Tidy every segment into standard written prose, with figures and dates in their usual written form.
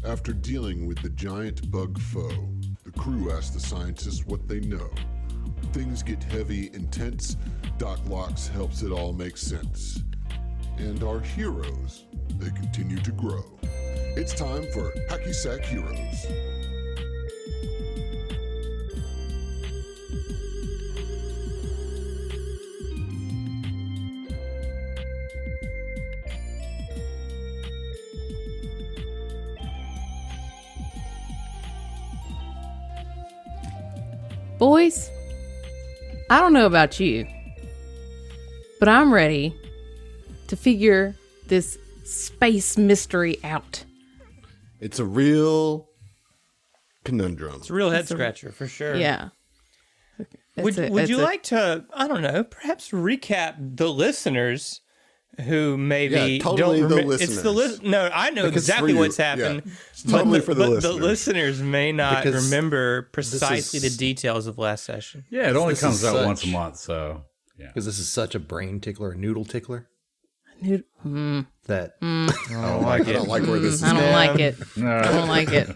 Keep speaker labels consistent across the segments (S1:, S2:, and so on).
S1: After dealing with the giant bug foe, the crew asks the scientists what they know. Things get heavy and tense. Doc Locks helps it all make sense. And our heroes, they continue to grow. It's time for Hacky Sack Heroes.
S2: Boys, I don't know about you, but I'm ready to figure this space mystery out.
S3: It's a real conundrum.
S4: It's a real head scratcher for sure.
S2: Yeah.
S4: Would you like to, I don't know, perhaps recap the listeners who maybe
S3: totally
S4: don't
S3: the
S4: remember? It's
S3: listeners.
S4: No, I know
S3: Because
S4: exactly
S3: for
S4: what's
S3: you,
S4: happened.
S3: yeah. It's totally
S4: but
S3: for the listeners.
S4: the listeners may not
S5: Because
S4: remember precisely the details of last session.
S6: Yeah, it only
S5: This
S6: comes
S5: is
S6: out
S5: such-
S6: once a month, so yeah.
S5: Because this is such a brain tickler, a noodle tickler. That
S4: I don't like
S3: I
S4: it.
S3: don't like where this is
S2: I don't
S3: going.
S2: like it. I don't like it.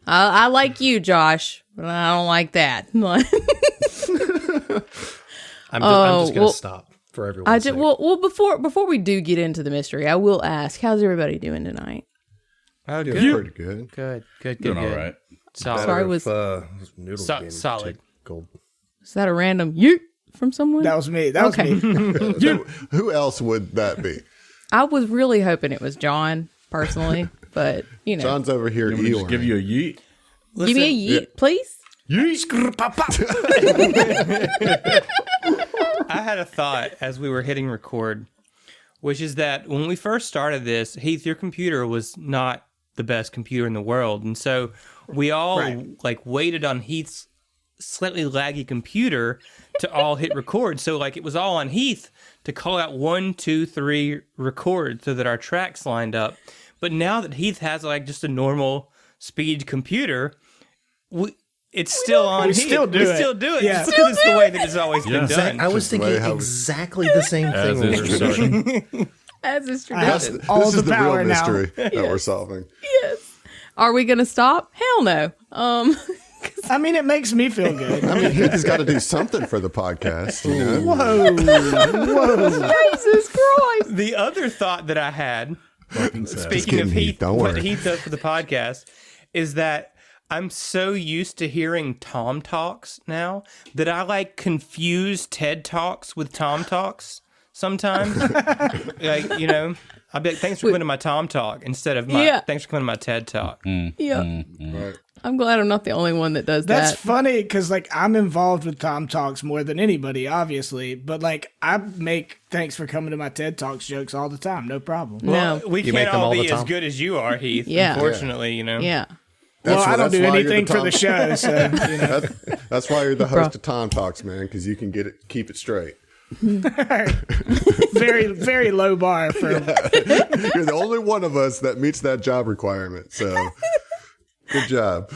S2: I like you, Josh, but I don't like that.
S5: I'm just gonna
S2: well,
S5: stop for everyone.
S2: well, before we do get into the mystery, I will ask, how's everybody doing tonight?
S4: Oh,
S3: Doing
S4: good.
S3: pretty good.
S4: Good.
S6: Doing all right.
S4: Solid.
S2: Sorry, was
S5: noodles being
S4: solid.
S5: tickled.
S2: is that a random yeet from someone?
S7: That was me. That was me.
S3: Who else would that be?
S2: I was really hoping it was John, personally, but you know,
S3: John's over here.
S6: You want me to just give you a yeet?
S2: give me a yeet, please.
S4: I had a thought as we were hitting record, which is that when we first started this, Heath, your computer was not the best computer in the world. And so we all waited on Heath's slightly laggy computer to all hit record. So it was all on Heath to call out 1, 2, 3, record so that our tracks lined up. But now that Heath has just a normal speed computer, it's still on Heath.
S7: still do
S4: we
S7: it.
S4: still do it.
S7: Yeah.
S4: Just because it's the way that it's always been done.
S5: I was thinking
S3: how-
S5: exactly the same thing
S6: As
S5: when we
S6: is
S5: were
S6: tradition.
S5: starting.
S2: As is
S3: This
S2: tradition.
S7: all
S3: is
S7: the
S3: the
S7: power
S3: real
S7: now.
S3: mystery that we're solving.
S2: Are we gonna stop? Hell no.
S7: I mean, it makes me feel good.
S3: I mean, Heath has got to do something for the podcast, you know?
S7: Whoa.
S2: Jesus Christ.
S4: The other thought that I had,
S6: Fucking sad.
S4: speaking of
S3: kidding, Heath,
S4: Heath,
S3: don't
S4: what
S3: worry.
S4: Heath does for the podcast, is that I'm so used to hearing Tom Talks now that I confuse TED Talks with Tom Talks sometimes. I'll be like, thanks for coming to my Tom Talk instead of thanks for coming to my TED Talk.
S2: Yeah.
S3: Right.
S2: I'm glad I'm not the only one that does
S7: That's
S2: that.
S7: funny because I'm involved with Tom Talks more than anybody, obviously. But I make thanks for coming to my TED Talks jokes all the time. No problem.
S2: No.
S4: We
S5: You
S4: can't
S5: make them
S4: all
S5: all the
S4: be as
S5: time?
S4: good as you are, Heath.
S2: Yeah.
S4: Unfortunately,
S2: Yeah.
S7: Well, I don't
S3: that's
S7: do
S3: why you're
S7: anything for
S3: Tom-
S7: the show, so
S3: That's why you're the host of Tom Talks, man, because you can keep it straight.
S7: very, very low bar for.
S3: You're the only one of us that meets that job requirement. So, good job.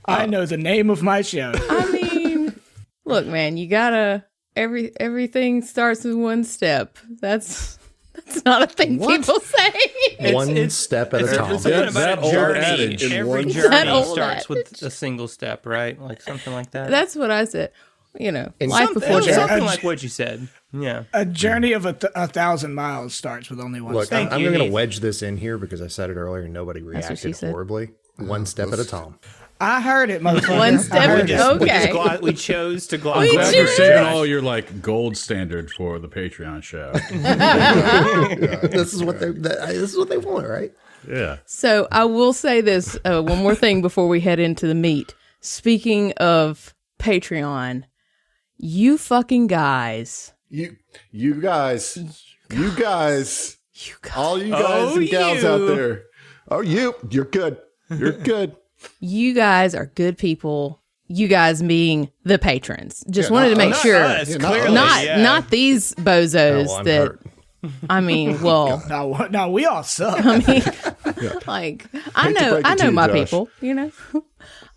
S7: I know the name of my show.
S2: I mean, look, man, you gotta everything starts with one step. That's not a thing people say.
S5: One step at a time.
S4: It's something
S6: That
S4: about a
S6: old
S4: journey.
S6: adage.
S3: In
S4: Every
S3: one-
S4: journey
S2: That old
S4: starts with
S2: adage.
S4: a single step, right? Something like that.
S2: That's what I said. Life
S4: something,
S2: before death.
S4: something like what you said. Yeah.
S7: A journey of 1,000 miles starts with only one
S5: Look,
S7: step.
S5: I'm
S4: you,
S5: going to
S4: Heath.
S5: wedge this in here because I said it earlier and nobody
S2: what she
S5: reacted
S2: said.
S5: horribly. One step at a time.
S7: I heard it, motherfucker.
S2: One step
S7: I heard
S2: at
S7: it.
S2: okay.
S4: We chose to gloss
S2: We
S4: over
S6: Glad you're
S2: choose.
S6: saving all your gold standard for the Patreon show.
S5: This is what they want, right?
S6: Yeah.
S2: So I will say this one more thing before we head into the meat. Speaking of Patreon, you fucking guys.
S3: You guys, all you guys
S4: Oh,
S3: and gals
S4: you.
S3: out there. Oh, you're good. You're good.
S2: You guys are good people. You guys being the patrons. Just wanted to make
S4: Not
S2: sure.
S4: us,
S3: Yeah, not
S4: clearly,
S3: us.
S4: yeah.
S2: Not these bozos
S5: Oh, I'm
S2: that
S5: hurt.
S2: I mean, well,
S7: No, we all suck.
S2: I mean, like I
S3: Hate to
S2: know
S3: break it to you,
S2: my
S3: Josh.
S2: people,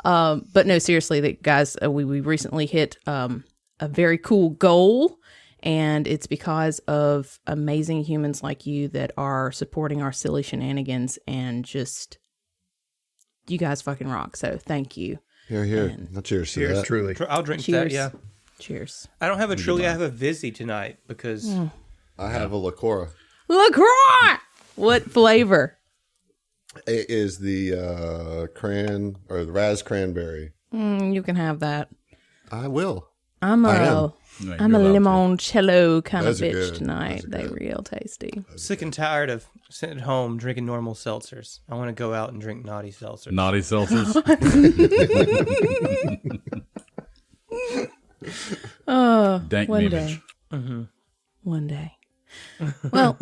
S2: but no, seriously, guys, we recently hit a very cool goal, and it's because of amazing humans like you that are supporting our silly shenanigans and just you guys fucking rock. So thank you.
S3: Here. Now cheers to that.
S5: Truly.
S4: I'll drink
S2: Cheers.
S4: that, yeah.
S2: Cheers.
S4: I don't have a Truly, I have a Vizzy tonight because
S3: I have a LaCroix.
S2: LaCroix! What flavor?
S3: It is the the Raz Cranberry.
S2: You can have that.
S3: I will.
S2: I'm
S3: I am.
S2: a
S6: No,
S2: I'm a
S6: you're allowed
S2: limoncello kind of
S3: Those are
S2: bitch
S3: good.
S2: tonight.
S3: Those are
S2: They
S3: good.
S2: real tasty.
S4: sick and tired of sitting at home drinking normal seltzers. I want to go out and drink naughty seltzers.
S6: to. Naughty seltzers. Dank
S2: One
S6: memeage.
S2: day. One day. Well,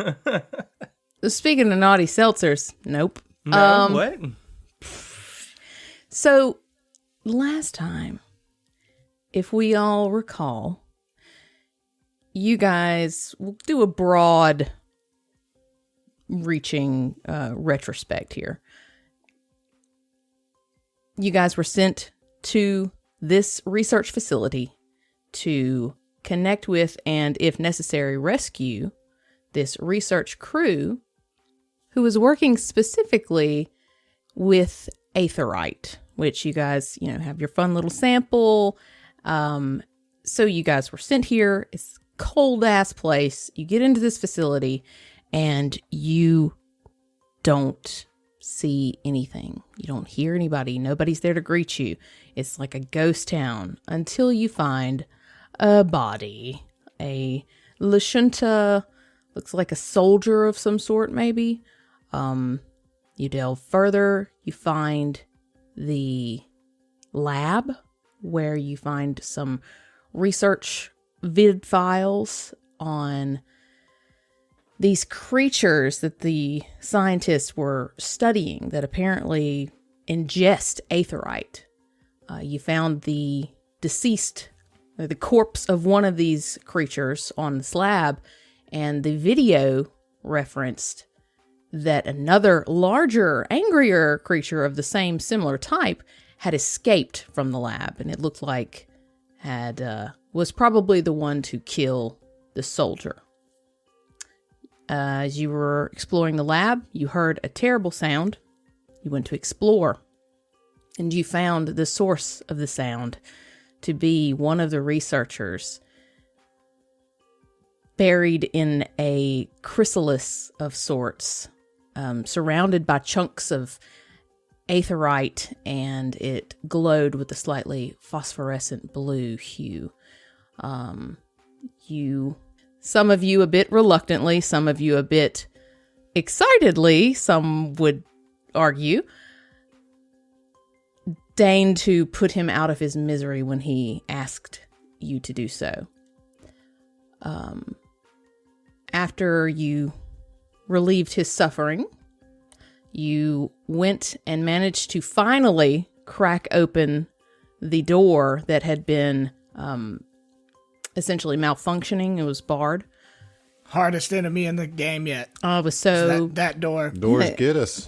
S2: speaking of naughty seltzers, nope.
S4: No, what?
S2: So last time, if we all recall, you guys will do a broad reaching retrospect here. You guys were sent to this research facility to connect with and, if necessary, rescue this research crew who was working specifically with aetherite, which you guys, have your fun little sample. So you guys were sent here. It's a cold ass place. You get into this facility and you don't see anything. You don't hear anybody. Nobody's there to greet you. It's like a ghost town until you find a body. A Lashunta, looks like a soldier of some sort, maybe. You delve further, you find the lab where you find some research vid files on these creatures that the scientists were studying that apparently ingest aetherite. You found the deceased, or the corpse of one of these creatures on the slab, and the video referenced that another larger, angrier creature of the same similar type had escaped from the lab, and it looked like was probably the one to kill the soldier. As you were exploring the lab, you heard a terrible sound. You went to explore, and you found the source of the sound to be one of the researchers buried in a chrysalis of sorts, surrounded by chunks of aetherite, and it glowed with a slightly phosphorescent blue hue. Some of you a bit reluctantly, some of you a bit excitedly, some would argue, deigned to put him out of his misery when he asked you to do so. After you relieved his suffering, you went and managed to finally crack open the door that had been essentially malfunctioning. It was barred.
S7: Hardest enemy in the game yet.
S2: It was so...
S7: That door.
S3: Doors get us.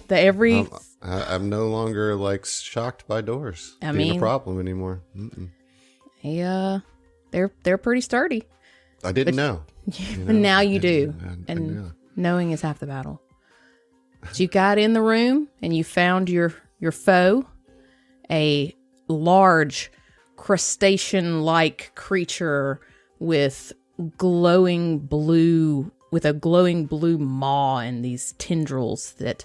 S3: I'm no longer shocked by doors. Being a problem anymore.
S2: They're pretty sturdy.
S3: I didn't know.
S2: And now you do.
S3: I know.
S2: Knowing is half the battle. So you got in the room and you found your foe, a large crustacean-like creature with a glowing blue maw and these tendrils that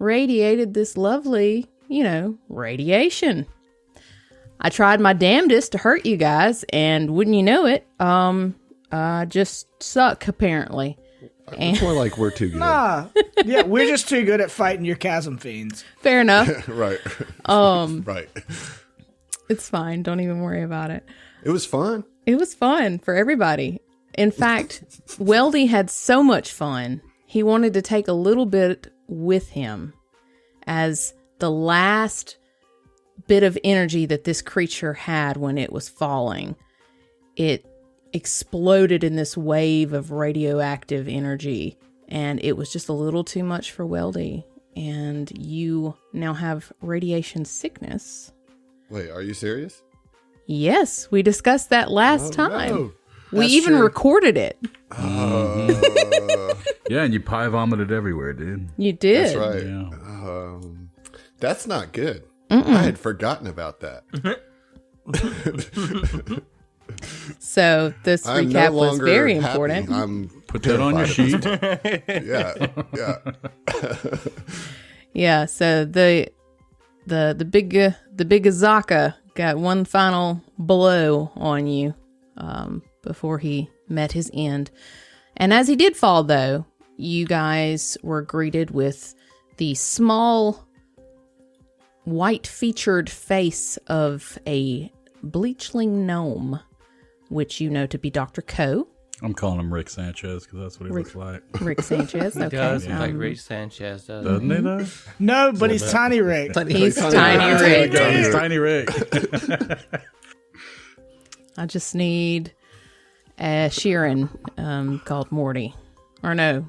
S2: radiated this lovely, radiation. I tried my damnedest to hurt you guys, and wouldn't you know it, just suck, apparently.
S3: It's more like we're too good.
S7: Yeah, we're just too good at fighting your chasm fiends.
S2: Fair enough.
S3: Right. Right.
S2: It's fine. Don't even worry about it.
S3: It was fun.
S2: It was fun for everybody. In fact, Weldy had so much fun, he wanted to take a little bit with him as the last bit of energy that this creature had when it was falling. It exploded in this wave of radioactive energy, and it was just a little too much for Weldy. And you now have radiation sickness.
S3: Wait, are you serious?
S2: Yes, we discussed that last time.
S3: No.
S2: We
S3: That's
S2: even
S3: true.
S2: recorded it.
S6: Yeah, and you pie vomited everywhere, dude.
S2: You did.
S3: That's right.
S6: Yeah.
S3: That's not good. I had forgotten about that.
S2: So this recap was very important.
S3: I'm
S6: Put that on your sheet.
S3: Yeah.
S2: Yeah, so the big Azaka got one final blow on you before he met his end. And as he did fall, though, you guys were greeted with the small, white-featured face of a bleachling gnome, which you know to be Dr. Ko.
S6: I'm calling him Rick Sanchez because that's what he looks like.
S2: Rick Sanchez, okay.
S4: He does look like Rick Sanchez,
S6: Doesn't he, though?
S7: No, but he's Tiny Rick.
S2: He's Tiny Rick.
S6: He's Tiny Rick.
S2: I just need a Sheeran called Morty. Or no.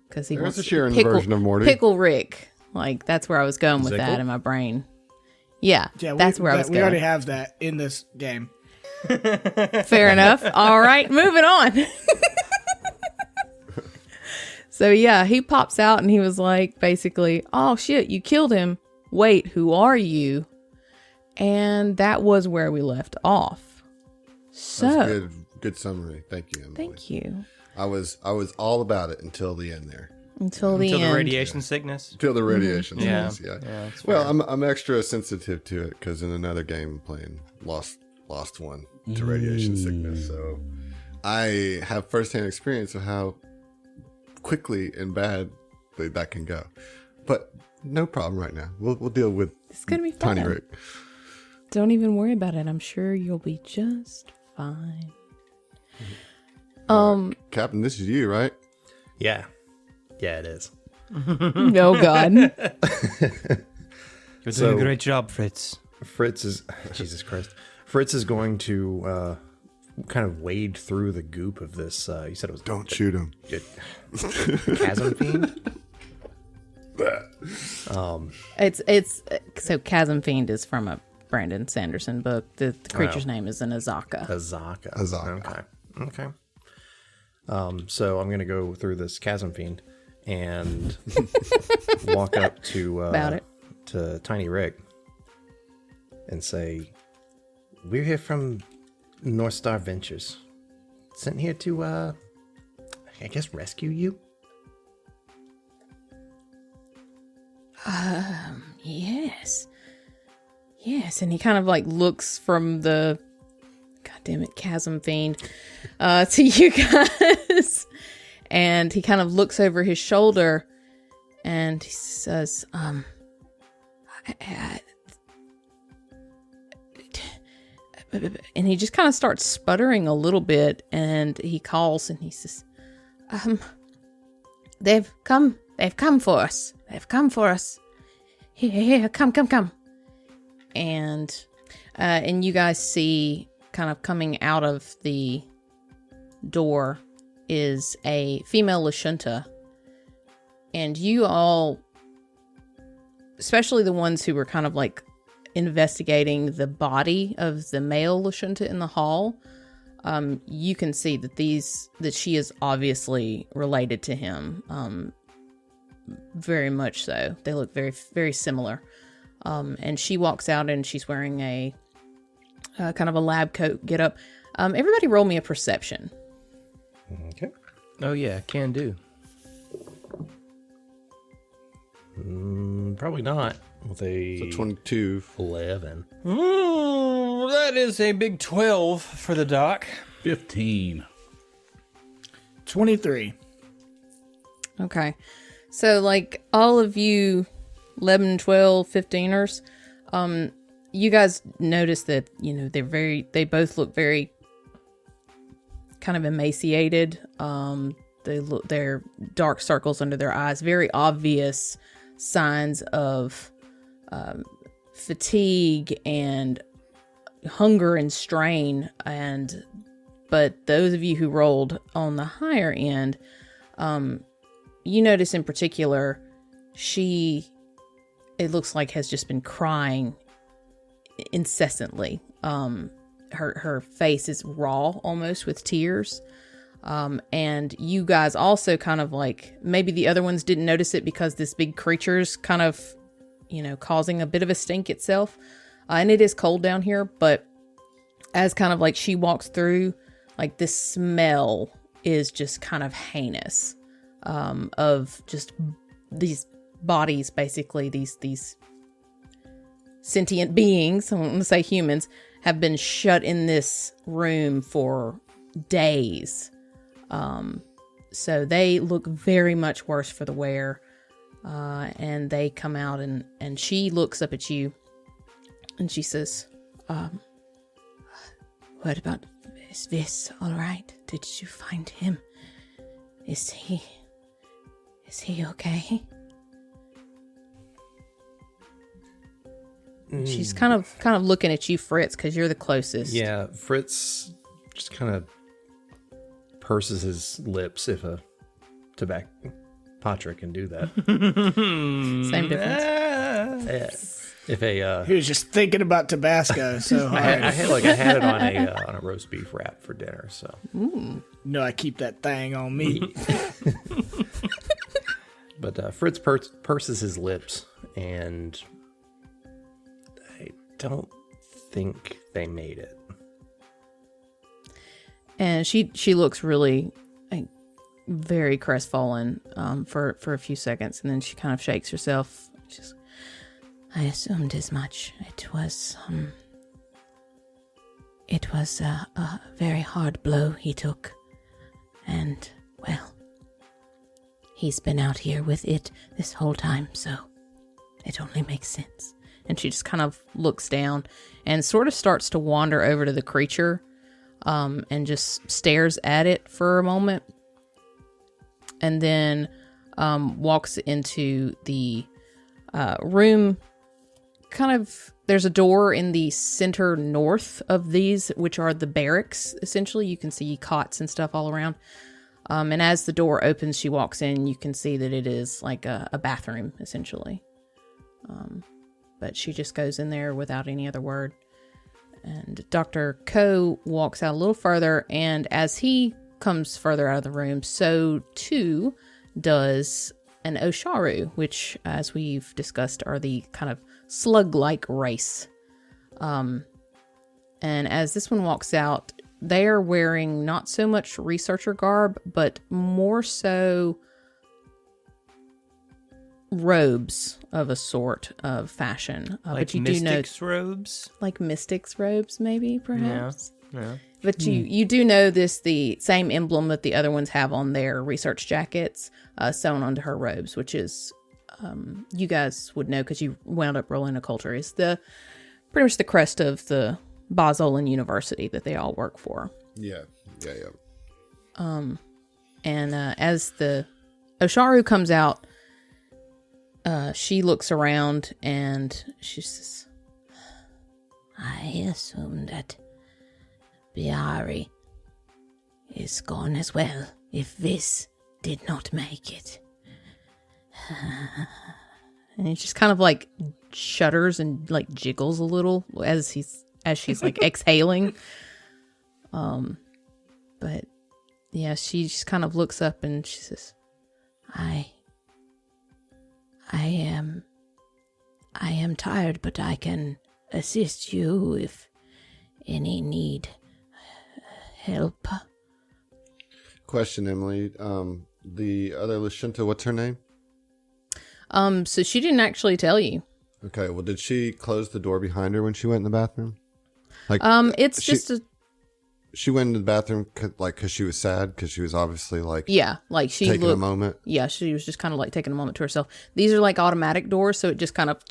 S2: Because he wants
S3: a Sheeran version of Morty.
S2: Pickle Rick. Like, that's where I was going with that in my brain. Yeah, that's where I was going.
S7: We already have that in this game.
S2: Fair enough. All right, moving on. So, yeah, he pops out and he was like, basically, oh, shit, you killed him. Wait, who are you? And that was where we left off. So,
S3: That's good summary. Thank you, Emily.
S2: Thank you.
S3: I was all about it until the end there.
S2: Until the
S4: radiation sickness.
S3: Until the radiation sickness,
S4: Yeah, that's
S3: well, I'm extra sensitive to it because in another game I'm playing lost one to radiation sickness, so I have firsthand experience of how quickly and bad that can go. But no problem right now. We'll deal with
S2: It's gonna be fun.
S3: Tiny Rick.
S2: Don't even worry about it. I'm sure you'll be just fine.
S3: Captain, this is you, right?
S5: Yeah, it is.
S2: Oh, God.
S4: You're doing a great job, Fritz.
S5: Fritz is Jesus Christ. Fritz is going to kind of wade through the goop of this. You said it was
S3: Don't shoot him.
S5: chasm fiend.
S2: It's so Chasm Fiend is from a Brandon Sanderson book. The creature's name is an Azaka.
S5: Azaka. Okay. So I'm gonna go through this chasm fiend and walk up to to Tiny Rick and say, "We're here from North Star Ventures, sent here to I guess rescue you."
S2: Yes, and he kind of like looks from the Chasm Fiend to you guys, and he kind of looks over his shoulder, and he says, and he just kind of starts sputtering a little bit, and he calls, and he says, they've come for us. Here, come. And you guys see kind of coming out of the door is a female Lashunta. And you all, especially the ones who were kind of like investigating the body of the male Lashunta in the hall, you can see that she is obviously related to him. Very much so. They look very, very similar. And she walks out and she's wearing a kind of a lab coat get up. Everybody roll me a perception.
S5: Okay.
S4: Oh, yeah, can do.
S5: Probably not. With a
S3: 22.
S5: 11.
S4: That is a big 12 for the doc.
S6: 15.
S7: 23.
S2: Okay. So, like, all of you 11, 12, 15ers, you guys notice that, they both look very kind of emaciated. They're dark circles under their eyes, very obvious signs of fatigue and hunger and strain. But those of you who rolled on the higher end, you notice in particular, it looks like has just been crying incessantly. Her face is raw almost with tears. And you guys also kind of like, maybe the other ones didn't notice it because this big creature's kind of, causing a bit of a stink itself. And it is cold down here, but as kind of like she walks through, like this smell is just kind of heinous, of just these bodies, basically these sentient beings, I want to say humans, have been shut in this room for days. So they look very much worse for the wear. And they come out and she looks up at you and she says, what about, is this all right? Did you find him? Is he okay? She's kind of looking at you, Fritz, because you're the closest.
S5: Yeah, Fritz just kind of purses his lips, if a tobacco Patra can do that.
S2: Same difference.
S5: If a
S7: He was just thinking about Tabasco so
S5: I
S7: hard.
S5: had it on a roast beef wrap for dinner, so
S7: No, I keep that thing on me.
S5: But Fritz purses his lips, and I don't think they made it.
S2: And she looks really very crestfallen for a few seconds, and then she kind of shakes herself. She's, I assumed as much. It was a very hard blow he took, and well, he's been out here with it this whole time, so it only makes sense. And she just kind of looks down and sort of starts to wander over to the creature, and just stares at it for a moment, and then walks into the room. Kind of, there's a door in the center north of these, which are the barracks, essentially. You can see cots and stuff all around. And as the door opens, she walks in, you can see that it is like a bathroom, essentially. But she just goes in there without any other word. And Dr. Ko walks out a little further, and as he comes further out of the room, so too does an Osharu, which, as we've discussed, are the kind of slug-like race. And as this one walks out, they are wearing not so much researcher garb, but more so robes of a sort of fashion.
S4: Like
S2: but you
S4: mystics
S2: do know,
S4: robes?
S2: like mystics robes, maybe, perhaps.
S4: Yeah.
S2: But you do know this, the same emblem that the other ones have on their research jackets, sewn onto her robes, which is, you guys would know because you wound up rolling a culture, is the pretty much the crest of the Bazolan University that they all work for.
S3: Yeah.
S2: And as the Osharu comes out, she looks around and she says, I assume that Biari is gone as well, if this did not make it. And he just kind of like shudders and like jiggles a little as she's like exhaling. But yeah, she just kind of looks up and she says, I am tired, but I can assist you if any need help.
S3: Question, Emily. The other Lashunta, what's her name?
S2: So she didn't actually tell you.
S3: Okay, well, did she close the door behind her when she went in the bathroom? Like,
S2: It's just a...
S3: She went into the bathroom because she was sad, because she was obviously like...
S2: Yeah, like she
S3: taking a moment.
S2: Yeah, she was just kind of like taking a moment to herself. These are like automatic doors, so it just kind of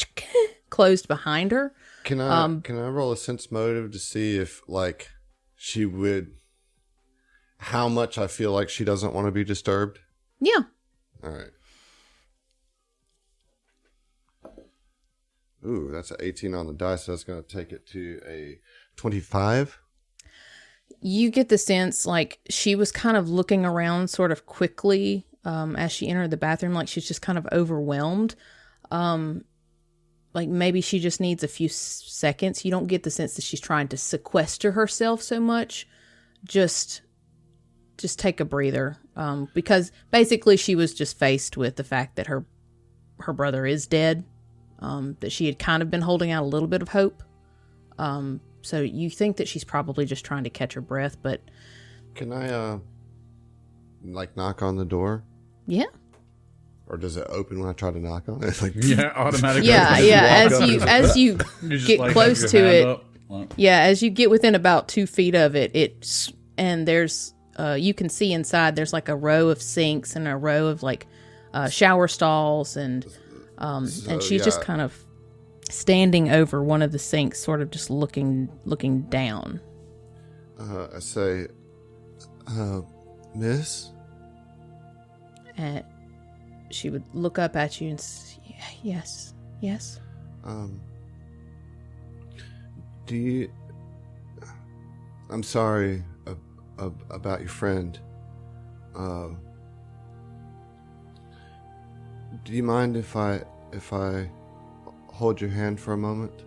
S2: closed behind her.
S3: Can I roll a sense motive to see if like she would... How much I feel like she doesn't want to be disturbed?
S2: Yeah.
S3: All right. Ooh, that's an 18 on the dice. So that's going to take it to a 25.
S2: You get the sense like she was kind of looking around sort of quickly as she entered the bathroom, like she's just kind of overwhelmed. Like maybe she just needs a few seconds. You don't get the sense that she's trying to sequester herself so much. Just take a breather. Because basically she was just faced with the fact that her brother is dead. that she had kind of been holding out a little bit of hope. So you think that she's probably just trying to catch her breath, but...
S3: Can I, knock on the door?
S2: Yeah.
S3: Or does it open when I try to knock on it?
S6: Automatically.
S2: Yeah. As you
S6: just
S2: get close to it,
S6: up.
S2: as you get within about 2 feet of it, and there's you can see inside. There's like a row of sinks and a row of like shower stalls, and she's just kind of standing over one of the sinks, sort of just looking down.
S3: I say, Miss?
S2: And she would look up at you and say, yes.
S3: Do you... I'm sorry about your friend. Do you mind if I hold your hand for a moment?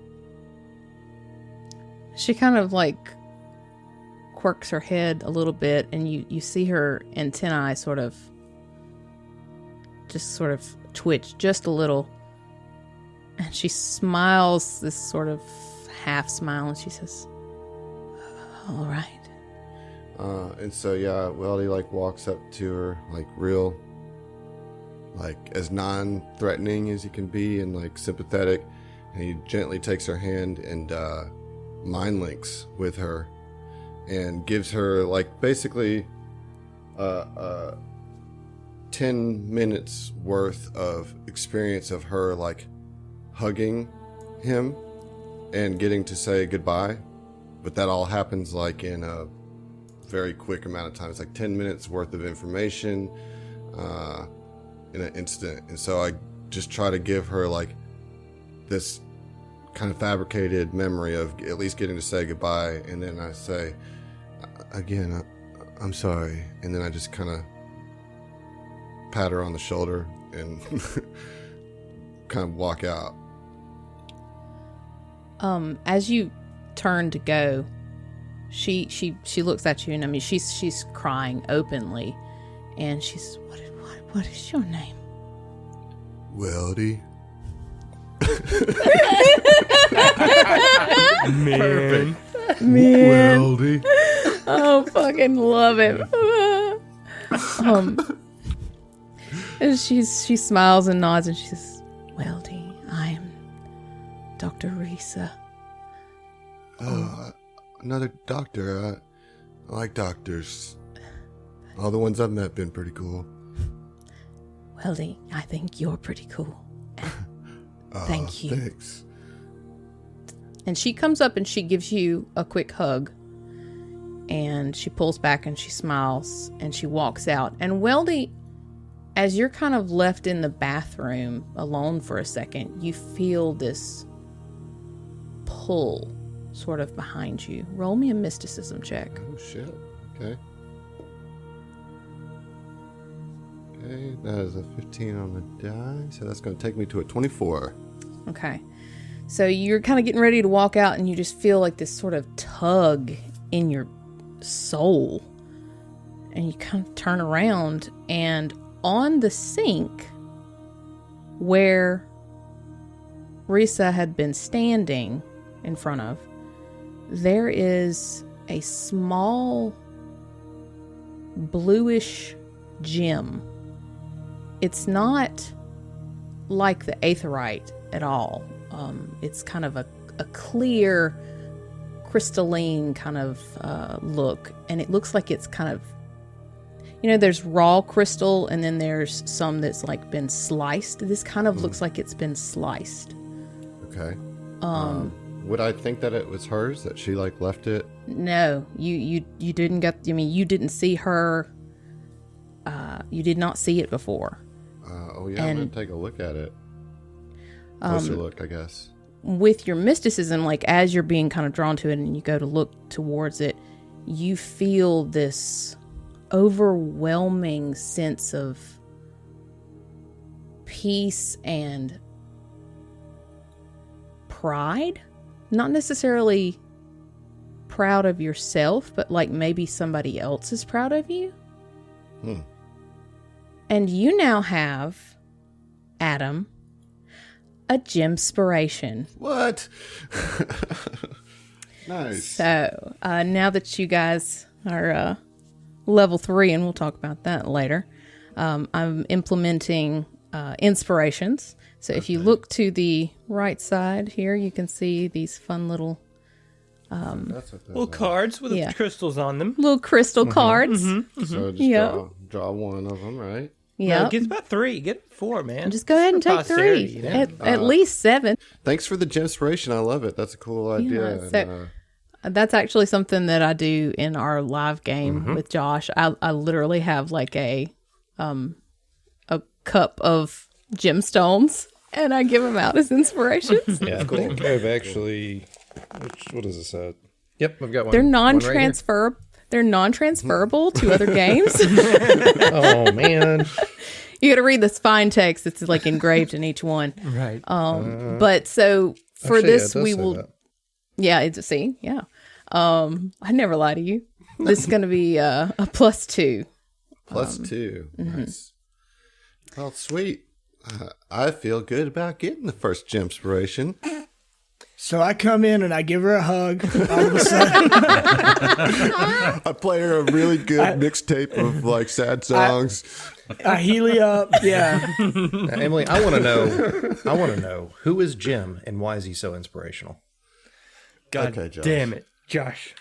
S2: She kind of like quirks her head a little bit, and you see her antennae sort of twitch just a little, and she smiles this sort of half smile, and she says, all right.
S3: And so Weldy walks up to her real as non-threatening as he can be, and sympathetic, and he gently takes her hand and mind links with her and gives her basically 10 minutes worth of experience of her hugging him and getting to say goodbye, but that all happens in a very quick amount of time. It's 10 minutes worth of information in an instant. And so I just try to give her this kind of fabricated memory of at least getting to say goodbye, and then I say again, I'm sorry, and then I just kind of pat her on the shoulder and kind of walk out.
S2: As you turn to go, she looks at you, and she's crying openly, and she's what is your name?
S3: Weldy.
S6: Perfect.
S2: Man.
S3: Weldy.
S2: Oh, fucking love it. And she smiles and nods, and she says, Weldy, I am Dr. Risa.
S3: Oh, another doctor. I like doctors. All the ones I've met been pretty cool.
S2: Weldy, I think you're pretty cool. Thank you.
S3: Thanks.
S2: And she comes up and she gives you a quick hug. And she pulls back and she smiles and she walks out. And Weldy, as you're kind of left in the bathroom alone for a second, you feel this pull sort of behind you. Roll me a mysticism check.
S3: Oh, shit. Okay. Okay, that is a 15 on the die, so that's going to take me to a 24.
S2: Okay. So you're kind of getting ready to walk out, and you just feel this sort of tug in your soul. And you kind of turn around, and on the sink where Risa had been standing in front of, there is a small bluish gem. It's not like the aetherite at all. It's kind of a clear, crystalline kind of look. And it looks like it's kind of, there's raw crystal, and then there's some that's been sliced. This kind of looks like it's been sliced.
S3: Okay. Would I think that it was hers, that she left it?
S2: No, you didn't get, you didn't see her. You did not see it before.
S3: I'm going to take a look at it. Closer look, I guess.
S2: With your mysticism, as you're being kind of drawn to it and you go to look towards it, you feel this overwhelming sense of peace and pride. Not necessarily proud of yourself, but maybe somebody else is proud of you. And you now have, Adam, a gemspiration.
S3: What? Nice.
S2: So now that you guys are level 3, and we'll talk about that later, I'm implementing inspirations. So if you look to the right side here, you can see these fun little
S4: Little cards with crystals on them.
S2: little crystal cards.
S3: So just
S2: Yeah.
S3: draw one of them, right?
S2: Yeah.
S4: No, get about 3. Get 4, man.
S2: Just go ahead and
S4: For
S2: take
S4: posterity,
S2: 3.
S4: you know?
S2: At least 7.
S3: Thanks for the gemspiration. I love it. That's a cool idea.
S2: Yeah, so that's actually something that I do in our live game with Josh. I literally have like a cup of gemstones, and I give them out as inspirations.
S5: Yeah, I think I've actually. What is this at? Yep, I've got one.
S2: They're
S5: one right
S2: non-transfer. They're non-transferable to other games.
S5: here. Oh man.
S2: You got to read this fine text. It's like engraved in each one.
S4: Right.
S2: But so for
S5: Actually, yeah,
S2: this,
S5: it does
S2: we
S5: say
S2: will.
S5: that.
S2: Yeah, it's yeah. I never lie to you. This is going to be a +2.
S3: +2. Nice. Well, sweet. I feel good about getting the first gemspiration.
S7: So I come in and I give her a hug. All of a sudden,
S3: I play her a really good mixtape of like sad songs.
S7: I heal you up. Yeah.
S5: Now, Emily, I want to know who is Jim and why is he so inspirational?
S4: God
S3: Okay, Josh.
S4: damn it, Josh.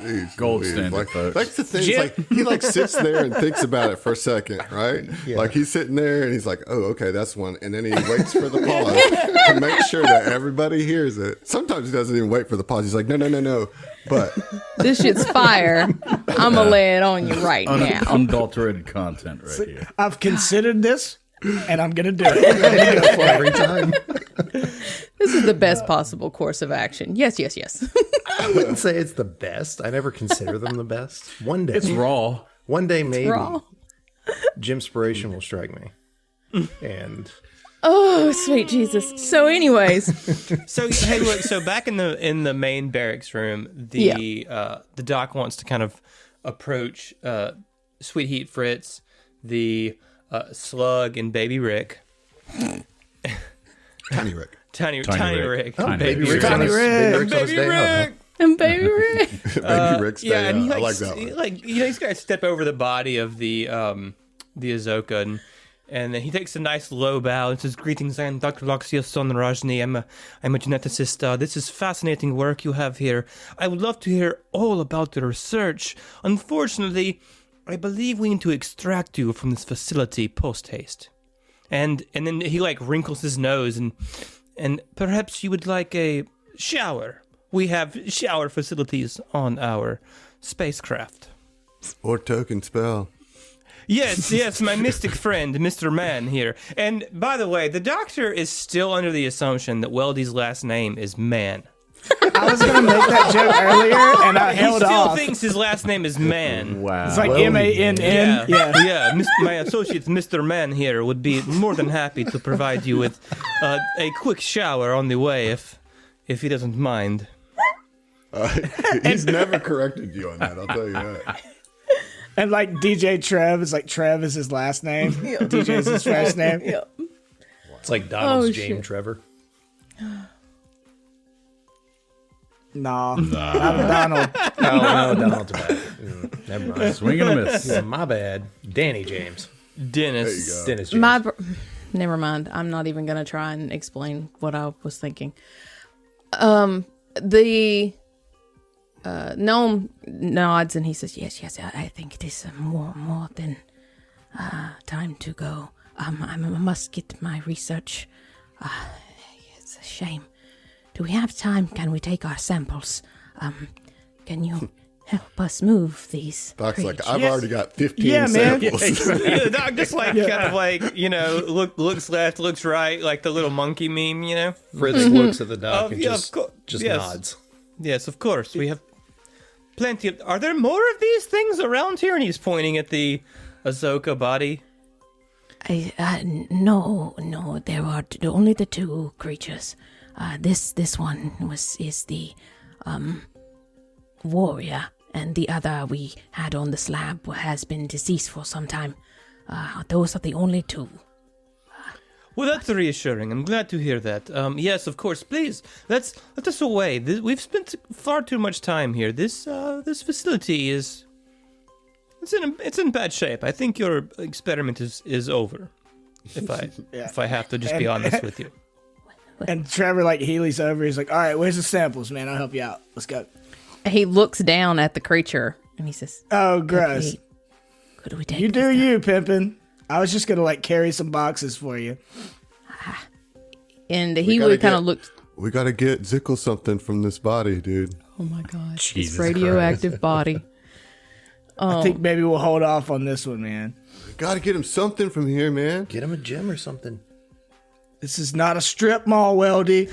S3: Jeez
S6: Gold
S3: Louise.
S6: standard,
S3: Like,
S6: folks.
S3: that's the thing. It's like he like sits there and thinks about it for a second, right?
S5: Yeah.
S3: Like he's sitting there and he's like, "Oh, okay, that's one," and then he waits for the pause to make sure that everybody hears it. Sometimes he doesn't even wait for the pause. He's like, "No." But
S2: This shit's fire. I'm going to lay it on you right now.
S6: Unadulterated content right here.
S7: I've considered this, and I'm going to do it. I'm gonna go for it.
S5: Every time.
S2: This is the best possible course of action. Yes.
S5: I wouldn't say it's the best. I never consider them the best. One day.
S6: It's raw.
S5: One day maybe
S2: Raw.
S5: Gemspiration will strike me. And
S2: Oh, sweet Jesus. So anyways,
S4: So hey, look. So back in the main barracks room, the doc wants to kind of approach Sweet Heat Fritz, the Slug, and Baby Rick.
S3: Tiny Rick.
S4: Tiny
S6: Rick.
S4: Rick.
S5: Baby
S6: Rick.
S5: Rick's on his
S4: Baby
S5: day out,
S4: Rick.
S2: and baby Rick.
S3: Baby Rick's
S4: Yeah,
S3: day
S4: and he
S3: out. I
S4: like,
S3: like that one.
S4: like he's got to step over the body of the Azoka, and then he takes a nice low bow and says, "Greetings, I am Dr. Loxia's son Rajni. I'm a geneticist. This is fascinating work you have here. I would love to hear all about your research. Unfortunately, I believe we need to extract you from this facility post haste." And then he like wrinkles his nose and perhaps you would like a shower. We have shower facilities on our spacecraft.
S3: Or token spell.
S4: Yes, my mystic friend, Mr. Man here. And by the way, the doctor is still under the assumption that Weldy's last name is Man.
S7: I was going to make that joke earlier, and I
S4: He
S7: held
S4: still
S7: off.
S4: thinks his last name is Man.
S6: Wow.
S7: It's like MANN. Yeah.
S4: My associate, Mr. Man here, would be more than happy to provide you with a quick shower on the way if he doesn't mind.
S3: He's never corrected you on that. I'll tell you that.
S7: And like DJ Trev is like Trev is his last name. DJ is his first name.
S5: It's like Donald's
S2: Oh,
S5: James
S2: shit.
S5: Trevor.
S7: Nah, not Donald.
S5: Oh, no, Donald's bad. Never mind.
S6: Swing and a miss.
S5: Yeah, my bad. Danny James.
S4: Dennis.
S5: Dennis James.
S2: Never mind. I'm not even going to try and explain what I was thinking. The gnome nods and he says, yes, I think it is more than time to go. I must get my research. It's a shame. Do we have time? Can we take our samples? Can you help us move these?
S3: Doc's like,
S2: creatures?
S3: I've already got 15
S7: Yeah, man.
S3: samples.
S4: Yeah, the doc just like kind of like, looks left, looks right, like the little monkey meme,
S5: Fritz looks at the doc and
S4: yeah,
S5: just,
S4: of course.
S5: just
S4: Yes.
S5: nods.
S4: Yes, of course. We have plenty of. Are there more of these things around here? And he's pointing at the Azoka body.
S2: No, there are only the 2 creatures. This one is the warrior, and the other we had on the slab has been deceased for some time. Those are the only 2.
S4: Well, that's reassuring. I'm glad to hear that. Yes, of course. Please, let us away. We've spent far too much time here. This facility is it's in bad shape. I think your experiment is over. If I have to just be honest with you.
S7: And Trevor like Healy's over. He's like, all right, where's the samples, man? I'll help you out. Let's go.
S2: He looks down at the creature and he says,
S7: Oh, gross.
S2: What do we take?
S7: You do you, pimpin'. I was just going to like carry some boxes for you.
S2: And he would kind of look.
S3: We got to get Zickle something from this body, dude.
S2: Oh my God.
S6: Jesus
S2: This radioactive body.
S7: I think maybe we'll hold off on this one, man.
S3: We got to get him something from here, man.
S5: Get him a gym or something.
S7: This is not a strip mall, Weldy.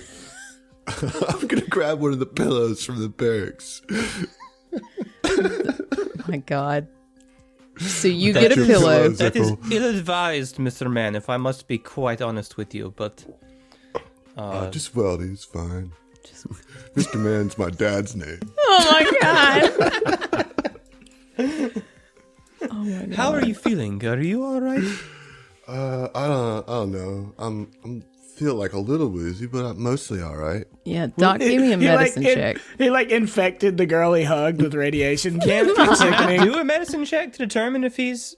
S3: I'm going to grab one of the pillows from the barracks.
S2: Oh my God. So you
S3: That's
S2: get a
S3: your
S2: pillow.
S3: pillow.
S4: That is
S3: Zickle.
S4: ill-advised, Mr. Man, if I must be quite honest with you, but...
S3: Just Weldy, it's fine. Mr. Man's my dad's name.
S2: Oh my God. Oh my God.
S4: How are you feeling? Are you all right?
S3: I don't know. I'm feel like a little woozy, but I'm mostly all right.
S2: Yeah, Doc, give me a medicine check.
S7: He like infected the girl he hugged with radiation.
S4: Can
S7: Sickening.
S4: I do a medicine check to determine if he's...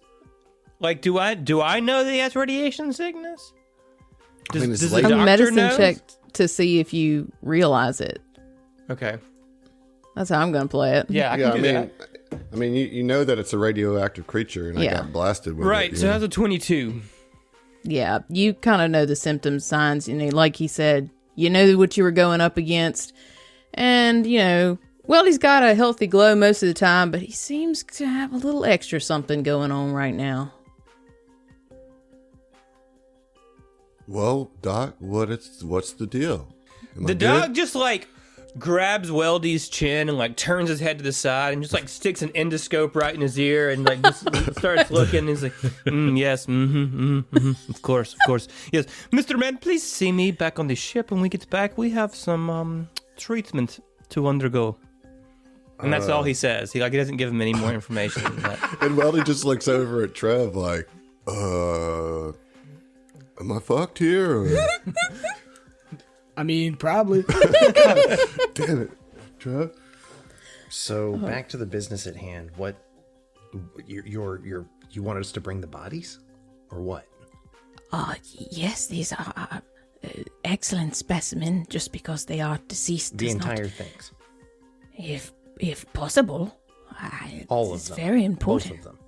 S4: Like, do I know that he has radiation sickness?
S3: it's
S4: Does
S3: late.
S4: the
S2: A
S4: doctor
S2: medicine
S4: know?
S2: check to see if you realize it.
S4: Okay.
S2: That's how I'm going to play it.
S4: Yeah, I can do that.
S3: I mean, you know that it's a radioactive creature, and I
S2: Yeah.
S3: got blasted with
S4: Right,
S3: it.
S4: so how's a 22?
S2: Yeah, you kind of know the symptoms, signs. You know, like he said, you know what you were going up against. And, you know, well, he's got a healthy glow most of the time, but he seems to have a little extra something going on right now.
S3: Well, Doc, what's the deal? Am I
S4: The
S3: good?
S4: dog just, like, grabs Weldy's chin and, like, turns his head to the side and just, like, sticks an endoscope right in his ear and, like, just starts looking. And he's like, yes, of course. Yes, Mr. Man, please see me back on the ship. When we get back, we have some treatment to undergo. And that's all he says. He doesn't give him any more information than that.
S3: And Weldy just looks over at Trev like, am I fucked here? Or...
S7: I mean, probably.
S3: Damn it, Trev.
S5: So back to the business at hand. What you wanted us to bring the bodies, or what?
S2: Yes, these are excellent specimen. Just because they are deceased,
S5: The
S2: does
S5: entire
S2: not,
S5: things,
S2: if possible,
S5: all of
S2: it's
S5: them,
S2: very important.
S5: Both of them.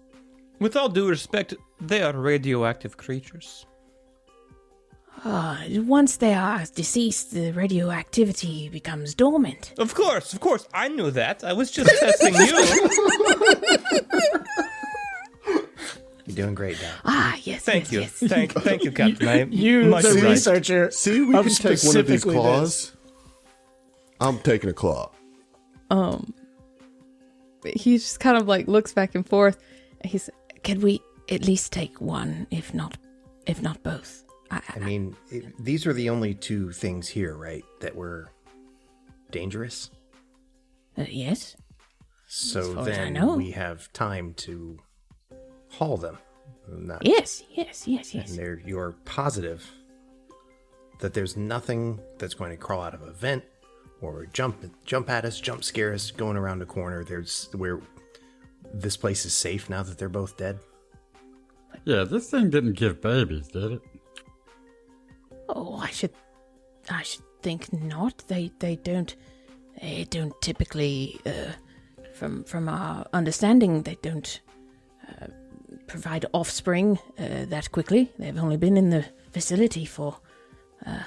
S4: With all due respect, they are radioactive creatures.
S2: Once they are deceased, the radioactivity becomes dormant.
S4: Of course. I knew that. I was just testing you.
S5: You're doing great, Dad.
S2: Yes.
S4: Thank
S2: yes,
S4: you.
S2: yes.
S4: Thank you, Captain.
S7: You,
S4: Much
S7: the
S4: obliged.
S7: researcher.
S3: See, we
S7: of
S3: can take one of these
S7: specifically
S3: claws. I'm taking a claw.
S2: He just kind of like looks back and forth. He's, can we at least take one, if not both?
S5: I mean, these are the only two things here, right, that were dangerous.
S2: Yes.
S5: So
S2: far as I
S5: then
S2: know.
S5: we have time to haul them.
S2: Yes.
S5: And you're positive that there's nothing that's going to crawl out of a vent or jump at us, jump scare us going around the corner. Where this place is safe now that they're both dead.
S6: Yeah, this thing didn't give babies, did it?
S2: Oh, I should think not. They don't typically, from our understanding, they don't provide offspring that quickly. They've only been in the facility for, and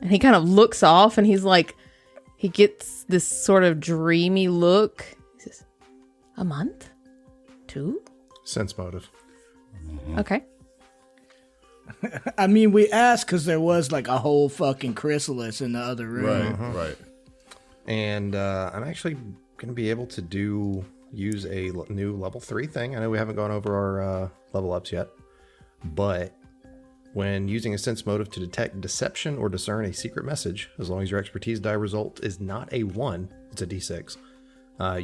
S2: he kind of looks off and he's like, he gets this sort of dreamy look. He says, a month? 2?
S5: Sense motive.
S2: Okay.
S7: I mean, we asked because there was like a whole fucking chrysalis in the other room.
S3: Right.
S5: And I'm actually going to be able to use a new level 3 thing. I know we haven't gone over our level ups yet, but when using a sense motive to detect deception or discern a secret message, as long as your expertise die result is not a 1, it's a d6.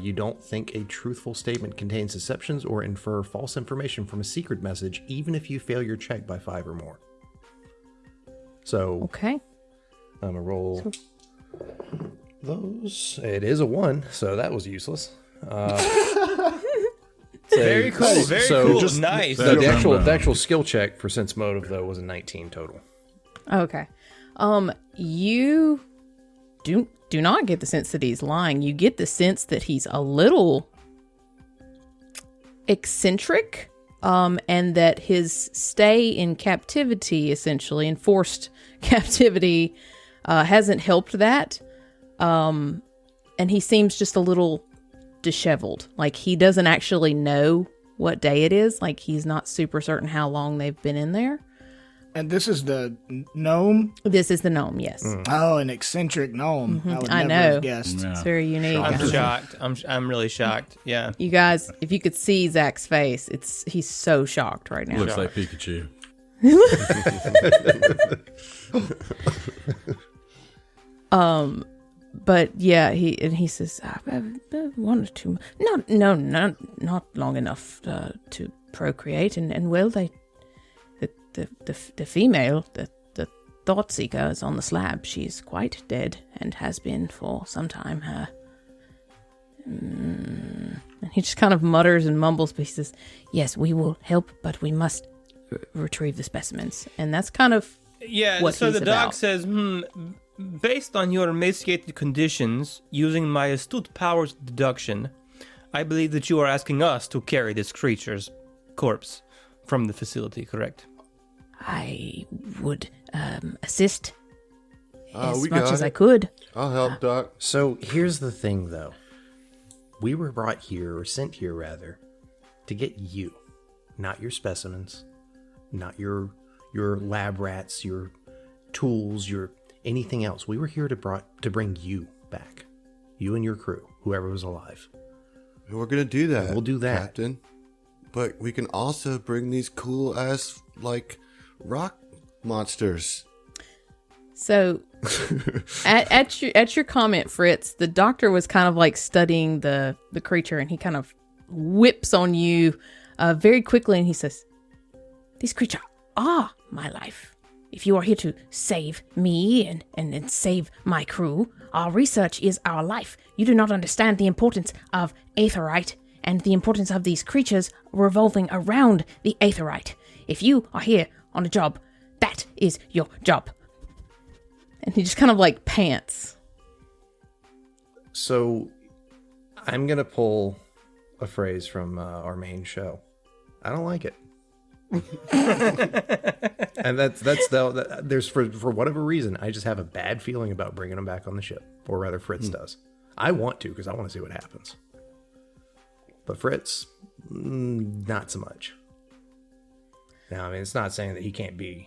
S5: You don't think a truthful statement contains deceptions or infer false information from a secret message, even if you fail your check by 5 or more. So
S2: Okay.
S5: I'm gonna roll those. It is a 1, so that was useless.
S4: Very cool. Very
S5: so
S4: cool.
S5: just-
S4: Nice.
S5: No, the actual skill check for sense motive though was a 19 total.
S2: Okay. You do not get the sense that he's lying. You get the sense that he's a little eccentric, and that his stay in captivity, essentially enforced captivity, hasn't helped that. And he seems just a little disheveled. Like he doesn't actually know what day it is. Like he's not super certain how long they've been in there.
S7: And this is the gnome?
S2: This is the gnome, yes.
S7: Oh, an eccentric gnome. I would
S2: I
S7: never
S2: know.
S7: have guessed.
S6: Yeah.
S2: It's very unique.
S4: I'm shocked. I'm really shocked. Yeah.
S2: You guys, if you could see Zach's face, he's so shocked right now.
S6: Looks like Pikachu.
S2: But yeah, he says, one or two, not long enough to procreate, and well, the female, the thought seeker is on the slab. She's quite dead and has been for some time. And he just kind of mutters and mumbles, but he says, "Yes, we will help, but we must retrieve the specimens," and that's kind of what
S4: so
S2: he's
S4: the dog
S2: about.
S4: says, based on your emaciated conditions, using my astute powers of deduction, I believe that you are asking us to carry this creature's corpse from the facility, correct?
S2: I would assist as
S3: we
S2: much
S3: got
S2: as I
S3: it.
S2: could.
S3: I'll help, Doc.
S5: So here's the thing, though. We were brought here, or sent here rather, to get you, not your specimens, not your lab rats, your tools, your anything else. We were here to bring you back, you and your crew, whoever was alive.
S3: We're gonna do that.
S5: We'll do that.
S3: Captain. But we can also bring these cool ass rock monsters.
S2: So, at your comment, Fritz, the doctor was kind of like studying the creature, and he kind of whips on you very quickly, and he says, "These creatures are my life. If you are here to save me and save my crew, our research is our life. You do not understand the importance of aetherite and the importance of these creatures revolving around the aetherite. If you are here on a job, that is your job." And he just kind of like pants.
S5: So I'm going to pull a phrase from our main show. I don't like it. And there's for whatever reason, I just have a bad feeling about bringing them back on the ship, or rather Fritz does. I want to, because I want to see what happens. But Fritz, not so much. Now, I mean, it's not saying that he can't be,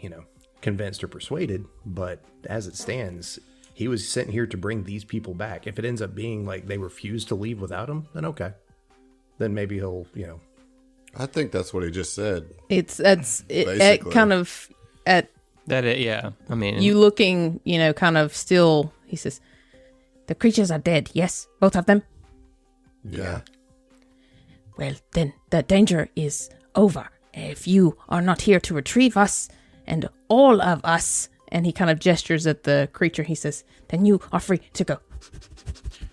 S5: convinced or persuaded, but as it stands, he was sent here to bring these people back. If it ends up being like they refuse to leave without him, then okay. Then maybe he'll,
S3: I think that's what he just said.
S2: It kind of at
S4: That it, yeah. I mean,
S2: you looking, kind of still. He says, "The creatures are dead. Yes, both of them.
S3: Yeah.
S2: Well, then the danger is over. If you are not here to retrieve us and all of us," and he kind of gestures at the creature, he says, "then you are free to go."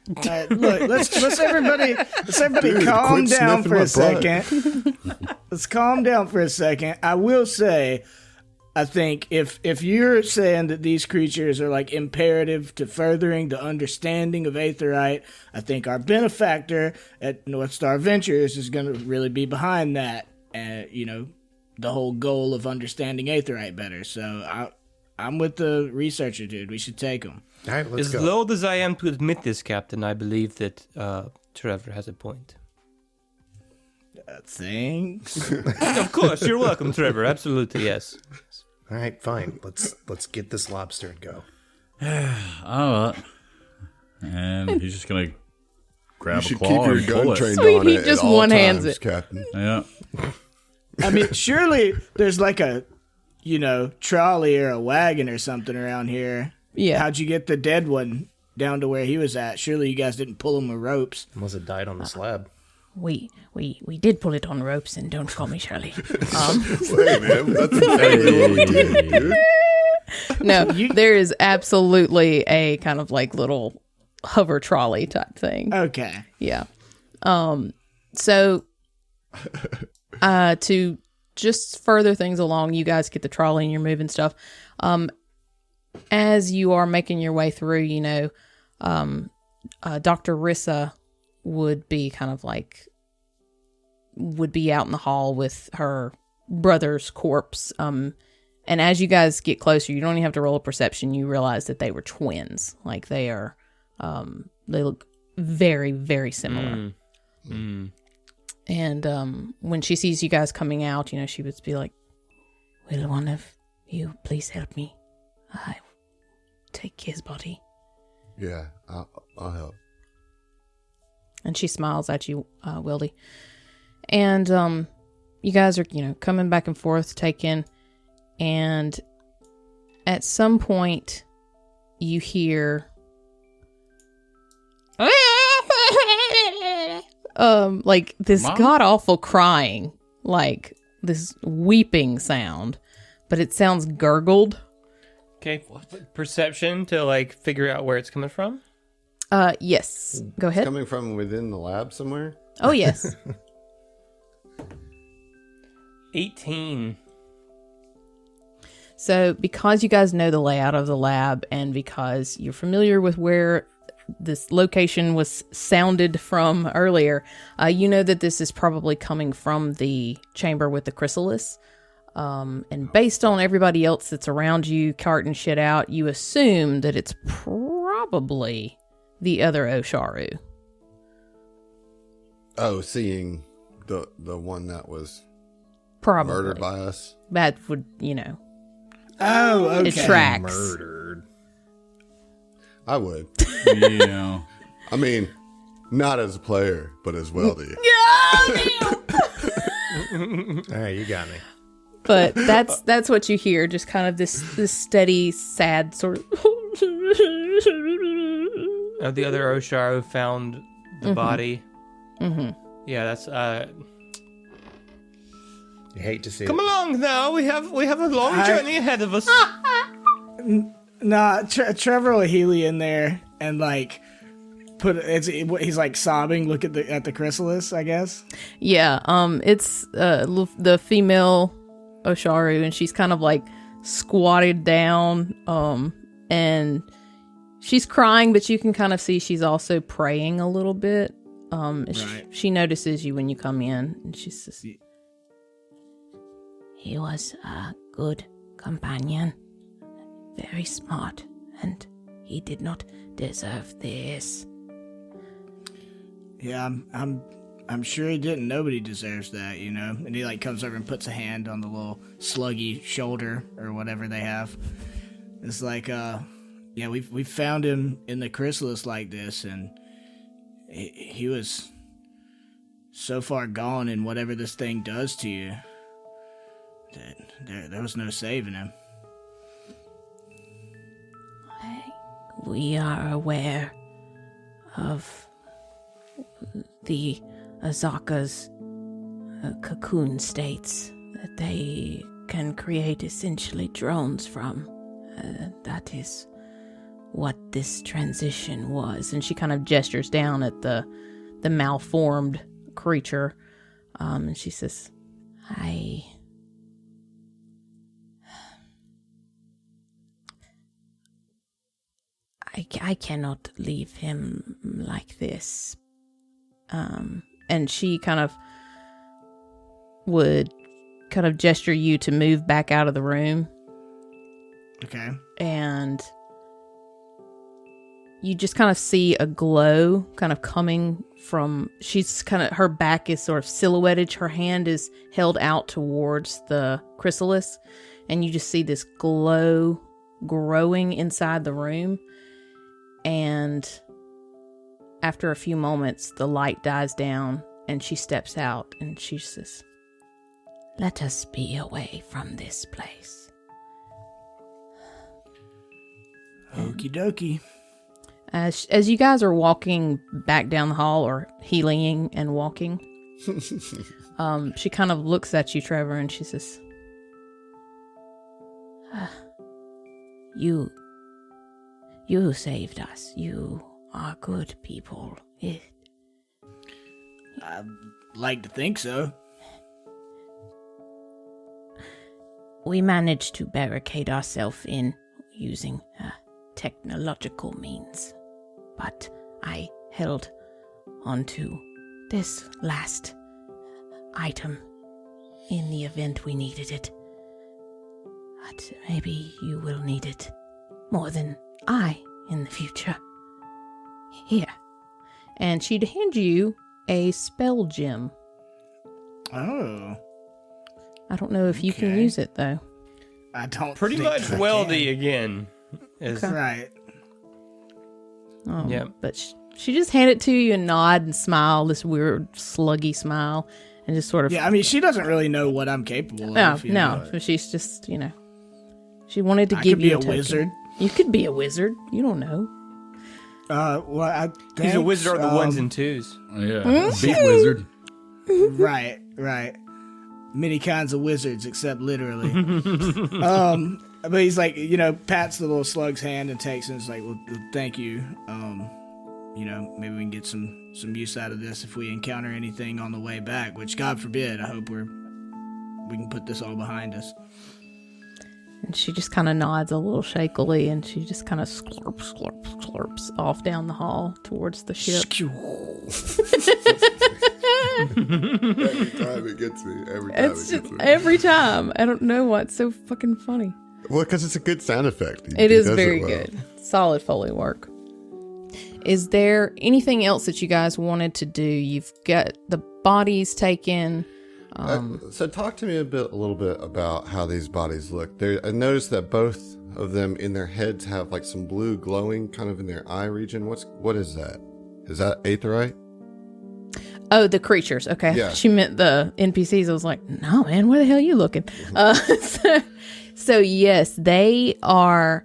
S7: Look, let's everybody calm
S3: quit
S7: down
S3: sniffing
S7: for
S3: my
S7: a
S3: butt.
S7: second. Let's calm down for a second. I will say, I think if you're saying that these creatures are like imperative to furthering the understanding of aetherite, I think our benefactor at North Star Ventures is going to really be behind that. The whole goal of understanding aetherite better. So I'm with the researcher dude. We should take him.
S5: all right, let's
S4: as
S5: go.
S4: loath as I am to admit this, Captain, I believe that Trevor has a point.
S7: Thanks.
S4: Of course, you're welcome, Trevor. Absolutely, yes.
S5: All right, fine. Let's get this lobster and go.
S6: All right. And he's just gonna grab
S3: You
S6: a
S3: should
S6: claw
S3: keep your
S6: and
S3: gun
S6: pull it.
S3: trained
S2: Sweet,
S3: on
S2: he
S3: it
S2: just
S3: at all
S2: one-hands
S3: times,
S2: it.
S3: Captain.
S6: Yeah.
S7: I mean, surely there's like a, trolley or a wagon or something around here.
S2: Yeah.
S7: How'd you get the dead one down to where he was at? Surely you guys didn't pull him with ropes.
S5: Unless it died on the slab.
S2: We did pull it on ropes, and don't call me Shirley.
S3: Wait, man, that's exactly what we did, dude.
S2: No, there is absolutely a kind of like little hover trolley type thing.
S7: Okay.
S2: Yeah. So to just further things along, you guys get the trolley and you're moving stuff. As you are making your way through, you know, Dr. Rissa would be kind of like, would be out in the hall with her brother's corpse. And as you guys get closer, you don't even have to roll a perception. You realize that they were twins. Like they are, they look very, very similar. And when she sees you guys coming out, you know, she would be like, "Will one of you please help me? I take his body."
S3: Yeah, I'll help.
S2: And she smiles at you, Wildy. And you guys are, you know, coming back and forth, taking, and at some point you hear like this god awful crying, like this weeping sound, but it sounds gurgled.
S4: Okay, perception to like figure out where it's coming from.
S2: Yes. Go ahead.
S3: Coming from within the lab somewhere?
S2: Oh, yes.
S4: 18.
S2: So, because you guys know the layout of the lab and because you're familiar with where this location was sounded from earlier, you know that this is probably coming from the chamber with the chrysalis. And based on everybody else that's around you carting shit out, you assume that it's probably the other Osharu.
S3: Oh, seeing the one that was
S2: Probably.
S3: murdered by us?
S2: That would, you know.
S7: Oh, okay.
S2: It tracks.
S5: Murdered.
S3: I would.
S6: Yeah.
S3: I mean, not as a player, but as Weldy.
S5: All right, you got me.
S2: But that's what you hear, just kind of this steady, sad sort of.
S4: The other Osharu found the body. Mm-hmm. Yeah, that's.
S5: You hate to see
S4: Come
S5: it.
S4: along now. We have a long journey ahead of us.
S7: Nah, Trevor will heal you in there and like he's like sobbing. Look at the chrysalis, I guess.
S2: Yeah, it's the female Osharu, and she's kind of like squatted down, and she's crying, but you can kind of see she's also praying a little bit.
S7: Right.
S2: She notices you when you come in, and she says,
S8: "He was a good companion, very smart, and he did not deserve this."
S7: Yeah, I'm sure he didn't. Nobody deserves that, you know. And he like comes over and puts a hand on the little sluggy shoulder or whatever they have. It's like, yeah, we found him in the chrysalis like this, and he was so far gone in whatever this thing does to you that there was no saving him.
S8: We are aware of the Azaka's cocoon states that they can create essentially drones from. That is what this transition was.
S2: and she kind of gestures down at the malformed creature, and she says,
S8: I cannot leave him like this.
S2: and she kind of would kind of gesture you to move back out of the room.
S7: Okay.
S2: And you just kind of see a glow kind of coming from, she's kind of, her back is sort of silhouetted, her hand is held out towards the chrysalis, and you just see this glow growing inside the room. And after a few moments, the light dies down and she steps out and she says,
S8: Let us be away from this place.
S7: Okie dokie.
S2: As you guys are walking back down the hall, or healing and walking, she kind of looks at you, Trevor, and she says,
S8: You saved us. You are good people.
S7: I'd like to think so.
S8: We managed to barricade ourselves in using technological means. But I held onto this last item in the event we needed it. But maybe you will need it more than I in the future. Here.
S2: And she'd hand you a spell gem.
S7: Oh.
S2: I don't know if you can
S7: Okay.
S2: use it, though.
S7: I don't
S4: Pretty
S7: think
S4: much
S7: I
S4: weldy
S7: can.
S4: again. Is,
S7: Right.
S4: Yep.
S2: But she just handed it to you and nod and smile, this weird sluggy smile, and just sort of...
S7: Yeah, I mean, she doesn't really know what I'm capable
S2: No,
S7: of. you
S2: no.
S7: know.
S2: So she's just, she wanted to
S7: I
S2: give
S7: could be
S2: you
S7: a
S2: token.
S7: wizard.
S2: You could be a wizard. You don't know.
S7: Well, I
S4: He's a wizard of the
S7: thanks,
S4: ones and twos.
S6: Yeah. Beat wizard.
S7: Right. Many kinds of wizards, except literally. But he's like, pats the little slug's hand and takes it and is like, well, thank you. Maybe we can get some use out of this if we encounter anything on the way back, which God forbid. I hope we can put this all behind us.
S2: And she just kind of nods a little shakily, and she just kind of slurps off down the hall towards the ship.
S3: Every time it gets me.
S2: It's just every time. I don't know why it's so fucking funny.
S3: Well, because it's a good sound effect.
S2: It
S3: He
S2: is
S3: does
S2: very
S3: well.
S2: good. Solid Foley work. Is there anything else that you guys wanted to do? You've got the bodies taken.
S3: So talk to me a little bit about how these bodies look. I noticed that both of them in their heads have like some blue glowing kind of in their eye region. What is that? Is that aetherite?
S2: Oh, the creatures. Okay.
S3: Yeah.
S2: She meant the NPCs. I was like, no, man, where the hell are you looking? So yes, they are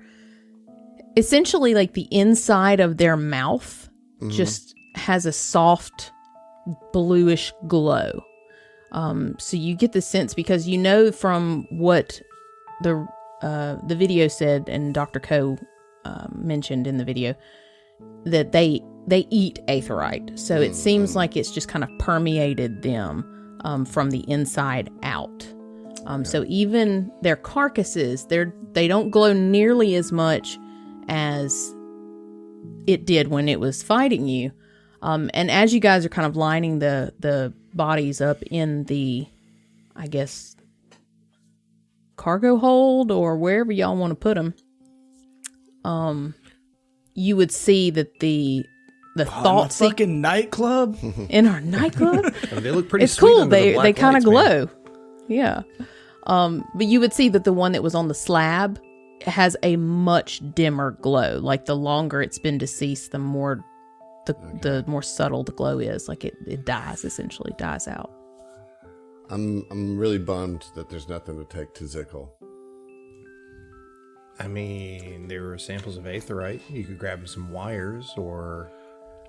S2: essentially like the inside of their mouth just has a soft bluish glow. So you get the sense, because from what the video said and Dr. Ko mentioned in the video, that they eat aetherite. So it seems like it's just kind of permeated them from the inside out. So even their carcasses, they don't glow nearly as much as it did when it was fighting you. And as you guys are kind of lining the bodies up in the, I guess, cargo hold or wherever y'all want to put them, you would see that the thought
S7: fucking nightclub.
S2: in our nightclub.
S5: They look pretty
S2: It's
S5: sweet
S2: cool.
S5: under the
S2: They
S5: black
S2: kind of
S5: lights, man.
S2: glow. Yeah. But you would see that the one that was on the slab has a much dimmer glow. Like the longer it's been deceased, the more the more subtle the glow is. Like it dies out.
S3: I'm really bummed that there's nothing to take to Zickle.
S5: I mean, there were samples of aetherite. You could grab some wires or...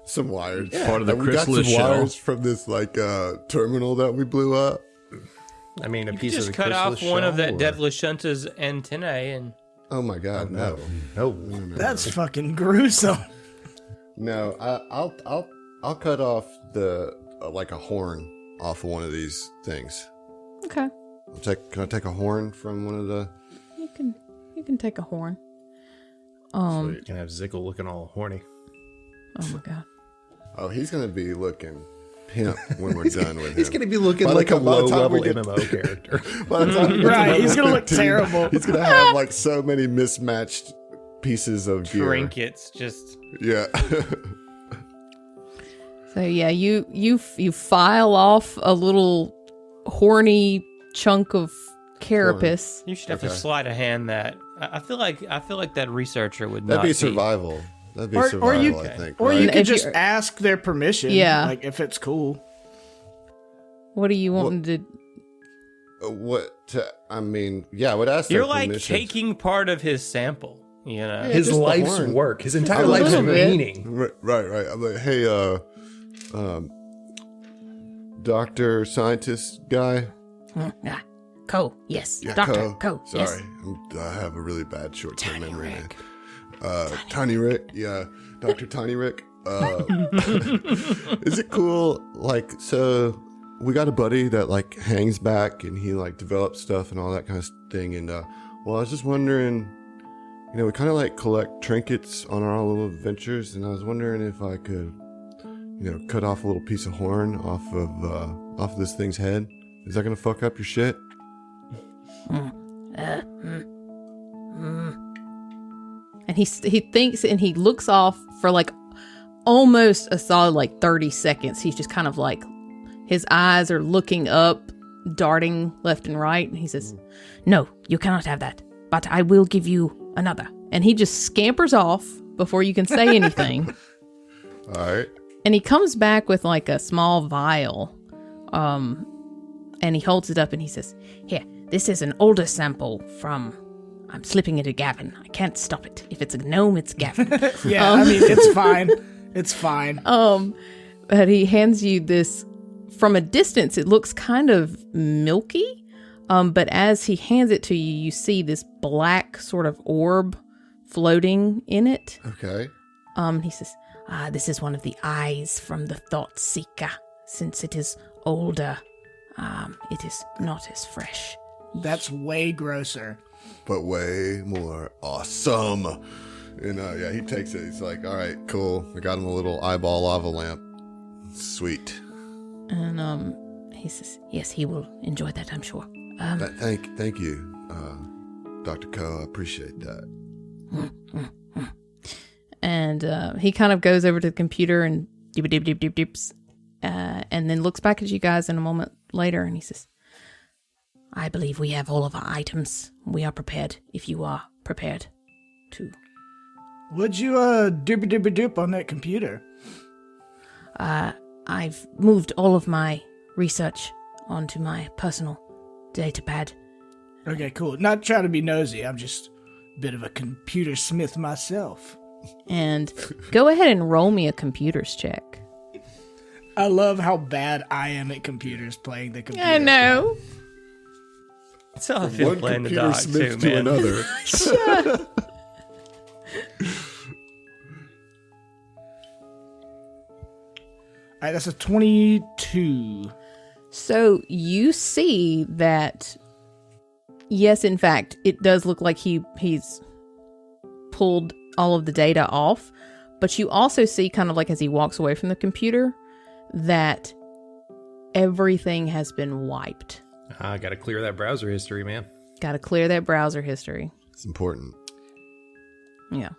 S3: Some wires.
S6: Part of the
S3: And we got some
S6: chrysalis shell.
S3: wires from this terminal that we blew up.
S5: I mean, a
S4: You
S5: piece
S4: just
S5: of the
S4: cut off
S5: chrysalis
S4: one of
S5: shell
S4: that
S5: or-
S4: Devilish Shunta's antennae and...
S3: Oh my god, no.
S5: No.
S7: That's fucking gruesome.
S3: No, I'll cut off the like a horn off of one of these things.
S2: Okay.
S3: Can I take a horn from one of the?
S2: You can take a horn.
S5: You can have Zickle looking all horny.
S2: Oh my god.
S3: Oh, he's gonna be looking pimp when we're done with him.
S5: He's going to be looking
S3: By the
S5: like a
S3: time- by the time
S5: low-level
S3: we get-
S5: MMO character.
S3: By the time we get to
S7: Right,
S3: level
S7: he's gonna look
S3: 15,
S7: terrible.
S3: He's gonna have like so many mismatched pieces of gear.
S4: trinkets, just...
S3: Yeah.
S2: So yeah, you file off a little horny chunk of carapace.
S4: You should have to
S3: Okay.
S4: sleight of hand that. I feel like that researcher would
S3: That'd
S4: not
S3: be survival. That'd be
S7: Or
S3: survival,
S7: you-
S3: I think.
S7: Or
S3: right?
S7: you
S2: And
S7: could
S2: if
S7: just
S2: you're-
S7: ask their permission.
S2: Yeah.
S7: Like, if it's cool.
S2: What do you want to?
S3: I mean, yeah, I would ask
S4: You're
S3: their
S4: like
S3: permission.
S4: taking part of his sample. You know.
S5: His
S3: just the
S5: life's
S3: horn.
S5: work. His entire
S2: A
S5: life's
S2: little bit.
S5: meaning.
S3: Right. I'm like, hey, doctor, scientist guy.
S8: Cole, yes.
S3: Yeah,
S8: Dr. Cole, yes.
S3: Sorry, I have a really bad short-term memory. Man. Tiny Rick, yeah, Dr. Tiny Rick. Is it cool? Like, so we got a buddy that like hangs back and he like develops stuff and all that kind of thing. And well, I was just wondering, you know, we kind of like collect trinkets on our little adventures, and I was wondering if I could, you know, cut off a little piece of horn off of this thing's head. Is that gonna fuck up your shit?
S2: And he thinks, and he looks off for like almost a solid like 30 seconds. He's just kind of like, his eyes are looking up, darting left and right. And he says,
S8: No, you cannot have that. But I will give you another.
S2: and he just scampers off before you can say anything.
S3: All right.
S2: And he comes back with like a small vial. And he holds it up and he says,
S8: Here, this is an older sample from... I'm slipping it to Gavin. I can't stop it. If it's a gnome, it's Gavin.
S7: Yeah, I mean, it's fine. It's fine.
S2: But he hands you this. From a distance, it looks kind of milky. But as he hands it to you, you see this black sort of orb floating in it.
S3: Okay.
S2: He says,
S8: This is one of the eyes from the Thought Seeker. Since it is older, it is not as fresh.
S7: That's way grosser.
S3: But way more awesome. And yeah, he takes it. He's like, all right, cool. I got him a little eyeball lava lamp. Sweet.
S2: and
S8: He says, yes, he will enjoy that, I'm sure.
S3: Thank you, Dr. Ko. I appreciate that.
S2: and he kind of goes over to the computer and deeps, and then looks back at you guys in a moment later, and he says,
S8: I believe we have all of our items. We are prepared, if you are prepared to.
S7: Would you doop on that computer?
S8: I've moved all of my research onto my personal datapad.
S7: Okay, cool. Not trying to be nosy. I'm just a bit of a computer smith myself.
S2: and go ahead and roll me a computers check.
S7: I love how bad I am at computers playing the computer.
S2: I know.
S4: That's how I feel
S3: One
S4: playing the
S3: computer
S4: dog
S3: smith
S4: too,
S3: to
S4: man.
S3: another.
S7: All right, that's a 22.
S2: So you see that, yes, in fact, it does look like he's pulled all of the data off, but you also see, kind of like as he walks away from the computer, that everything has been wiped.
S5: I got to clear that browser history, man.
S2: Got to clear that browser history.
S3: It's important.
S2: Yeah.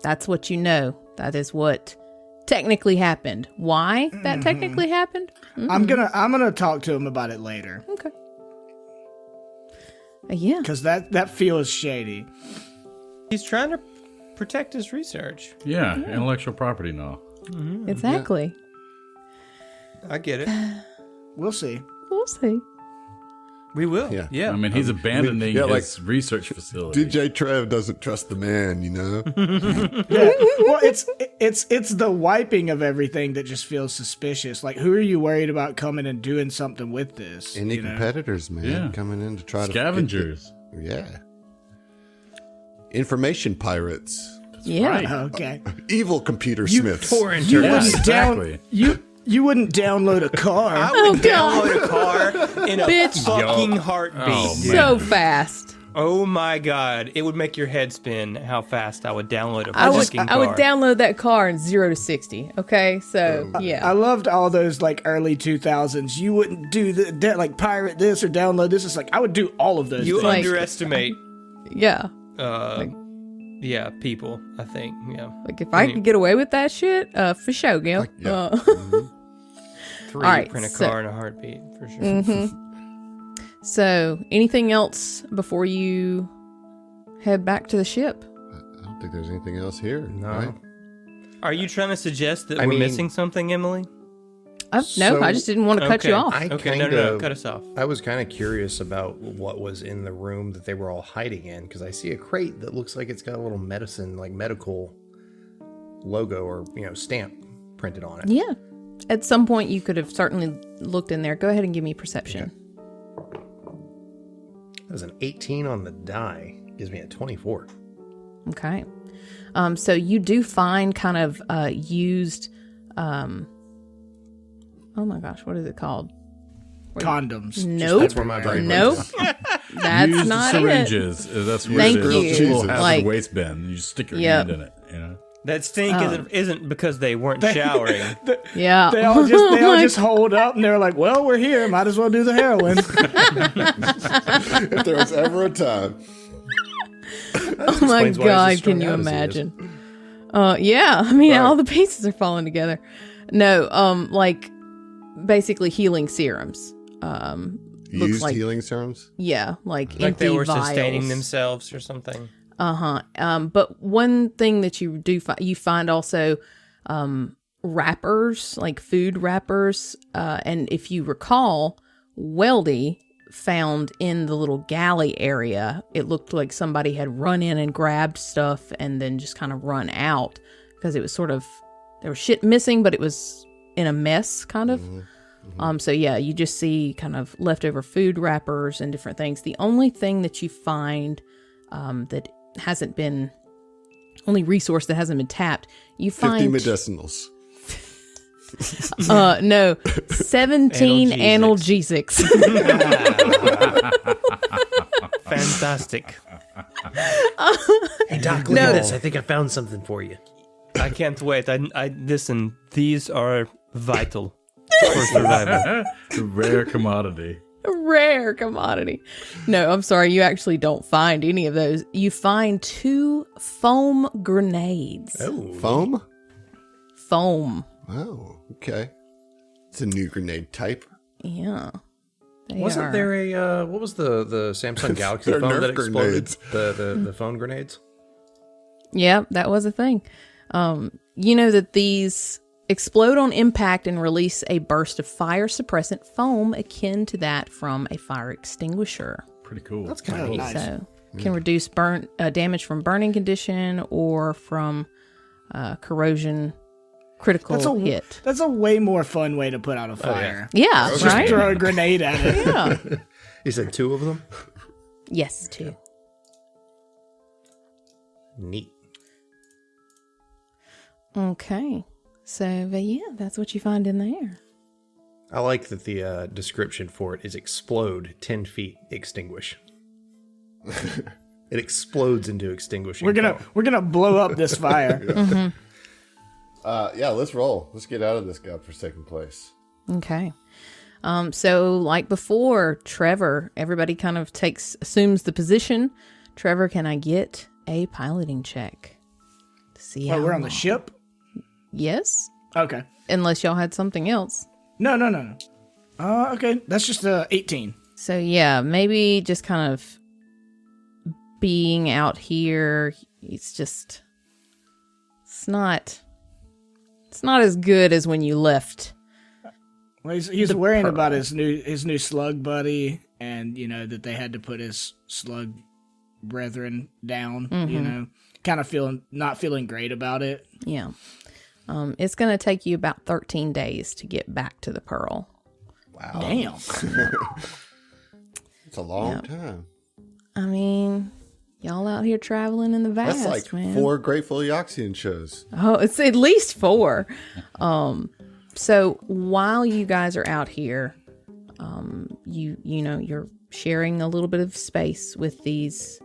S2: That's what you know. That is what technically happened. Why that technically happened?
S7: I'm gonna talk to him about it later.
S2: Okay. Yeah.
S7: Because that feels shady.
S4: He's trying to protect his research.
S6: Yeah, intellectual property now.
S2: Exactly.
S4: I get it.
S7: We'll see.
S2: We'll see.
S4: We will.
S3: Yeah.
S4: Yeah.
S6: I mean, he's abandoning
S3: yeah,
S6: his research facility.
S3: DJ Trev doesn't trust the man, you know?
S7: Yeah. Well, it's the wiping of everything that just feels suspicious. Like, who are you worried about coming and doing something with this?
S3: Any
S7: you know?
S3: competitors, man,
S6: Yeah.
S3: coming in to try
S6: Scavengers.
S3: to... Yeah. Information pirates.
S2: Yeah.
S6: right.
S7: Okay.
S3: Evil computer smiths.
S4: Torrent.
S7: You
S6: Yeah,
S7: wouldn't
S6: exactly.
S7: you wouldn't download a car.
S4: I
S2: Oh,
S4: would
S2: God.
S4: download a car in a
S2: Bitch.
S4: fucking heartbeat.
S6: Oh,
S4: dude.
S2: So fast.
S4: Oh my god, it would make your head spin how fast I would download a
S2: I
S4: fucking car.
S2: would download that car in 0 to 60. Okay, so yeah.
S7: I loved all those like early 2000s. You wouldn't do like pirate this or download this. It's like I would do all of those.
S4: You
S7: things.
S2: Like-
S4: underestimate,
S2: Yeah.
S4: yeah, people. I think, yeah.
S2: Like if I could get away with that shit, for sure, Gil.
S3: yeah.
S4: 3
S2: All right,
S4: print a
S2: so-
S4: car in a heartbeat for sure.
S2: So, anything else before you head back to the ship?
S3: I don't think there's anything else here.
S5: No.
S3: Right?
S4: Are you trying to suggest that
S5: I
S4: we're
S5: mean-
S4: missing something, Emily?
S2: No,
S5: So-
S2: I just didn't want to cut you off.
S4: Okay, no, cut us off.
S5: I was kind of curious about what was in the room that they were all hiding in, because I see a crate that looks like it's got a little medicine, like medical logo or stamp printed on it.
S2: Yeah. at some point you could have certainly looked in there. Go ahead and give me perception.
S5: That was an 18 on the die. Gives me a 24.
S2: Okay. So you do find kind of used, oh my gosh, what is it called?
S7: Condoms.
S2: Nope.
S5: That's where my brain
S2: Nope. That's
S6: Used
S2: not
S6: syringes. That's where
S2: Thank
S6: it is.
S2: you.
S6: It's a little
S1: Jesus.
S6: hazard
S2: Like-
S6: waste bin. You just stick your
S2: Yep.
S6: hand in it. You know.
S4: That stink isn't because they weren't showering.
S2: it. Yeah.
S7: They all just hold up and they're like, well, we're here. Might as well do the heroin.
S3: If there was ever a time.
S2: Oh my
S5: explains why he's as
S2: God, can
S5: strung
S2: you
S5: out as he is.
S2: imagine? Yeah, I mean, all the pieces are falling together. No, like basically healing serums. Looks
S3: Used
S2: like,
S3: healing serums?
S2: yeah, like
S4: Like
S2: empty
S4: they were
S2: vials.
S4: sustaining themselves or something.
S2: But one thing that you do you find also wrappers, like food wrappers. And if you recall, Weldy found in the little galley area, it looked like somebody had run in and grabbed stuff and then just kind of run out because it was sort of, there was shit missing, but it was in a mess kind of. So yeah, you just see kind of leftover food wrappers and different things. The only thing that you find that hasn't been, only resource that hasn't been tapped, you
S3: 50
S2: find
S3: medicinals.
S2: no 17 analgesics.
S4: Fantastic.
S5: Hey, Doc, look at this. I think I found something for you.
S4: I can't wait. I listen. These are vital for survival.
S6: Rare commodity.
S2: Rare commodity. No, I'm sorry, you actually don't find any of those. You find 2 foam grenades.
S3: Foam?
S2: Foam.
S3: Oh, okay. It's a new grenade type.
S2: Yeah. They
S5: Wasn't
S2: are.
S5: there a what was the Samsung Galaxy
S3: They're
S5: phone
S3: Nerf
S5: that exploded?
S3: grenades.
S5: The phone grenades.
S2: Yeah, that was a thing. You know that these explode on impact and release a burst of fire suppressant foam akin to that from a fire extinguisher.
S6: Pretty cool.
S5: That's kind of neat.
S7: nice.
S2: So can reduce damage from burning condition or from corrosion critical hit.
S7: That's a way more fun way to put out a fire.
S2: Yeah,
S7: Just
S2: right?
S7: throw a grenade at it.
S2: Yeah.
S5: You said 2 of them.
S2: Yes, 2.
S5: Neat.
S2: Okay. So, but yeah, that's what you find in there.
S5: I like that the description for it is explode 10 feet extinguish. It explodes into extinguishing.
S7: We're gonna blow up this fire.
S3: Yeah, let's roll. Let's get out of this godforsaken place.
S2: Okay. So like before, Trevor, everybody kind of assumes the position. Trevor, can I get a piloting check to see how
S7: Oh, we're on the
S2: long?
S7: ship?
S2: Yes,
S7: Okay.
S2: unless y'all had something else.
S7: No. Okay. That's just 18.
S2: So yeah, maybe just kind of being out here, it's not as good as when you left.
S7: Well, he's worrying about his new slug buddy, and you know that they had to put his slug brethren down. You know, kind of not feeling great about it.
S2: Yeah. It's going to take you about 13 days to get back to the Pearl.
S3: Wow.
S7: Damn.
S3: It's a long time.
S2: I mean, y'all out here traveling in the vast,
S3: That's like
S2: man.
S3: 4 Grateful Yoxian shows.
S2: Oh, it's at least 4. So while you guys are out here, you know, you're sharing a little bit of space with these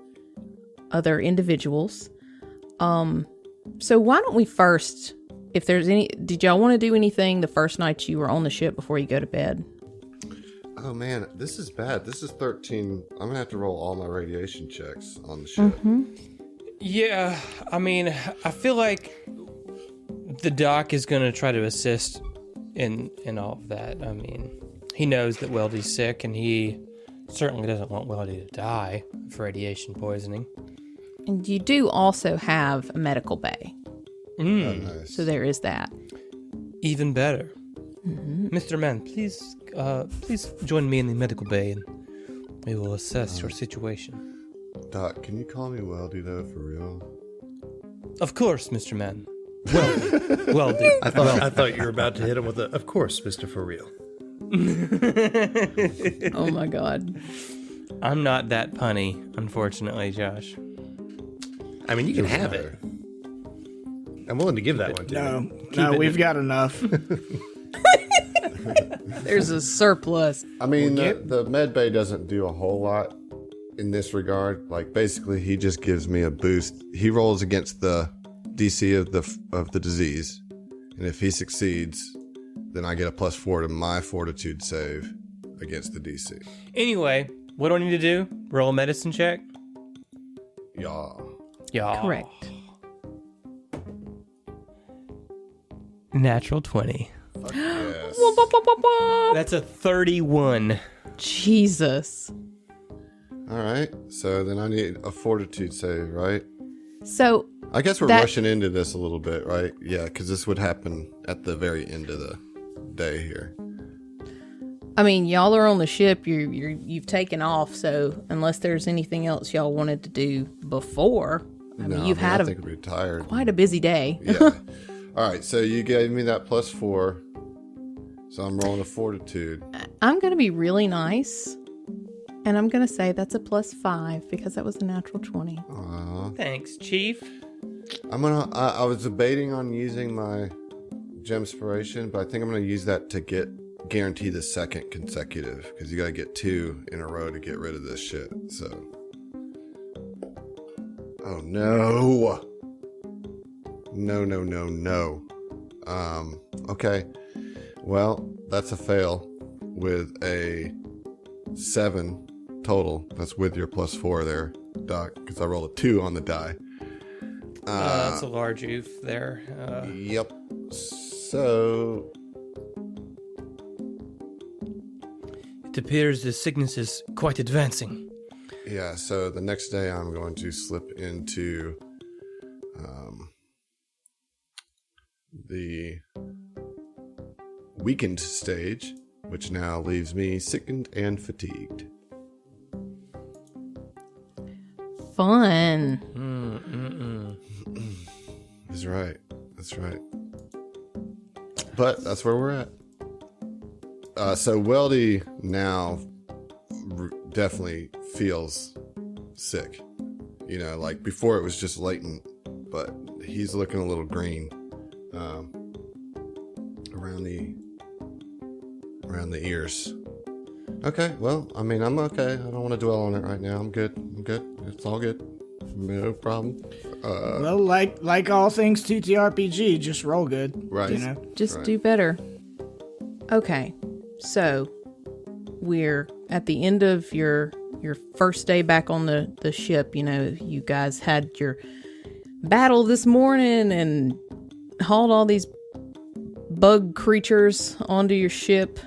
S2: other individuals. So why don't we first, if there's did y'all want to do anything the first night you were on the ship before you go to bed?
S3: Oh man, this is bad. This is 13. I'm gonna have to roll all my radiation checks on the ship.
S4: Yeah, I mean, I feel like the doc is going to try to assist in all of that. I mean, he knows that Weldy's sick, and he certainly doesn't want Weldy to die of radiation poisoning.
S2: And you do also have a medical bay.
S3: Oh, nice.
S2: So there is that.
S4: Even better. Mr. Mann, please join me in the medical bay, and we will assess your situation.
S3: Doc, can you call me Weldy though, for real?
S4: Of course, Mr. Mann. Well, dude.
S5: I thought you were about to hit him with a, of course, Mr. For Real.
S2: Oh my God.
S4: I'm not that punny, unfortunately, Josh.
S5: I mean, you can have it. I'm willing to give that one to you.
S7: No, we've got enough.
S2: There's a surplus.
S3: I mean, the med bay doesn't do a whole lot in this regard. Like, basically, he just gives me a boost. He rolls against the DC of the disease, and if he succeeds, then I get a +4 to my fortitude save against the DC.
S4: Anyway, what do I need to do? Roll a medicine check?
S3: Yeah.
S4: Yeah.
S2: Correct.
S4: Natural 20.
S3: Yes.
S4: That's a 31.
S2: Jesus.
S3: All right. So then I need a fortitude save, right?
S2: So
S3: I guess we're
S2: That-
S3: rushing into this a little bit, right? Yeah, because this would happen at the very end of the day here.
S2: I mean, y'all are on the ship. You've taken off. So unless there's anything else y'all wanted to do before, I mean, you've had
S3: I think we're tired.
S2: quite a busy day.
S3: Yeah. All right. So you gave me that +4. So I'm rolling a fortitude.
S2: I'm gonna be really nice, and I'm gonna say that's a +5 because that was a natural 20.
S4: Thanks, Chief.
S3: I was debating on using my Gemspiration, but I think I'm gonna use that to guarantee the second consecutive, because you gotta get 2 in a row to get rid of this shit. So, oh no, no. Okay, well, that's a fail with a 7 total. That's with your +4 there, Doc, because I rolled a 2 on the die.
S4: That's a large oof there.
S3: Yep. So
S4: It appears the sickness is quite advancing.
S3: yeah, so the next day I'm going to slip into the weakened stage, which now leaves me sickened and fatigued.
S2: Fun.
S3: That's right. That's right. But that's where we're at. So Weldy now definitely feels sick. You know, like before it was just latent, but he's looking a little green around the ears. Okay, well, I mean, I'm okay. I don't want to dwell on it right now. I'm good. It's all good. No problem.
S7: Well, like all things TTRPG, just roll good.
S3: Right.
S7: You know?
S2: Just
S3: Right.
S2: do better. Okay, so we're at the end of your first day back on the ship. You know, you guys had your battle this morning and hauled all these bug creatures onto your ship.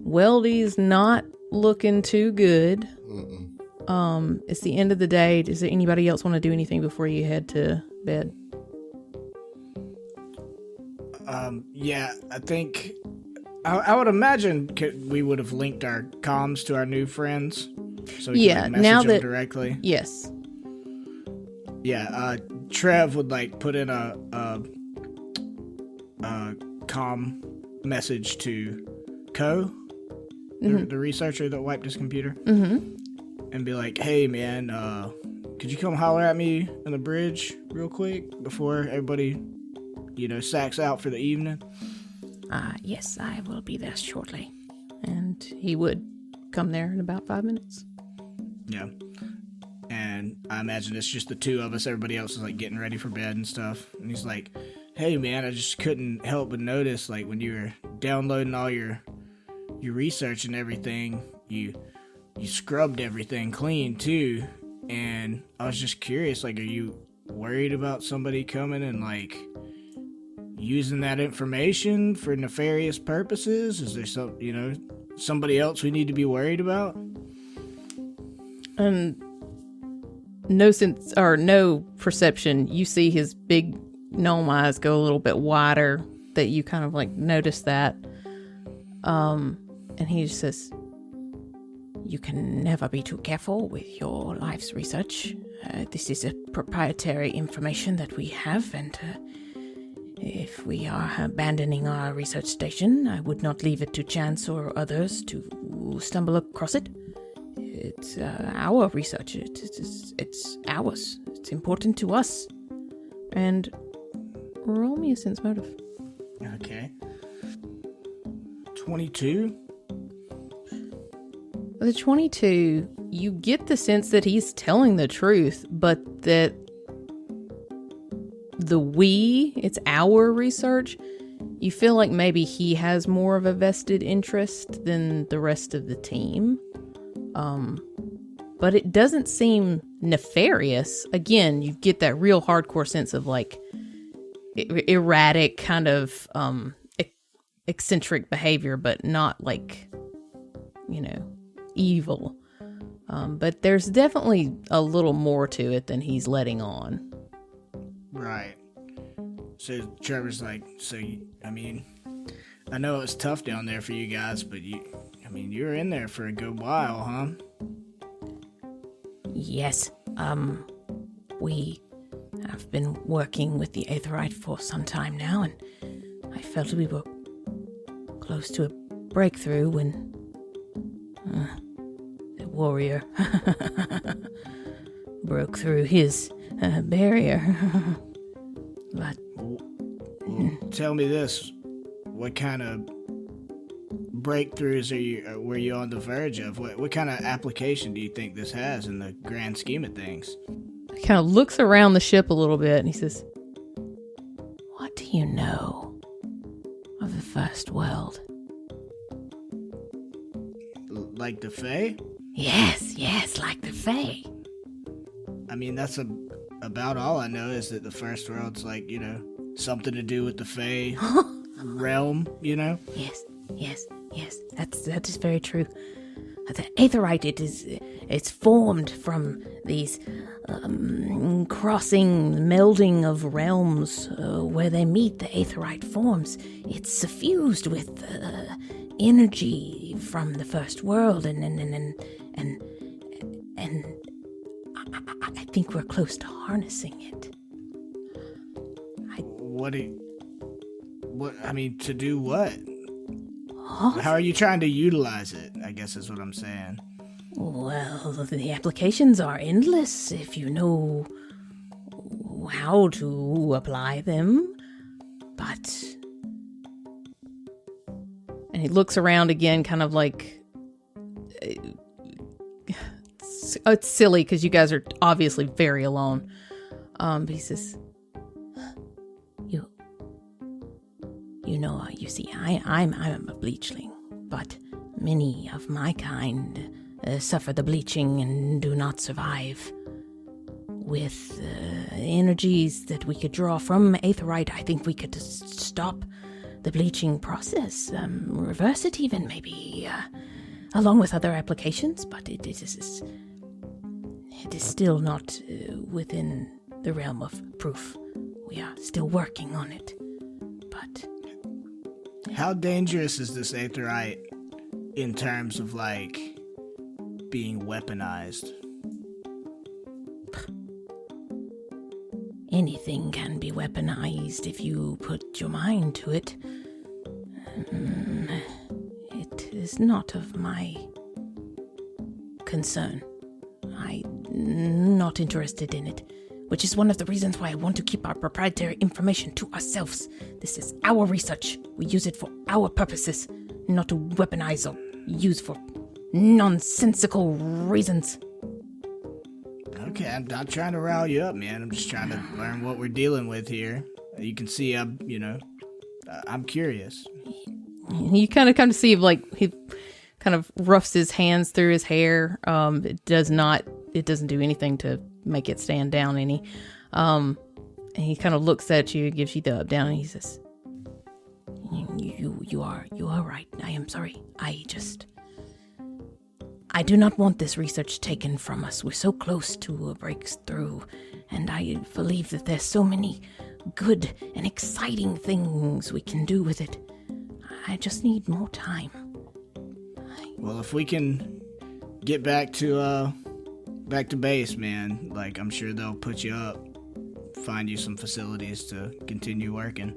S2: Weldy's not looking too good. It's the end of the day. Does anybody else want to do anything before you head to bed?
S7: Yeah, I think I would imagine we would have linked our comms to our new friends, so we
S2: Yeah,
S7: can like,
S2: now
S7: message them
S2: that-
S7: directly.
S2: Yes.
S7: Yeah, Trev would like put in a comm message to Ko, the researcher that wiped his computer, and be like, "Hey, man, could you come holler at me on the bridge real quick before everybody, sacks out for the evening?"
S8: Yes, I will be there shortly.
S2: And he would come there in about 5 minutes.
S7: Yeah. And I imagine it's just the two of us. Everybody else is like getting ready for bed and stuff. And he's like, "Hey, man, I just couldn't help but notice, like, when you were downloading all your research and everything, you scrubbed everything clean too. And I was just curious, like, are you worried about somebody coming and like using that information for nefarious purposes? Is there somebody else we need to be worried about?"
S2: And no perception. You see his big gnome eyes go a little bit wider, that you kind of like notice that. And he just says,
S8: You can never be too careful with your life's research. this is a proprietary information that we have, and if we are abandoning our research station, I would not leave it to chance or others to stumble across it. It's our research. It's ours. It's important to us.
S2: And roll me a sense motive.
S7: Okay. 22?
S2: The 22, you get the sense that he's telling the truth, but that it's our research, you feel like maybe he has more of a vested interest than the rest of the team. But it doesn't seem nefarious. Again, you get that real hardcore sense of like erratic kind of eccentric behavior, but not like, evil. But there's definitely a little more to it than he's letting on.
S7: Right. So Trevor's like, I know it's tough down there for you guys, but you were in there for a good while, huh?
S8: Yes. We have been working with the Aetherite for some time now, and I felt we were close to a breakthrough when the warrior broke through his barrier. But
S7: well, tell me this: what kind of breakthroughs were you on the verge of? What kind of application do you think this has in the grand scheme of things?
S2: He kind of looks around the ship a little bit and he says,
S8: "What do you know of the first world?"
S7: Like the Fae?
S8: Yes, like the Fae.
S7: That's about all I know, is that the first world's like, something to do with the Fae realm,
S8: Yes. That is very true. The Aetherite, it's formed from these melding of realms where they meet. The Aetherite forms. It's suffused with energy from the first world, and I think we're close to harnessing it.
S7: To do what? How are you trying to utilize it, I guess is what I'm saying.
S8: Well, the applications are endless if you know how to apply them, but...
S2: And he looks around again, kind of like... It's silly because you guys are obviously very alone. But he says...
S8: You see, I'm a bleachling, but many of my kind suffer the bleaching and do not survive. With energies that we could draw from Aetherite, I think we could stop the bleaching process, reverse it even, maybe, along with other applications, but it is still not within the realm of proof. We are still working on it, but...
S7: How dangerous is this Aetherite in terms of, being weaponized?
S8: Anything can be weaponized if you put your mind to it. It is not of my concern. I'm not interested in it, which is one of the reasons why I want to keep our proprietary information to ourselves. This is our research. We use it for our purposes, not to weaponize or use for nonsensical reasons.
S7: Okay, I'm not trying to rile you up, man. I'm just trying to learn what we're dealing with here. You can see I'm curious.
S2: You kind of see, he kind of roughs his hands through his hair. It doesn't do anything to make it stand down any. And he kind of looks at you, gives you the up down, and he says,
S8: You are right. I am sorry. I do not want this research taken from us. We're so close to a breakthrough, and I believe that there's so many good and exciting things we can do with it. I just need more time.
S7: Well, if we can get back to back to base, man. Like, I'm sure they'll put you up, find you some facilities to continue working.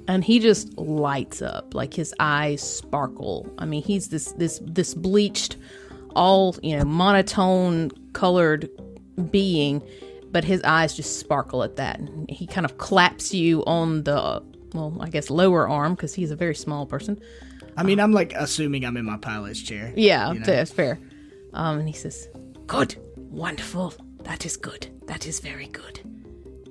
S2: And he just lights up, like his eyes sparkle. I mean, he's this bleached, all, monotone colored being, but his eyes just sparkle at that. And he kind of claps you on the, I guess lower arm, because he's a very small person.
S7: I mean, I'm like assuming I'm in my pilot's chair.
S2: Yeah, that's fair. And he says, "Good, wonderful. That is good. That is very good.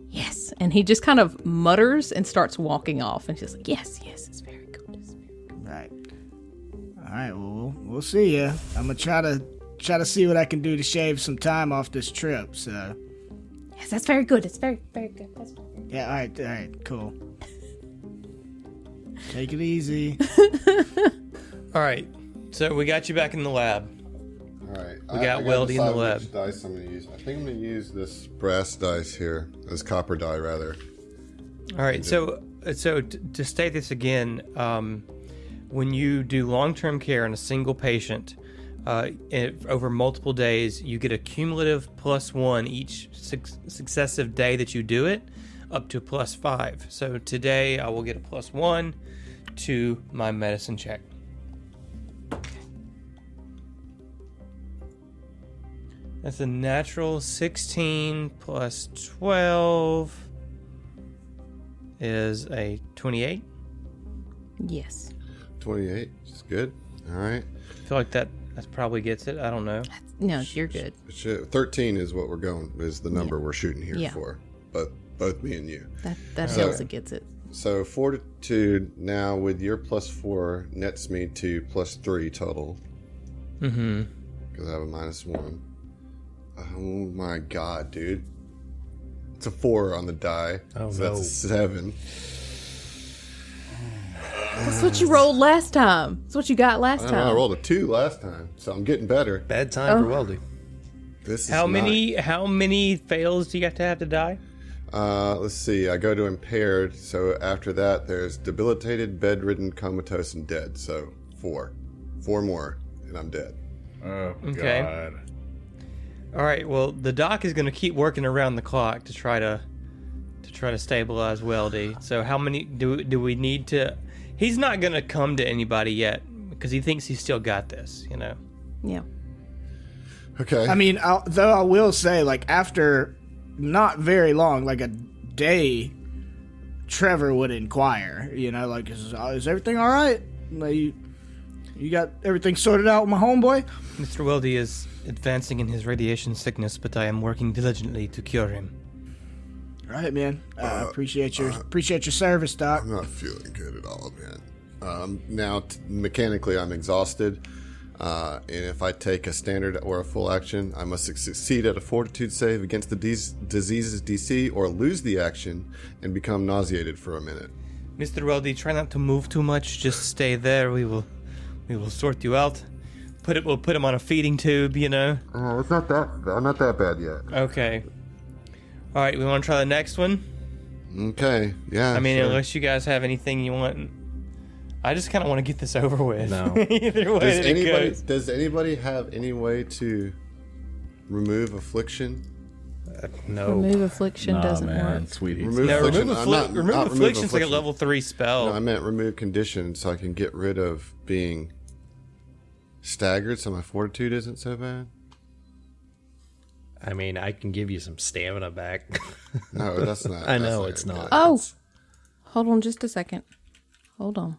S2: Yes." And he just kind of mutters and starts walking off. And she's like, yes, it's very good. It's very good.
S7: Right. All right. Well, we'll see ya. I'm gonna try to see what I can do to shave some time off this trip. So.
S8: Yes, that's very good. It's very, very good. That's very good.
S7: Yeah. All right. Cool. Take it easy.
S4: All right. So we got you back in the lab.
S3: All right.
S4: We got Weldy in the lab.
S3: Which dice I'm going to use. I think I'm going to use this brass dice here. This copper die, rather.
S4: All right. So to state this again, when you do long-term care on a single patient over multiple days, you get a cumulative +1 each successive day that you do it, up to +5. So today I will get a +1 to my medicine check. That's a natural 16 plus 12 is a 28.
S2: Yes.
S3: 28 is good. All right.
S4: I feel like that probably gets it. I don't know.
S2: No, you're good.
S3: 13 is what we're going, is the number we're shooting here for. Both me and you.
S2: That Elsa gets it.
S3: So fortitude now with your +4 nets me to +3 total.
S4: Mm-hmm.
S3: Because I have a -1. Oh my god, dude. It's a 4 on the die.
S5: Oh,
S3: so
S5: no.
S3: that's a 7.
S2: That's what you rolled last time. That's what you got last
S3: I
S2: time.
S3: rolled a 2 last time, so I'm getting better.
S5: Bad time for Weldy.
S3: This is
S4: How many fails do you have to die?
S3: Let's see. I go to impaired, so after that, there's debilitated, bedridden, comatose, and dead. So 4 more, and I'm dead.
S6: Oh,
S4: Okay.
S6: God.
S4: All right. Well, the doc is going to keep working around the clock to try to stabilize Weldy. So how many do we need to? He's not going to come to anybody yet because he thinks he's still got this.
S2: Yeah.
S3: Okay.
S7: I mean, though I will say, like, after not very long, like a day, Trevor would inquire, like, is everything all right? Like, you got everything sorted out with my homeboy?
S4: Mr. Weldy is advancing in his radiation sickness, but I am working diligently to cure him.
S7: All right, man. I appreciate your service, Doc.
S3: I'm not feeling good at all, man. Now, mechanically, I'm exhausted. And if I take a standard or a full action, I must succeed at a fortitude save against the disease's DC or lose the action and become nauseated for a minute.
S4: Mr. Weldy, try not to move too much. Just stay there. We will sort you out. We'll put him on a feeding tube.
S3: It's not that. I'm not that bad yet.
S4: Okay. All right. We want to try the next one.
S3: Okay. Yeah.
S4: I mean,
S3: sure.
S4: unless you guys have anything you want. I just kind of want to get this over with.
S5: No.
S4: Either way it goes.
S3: Does anybody have any way to remove affliction?
S5: No.
S2: Remove affliction
S6: Nah,
S2: doesn't
S6: man,
S2: work.
S6: sweetie.
S3: Remove
S4: No,
S3: affliction.
S4: remove
S3: not
S4: affliction's like a
S3: affliction.
S4: level 3 spell.
S3: No, I meant remove condition, so I can get rid of being staggered, so my fortitude isn't so bad.
S5: I mean, I can give you some stamina back.
S3: No, that's not.
S5: I know
S3: that's
S5: it's not.
S2: Oh, hold on just a second. Hold on.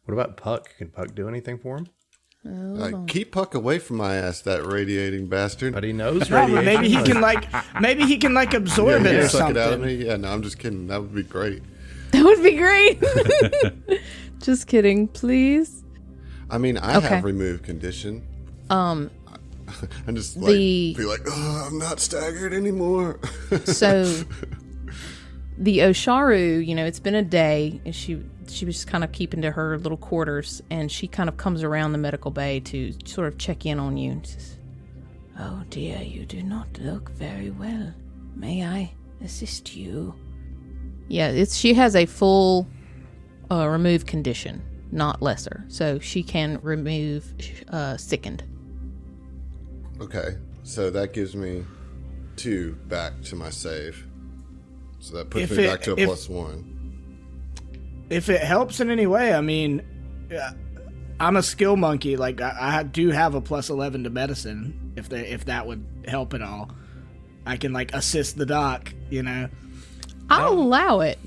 S5: What about Puck? Can Puck do anything for him?
S3: Keep Puck away from my ass, that radiating bastard.
S5: But he knows
S7: Probably.
S5: radiation.
S7: Maybe he can absorb it or
S3: suck it out of
S7: something.
S3: me. Yeah, no, I'm just kidding. That would be great.
S2: That would be great. Just kidding, please.
S3: I mean, I
S2: Okay.
S3: have removed condition. I'm just like
S2: The-
S3: be like, oh, I'm not staggered anymore.
S2: So the Osharu, it's been a day, and she was just kind of keeping to her little quarters, and she kind of comes around the medical bay to sort of check in on you and says,
S8: Oh dear, you do not look very well. May I assist you?
S2: yeah, she has a full remove condition, not lesser. So she can remove sickened.
S3: Okay, So that gives me 2 back to my save. So that puts me back to a +1.
S7: If it helps in any way, I mean, I'm a skill monkey. Like I do have a +11 to medicine. If that would help at all, I can like assist the doc. You know,
S2: I'll allow it.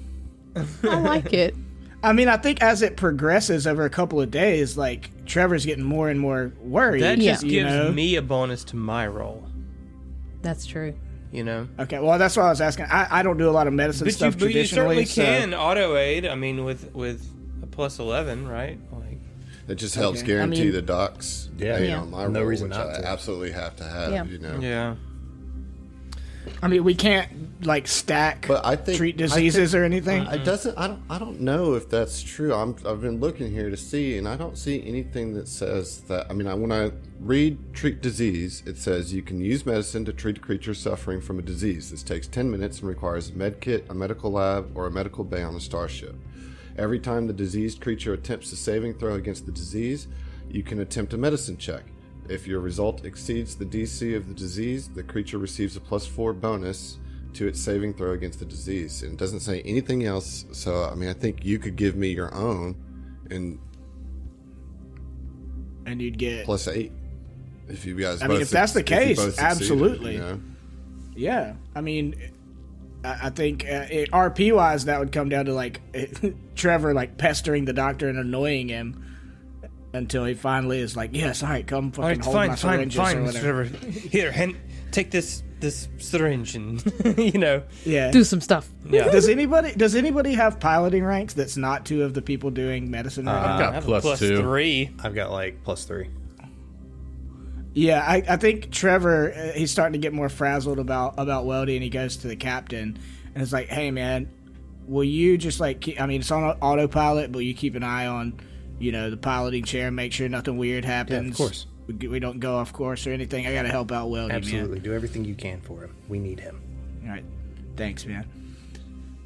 S2: I like it.
S7: I mean, I think as it progresses over a couple of days, like Trevor's getting more and more worried.
S4: That just gives
S7: know?
S4: me a bonus to my roll.
S2: That's true.
S4: You know?
S7: Okay, well, that's what I was asking. I don't do a lot of medicine stuff
S4: But you
S7: traditionally.
S4: certainly can auto aid. I mean, with a +11, right? Like,
S3: it just helps
S7: Okay.
S3: guarantee
S7: I mean-
S3: the doc's
S5: Yeah.
S3: aid
S2: Yeah.
S3: on my
S5: No
S3: roll,
S5: reason
S3: which
S5: not
S3: I
S5: to.
S3: absolutely have to have.
S2: Yeah.
S3: You know.
S4: yeah.
S7: I mean, we can't like stack
S3: But I think
S7: treat diseases or anything.
S3: It doesn't. I don't know if that's true. I've been looking here to see, and I don't see anything that says that. I mean, when I read treat disease, it says you can use medicine to treat a creature suffering from a disease. This takes 10 minutes and requires a med kit, a medical lab, or a medical bay on a starship. Every time the diseased creature attempts a saving throw against the disease, you can attempt a medicine check. If your result exceeds the DC of the disease, the creature receives a +4 bonus to its saving throw against the disease. And it doesn't say anything else, so I mean, I think you could give me your own and
S7: And you'd get
S3: +8 if you guys.
S7: I mean,
S3: both
S7: if that's the
S3: if you
S7: case,
S3: both succeeded,
S7: absolutely.
S3: you know?
S7: Yeah, I mean, I think RP wise, that would come down to like Trevor like pestering the doctor and annoying him until he finally is like, "Yes, all right, come fucking
S4: All right,
S7: hold my
S4: fine,
S7: syringes or
S4: Mr.
S7: whatever."
S4: Trevor. Here, take this syringe and you know.
S7: Yeah.
S2: Do some stuff.
S4: Yeah.
S7: Does anybody have piloting ranks that's not 2 of the people doing medicine? Right now?
S6: got
S4: I have a
S6: +2.
S4: +3.
S5: I've got like +3.
S7: Yeah, I think Trevor, he's starting to get more frazzled about Weldy, and he goes to the captain and it's like, "Hey man, will you just like I mean, it's on autopilot, but you keep an eye on, you know, the piloting chair, and make sure nothing weird happens.
S5: Yeah, of course.
S7: We don't go off course or anything. I got to help out Weldy,
S5: Absolutely. Do everything you can for him. We need him.
S7: man. All right. Thanks, man.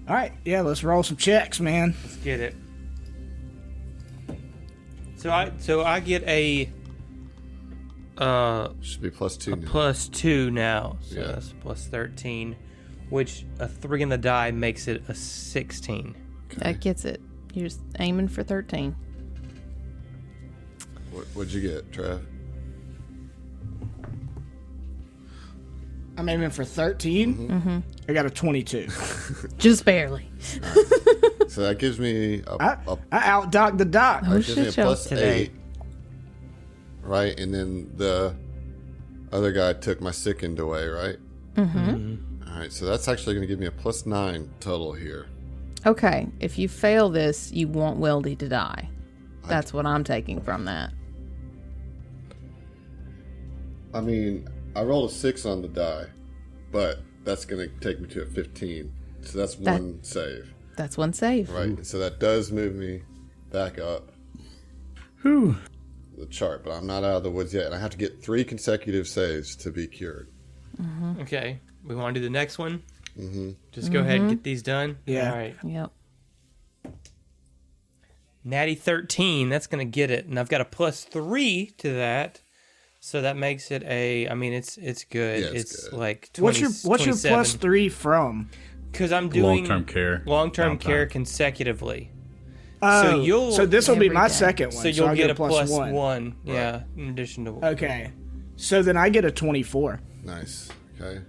S7: All right. Yeah, let's roll some checks, man.
S4: Let's get it. So I get a
S3: Should be +2 now.
S4: +2 now. So
S3: Yeah.
S4: that's +13, which a 3 in the die makes it a 16.
S2: That gets it. You're just aiming for 13.
S3: What'd you get, Trav?
S7: I'm aiming for 13.
S2: Mm-hmm.
S7: I got a 22.
S2: Just barely.
S3: So that gives me
S7: I outdocked the doc.
S2: Oh,
S3: that gives me a
S2: shit, y'all.
S3: +8, right? And then the other guy took my sickened away, right? Mm-hmm. All right, so that's actually going to give me a +9 total here.
S2: Okay, if you fail this, you want Weldy to die. That's what I'm taking from that.
S3: I mean, I rolled a 6 on the die, but that's going to take me to a 15. So that's one save,
S2: That's one save.
S3: right? So that does move me back up
S6: Whew.
S3: the chart, but I'm not out of the woods yet. And I have to get 3 consecutive saves to be cured.
S4: Okay, we want to do the next one. Mm-hmm. Just go ahead and get these done.
S7: Yeah.
S4: All right.
S2: Yep.
S4: Natty 13. That's gonna get it, and I've got a +3 to that. So that makes it a. I mean, it's good.
S3: Yeah, it's
S4: it's
S3: good.
S4: like 20,
S7: What's your
S4: 27.
S7: +3 from?
S4: Because I'm doing
S6: Long-term care.
S4: Long-term
S6: Downtime.
S4: care consecutively.
S7: Oh, so this will be
S2: every
S7: my
S2: day.
S7: second one.
S4: So you'll
S7: I'll
S4: get a
S7: +1.
S4: +1. Yeah, in addition to.
S7: Okay. So then I get a 24.
S3: Nice. Okay.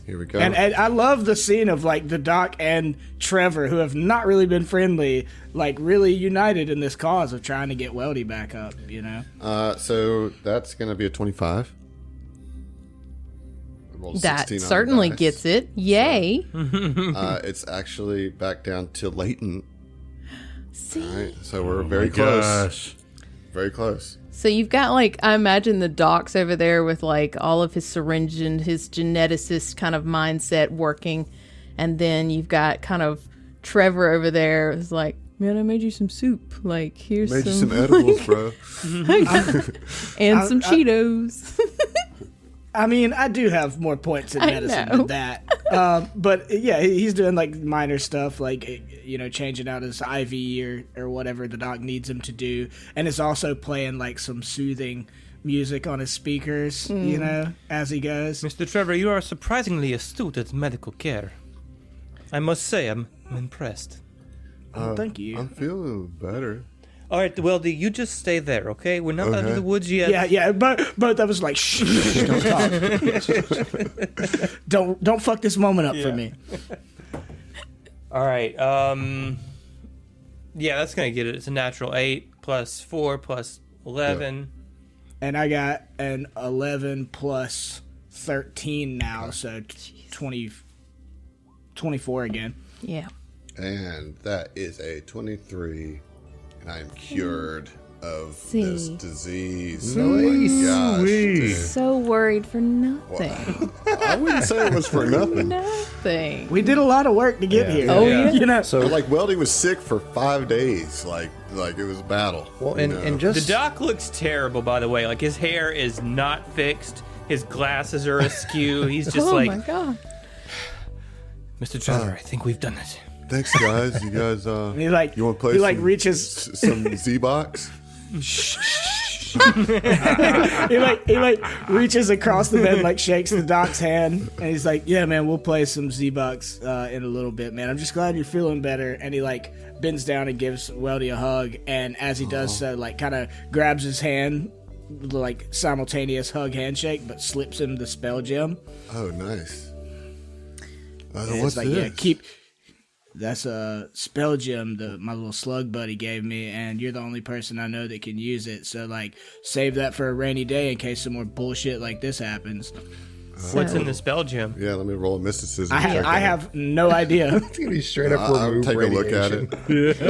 S3: Here we go.
S7: And I love the scene of like the Doc and Trevor, who have not really been friendly, like really united in this cause of trying to get Weldy back up, you know?
S3: So that's going to be a 25. I rolled a
S2: That
S3: 16 on the
S2: certainly
S3: dice.
S2: gets it. Yay.
S3: It's actually back down to latent.
S2: See?
S3: All right. So we're very close.
S6: Gosh.
S3: Very close.
S2: So you've got like, I imagine the Doc's over there with like all of his syringe and his geneticist kind of mindset working. And then you've got kind of Trevor over there who's like, man, I made you some soup. Like, here's
S3: Made you
S2: some,
S3: some edibles, bro.
S2: and some Cheetos.
S7: I mean, I do have more points in
S2: I
S7: medicine
S2: know.
S7: than that. But yeah, he's doing like minor stuff, like, you know, changing out his IV or whatever the Doc needs him to do. And it's also playing like some soothing music on his speakers, you know, as he goes.
S4: Mr. Trevor, you are surprisingly astute at medical care. I must say, I'm impressed.
S7: Thank you.
S3: I'm feeling better.
S4: All right, Weldy, you just stay there, okay? We're not out of the woods yet.
S7: Yeah, but both of us like, shh, don't talk. don't fuck this moment up for me.
S4: All right. Yeah, that's gonna get it. It's a natural 8 plus 4 plus 11.
S7: And I got an 11 plus 13 now, so 24 again.
S2: Yeah.
S3: And that is a 23. And I am cured of
S2: See.
S3: this disease. Oh my gosh. dude.
S2: So worried for nothing.
S3: I wouldn't say it was for nothing.
S2: Nothing.
S7: We did a lot of work to get here.
S2: Oh, yeah.
S7: You know,
S3: So like Weldy was sick for 5 days. Like it was a battle.
S5: Well,
S3: you
S5: and,
S3: know?
S5: and just
S4: The doc looks terrible, by the way. Like, his hair is not fixed. His glasses are askew. He's just
S2: Oh
S4: like,
S2: my god.
S4: Mr. Trevor, I think we've done it.
S3: Thanks guys. You guys
S7: he like
S3: you want to play
S7: he like
S3: some,
S7: reaches
S3: some Z-Box?
S7: he like reaches across the bed and like shakes the doc's hand and he's like, yeah man, we'll play some Z-Bucks in a little bit, man. I'm just glad you're feeling better. And he like bends down and gives Weldy a hug, and as he does so, like kind of grabs his hand, like simultaneous hug handshake, but slips him the spell gem.
S3: Oh, nice.
S7: And
S3: What's
S7: it's like,
S3: this?
S7: yeah, that's a spell gem that my little slug buddy gave me, and you're the only person I know that can use it. So, like, save that for a rainy day in case some more bullshit like this happens.
S4: What's in the spell gem?
S3: Yeah, let me roll a mysticism.
S7: I
S3: check on
S7: have no idea.
S5: it's gonna be straight up
S3: I'll
S5: remove
S3: take a look at
S5: radiation.
S3: it.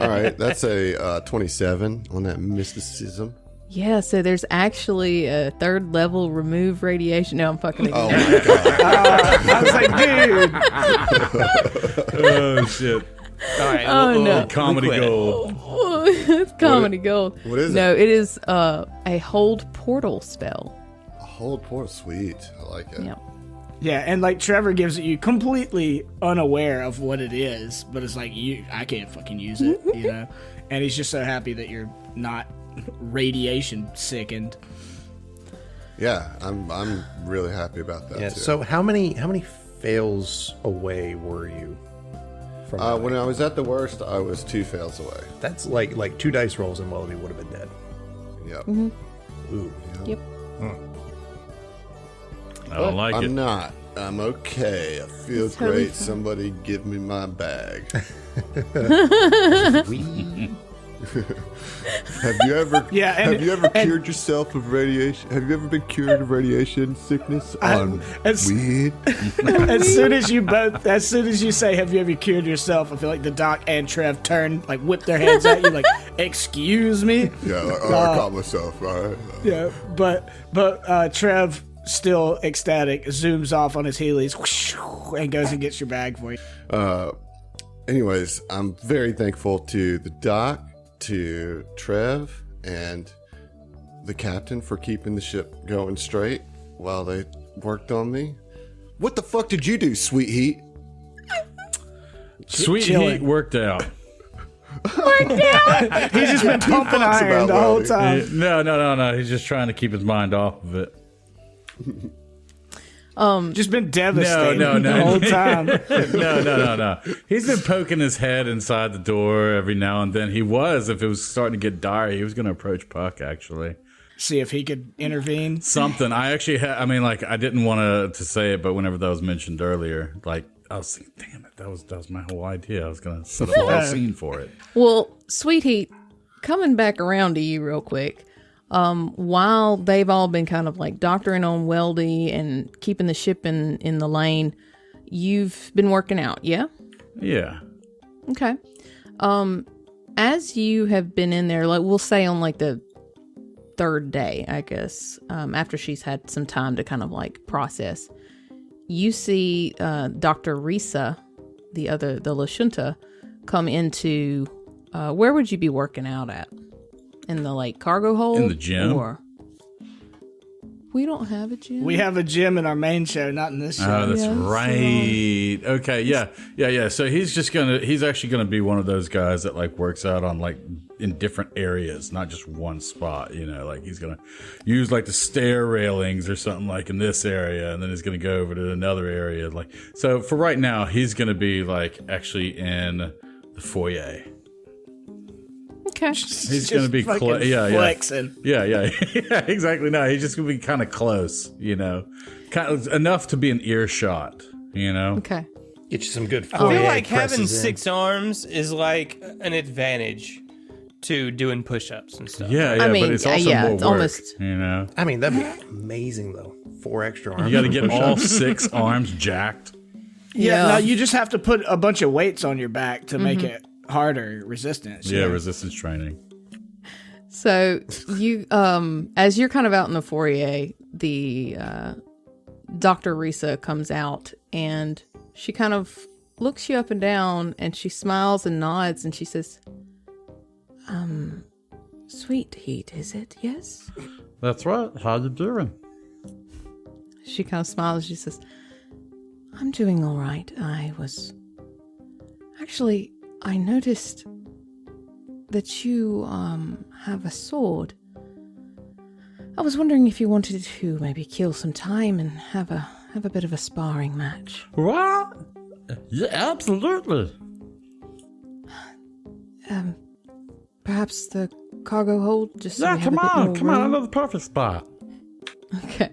S3: All right, that's a 27 on that mysticism.
S2: Yeah, so there's actually a 3rd level remove radiation. No, I'm fucking with you.
S3: Oh my god!
S7: I was like, dude.
S6: Oh shit!
S4: All right.
S2: Oh, no.
S6: Comedy
S4: quit it.
S6: gold.
S2: It's comedy gold.
S3: what is
S2: No,
S3: it?
S2: it is a hold portal spell.
S3: A hold port, sweet. I like it.
S2: Yep.
S7: Yeah, and like Trevor gives it you completely unaware of what it is, but it's like, I can't fucking use it, you know? And he's just so happy that you're not radiation sickened.
S3: Yeah, I'm really happy about that.
S5: Yeah.
S3: too.
S5: So how many fails away were you from?
S3: When I was at the worst, I was 2 fails away.
S5: That's like 2 dice rolls and Weldy would have been dead.
S3: Yep.
S5: Ooh.
S2: Yep.
S6: I don't like
S3: I'm
S6: it.
S3: not. I'm okay. I feel
S2: It's totally
S3: great.
S2: fine.
S3: Somebody give me my bag. Have you ever?
S7: Yeah, and-
S3: have you ever
S7: and-
S3: cured yourself of radiation? Have you ever been cured of radiation sickness on
S7: as-
S3: weed?
S7: As soon as you say, have you ever cured yourself, I feel like the doc and Trev turn, like whip their heads at you, like, excuse me?
S3: Yeah, like, I caught myself. All right.
S7: Yeah, but Trev, still ecstatic, zooms off on his heelys and goes and gets your bag for you.
S3: Anyways, I'm very thankful to the doc, to Trev, and the captain for keeping the ship going straight while they worked on me. What the fuck did you do, Sweet Heat?
S6: Sweet
S7: chilling.
S6: Heat worked out.
S7: He's just been pumping
S3: talks
S7: iron
S3: about
S7: the whole
S3: welding.
S7: time.
S6: No. He's just trying to keep his mind off of it.
S7: Just been devastated
S6: No.
S7: the whole time.
S6: No. He's been poking his head inside the door every now and then. If it was starting to get dire, he was going to approach Puck, actually.
S7: See if he could intervene.
S6: Something. I actually I didn't want to say it, but whenever that was mentioned earlier, like, I was thinking, damn it, that was my whole idea. I was going to set up a whole scene for it.
S2: Well, Sweet Heat, coming back around to you real quick. While they've all been kind of like doctoring on Weldy and keeping the ship in the lane, you've been working out, yeah?
S6: Yeah.
S2: Okay. As you have been in there, like we'll say on like the 3rd day, I guess, after she's had some time to kind of like process, you see Dr. Risa, the Lashunta, come into where would you be working out at? In the like cargo hold?
S6: In the gym.
S2: Or We don't have a gym.
S7: We have a gym in our main show, not in this show.
S6: Oh, that's
S2: Yeah,
S6: right. Okay, yeah. So he's actually gonna be one of those guys that like works out on like in different areas, not just one spot. You know, like he's gonna use like the stair railings or something like in this area, and then he's gonna go over to another area. Like so, for right now, he's gonna be like actually in the foyer.
S2: Okay.
S6: He's going to be
S7: flexing.
S6: Yeah, exactly. No, he's just going to be kind of close, you know, kind of enough to be an earshot, you know.
S2: Okay.
S5: Get you some good.
S4: I feel like having 6 arms is like an advantage to doing push-ups and stuff.
S6: Yeah,
S2: I mean,
S6: but it's also
S2: yeah,
S6: more
S2: it's
S6: work,
S2: almost-
S6: you know.
S5: I mean, that'd be amazing though. 4 extra arms.
S6: You got to get all 6 arms jacked.
S7: Yeah, no, you just have to put a bunch of weights on your back to make it harder resistance.
S6: Yeah, resistance training.
S2: So you, as you're kind of out in the foyer, the Dr. Risa comes out and she kind of looks you up and down and she smiles and nods and she says, Sweet Heat, is it? Yes?
S6: That's right. How you doing?
S2: She kind of smiles. She says, I'm doing all right. I noticed that you, have a sword. I was wondering if you wanted to maybe kill some time and have a bit of a sparring match.
S6: What? Yeah, absolutely.
S2: Perhaps the cargo hold? Just so
S6: Yeah,
S2: we have
S6: come
S2: a bit
S6: on.
S2: more
S6: Come on. I
S2: room?
S6: know the perfect spot.
S2: Okay.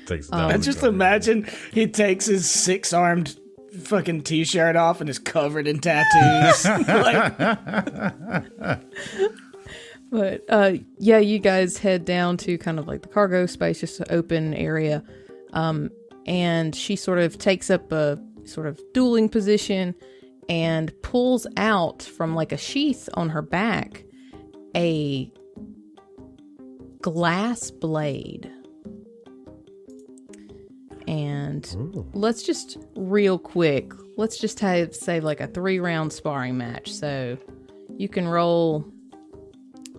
S6: Takes it
S7: I
S6: down.
S7: just imagine he takes his 6-armed fucking t-shirt off and is covered in tattoos.
S2: But yeah, you guys head down to kind of like the cargo space, just an open area. And she sort of takes up a sort of dueling position and pulls out from like a sheath on her back a glass blade. And let's just real quick, let's just have say like a 3-round sparring match. So you can roll.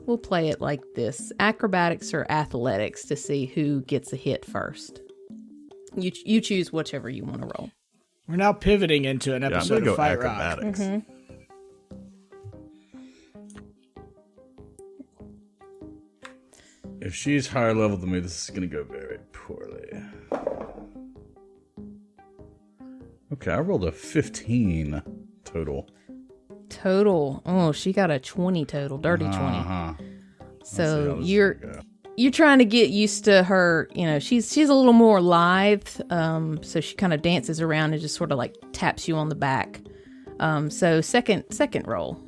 S2: We'll play it like this: acrobatics or athletics to see who gets a hit first. You choose whichever you want to roll.
S7: We're now pivoting into an
S6: I'm
S7: episode
S6: gonna
S7: of
S6: go
S7: Fight
S6: acrobatics.
S7: Rock.
S6: If she's higher level than me, this is gonna go very poorly. Okay, I rolled a 15 total.
S2: Total. Oh, she got a 20 total, dirty 20.
S6: Uh-huh.
S2: So you're trying to get used to her. You know, she's a little more lithe. So she kind of dances around and just sort of like taps you on the back. So second roll.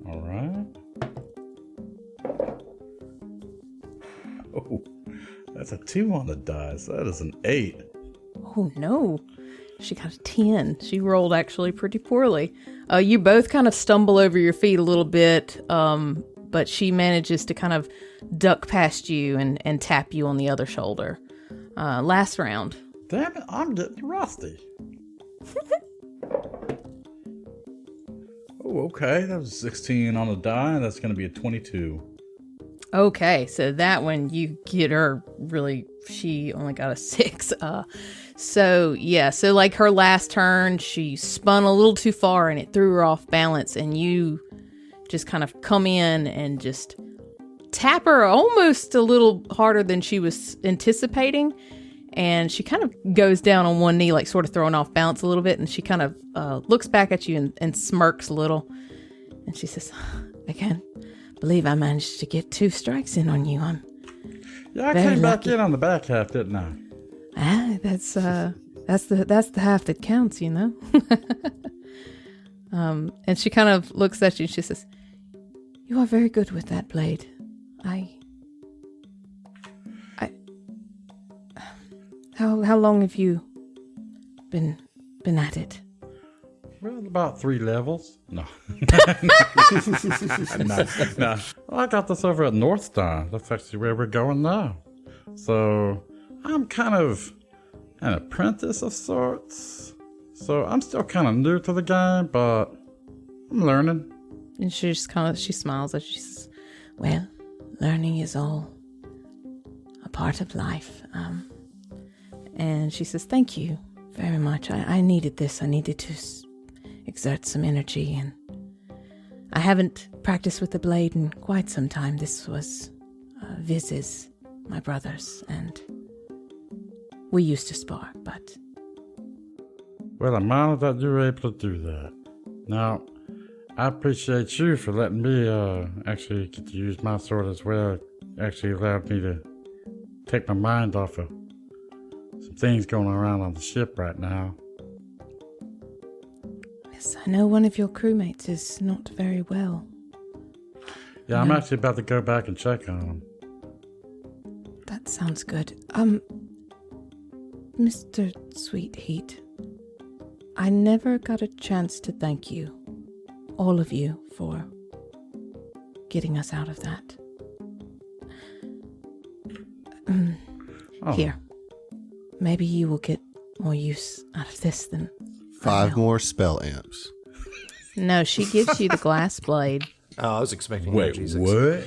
S6: All right. Oh, that's a 2 on the dice. That is an 8.
S2: Oh no, she got a 10. She rolled actually pretty poorly. You both kind of stumble over your feet a little bit, but she manages to kind of duck past you and tap you on the other shoulder. Last round.
S6: Damn it, I'm getting rusty. Oh, okay. That was 16 on the die. That's going to be a 22.
S2: Okay, so that one you get her really. She only got a 6. So like her last turn, she spun a little too far and it threw her off balance, and you just kind of come in and just tap her almost a little harder than she was anticipating, and she kind of goes down on one knee, like sort of throwing off balance a little bit, and she kind of looks back at you and smirks a little, and she says, "I can't believe I managed to get 2 strikes in on you.
S6: Yeah, I
S2: very
S6: came back
S2: lucky."
S6: in on the back half, didn't I?
S2: That's the half that counts, you know. And she kind of looks at you and she says, "You are very good with that blade. How long have you been at it?"
S6: Well, about 3 levels. No. No. Well, I got this over at North Star. That's actually where we're going now. So I'm kind of an apprentice of sorts. So I'm still kind of new to the game, but I'm learning.
S2: And she just she smiles at you. She says, "Well, learning is all a
S8: part of life. And she says, thank you very much. I needed this. I needed to exert some energy, and I haven't practiced with the blade in quite some time. This was Viz's, my brother's, and we used to spar, but...
S6: Well, I'm honored that you were able to do that. Now, I appreciate you for letting me actually get to use my sword as well. Actually allowed me to take my mind off of some things going around on the ship right now.
S8: Yes, I know one of your crewmates is not very well.
S6: Yeah, I'm actually about to go back and check on him.
S8: That sounds good. Mr. Sweet Heat, I never got a chance to thank you, all of you, for getting us out of that. Here, maybe you will get more use out of this than
S3: 5 more spell amps.
S2: No, she gives you the glass blade.
S5: Oh, I was expecting
S6: Wait,
S5: energies.
S6: what?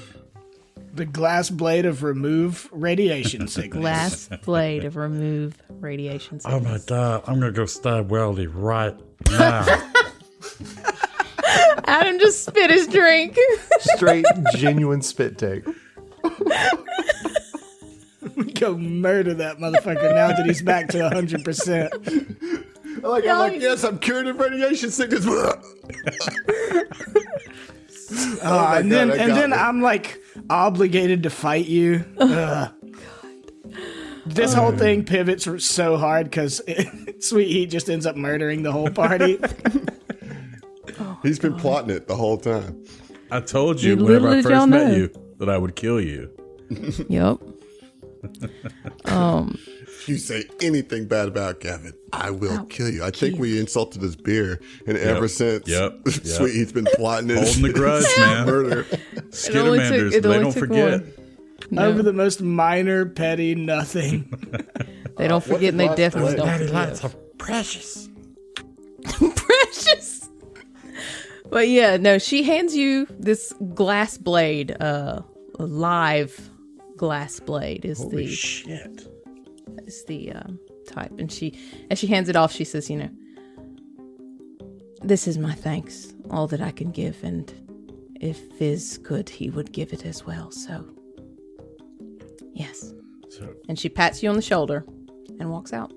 S7: The glass blade of remove radiation sickness.
S2: Glass blade of remove radiation
S6: Oh my
S2: sickness.
S6: god, I'm gonna go stab Weldy right now.
S2: Adam just spit his drink.
S5: Straight, genuine spit take.
S7: We go murder that motherfucker now that he's back to 100%.
S3: I'm like, yes, I'm cured of radiation sickness.
S7: And then I'm like obligated to fight you. Ugh. This whole thing pivots so hard because Sweet Heat just ends up murdering the whole party.
S3: He's been plotting it the whole time.
S6: I told you
S2: You
S6: whenever I
S2: little did y'all
S6: first met
S2: know.
S6: you that I would kill you.
S2: Yep.
S3: If you say anything bad about Gavin, I will kill you. I think we insulted his beer, and ever since, Sweet Heat's been plotting it.
S6: Holding the grudge, man.
S3: Murder.
S6: Skittermanders,
S2: it
S6: they
S2: only
S6: don't
S2: took
S6: forget.
S2: one. No,
S7: Over the most minor, petty nothing.
S2: they don't forget, and they
S3: lost
S2: definitely
S3: blade?
S2: don't
S6: Daddy
S2: forget.
S6: lights are precious.
S2: Precious. But yeah, no, she hands you this glass blade. A live glass blade is
S6: Holy
S2: the
S6: shit.
S2: is the type, and as she hands it off, she says, "You know, this is my thanks, all that I can give, and if Viz could, he would give it as well. So, yes."
S6: So,
S2: And she pats you on the shoulder and walks out.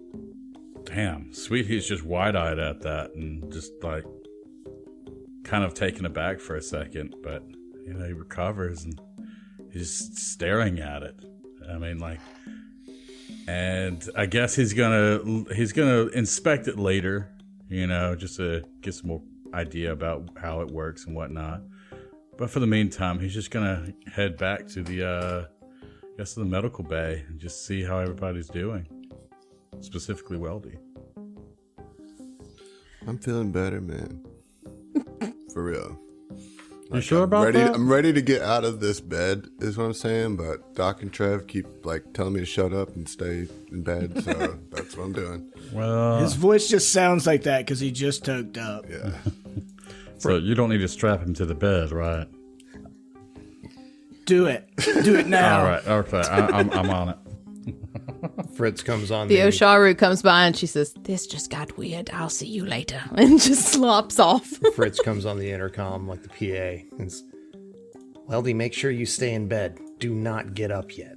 S6: damn, Sweet Heat's just wide-eyed at that and just like kind of taken aback for a second, but you know, he recovers and he's staring at it. I mean, like, and I guess he's gonna inspect it later, you know, just to get some more idea about how it works and whatnot. But for the meantime, he's just gonna head back to the the medical bay and just see how everybody's doing, specifically Weldy.
S3: I'm feeling better, man. For real.
S6: You sure about that?
S3: I'm ready to get out of this bed, is what I'm saying. But Doc and Trev keep like telling me to shut up and stay in bed, so that's what I'm doing.
S6: Well,
S7: His voice just sounds like that because he just toked up.
S3: Yeah.
S6: so you don't need to strap him to the bed, right?
S7: Do it. Do it now.
S6: All right, okay, I'm on it.
S5: Fritz comes on
S2: The Osharu comes by and she says, "This just got weird. I'll see you later," and just slops off.
S5: Fritz comes on the intercom like the PA. And says, Weldy, make sure you stay in bed. Do not get up yet.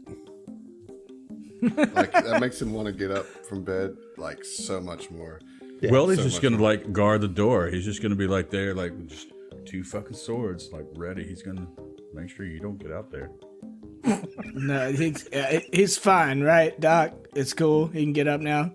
S3: Like that makes him want to get up from bed like so much more.
S6: Weldy's
S3: so
S6: just
S3: much
S6: gonna
S3: more.
S6: like guard the door. He's just gonna be like there, like with just 2 fucking swords, like ready. He's gonna make sure you don't get out there.
S7: No, he's fine, right, Doc? It's cool. He can get up now.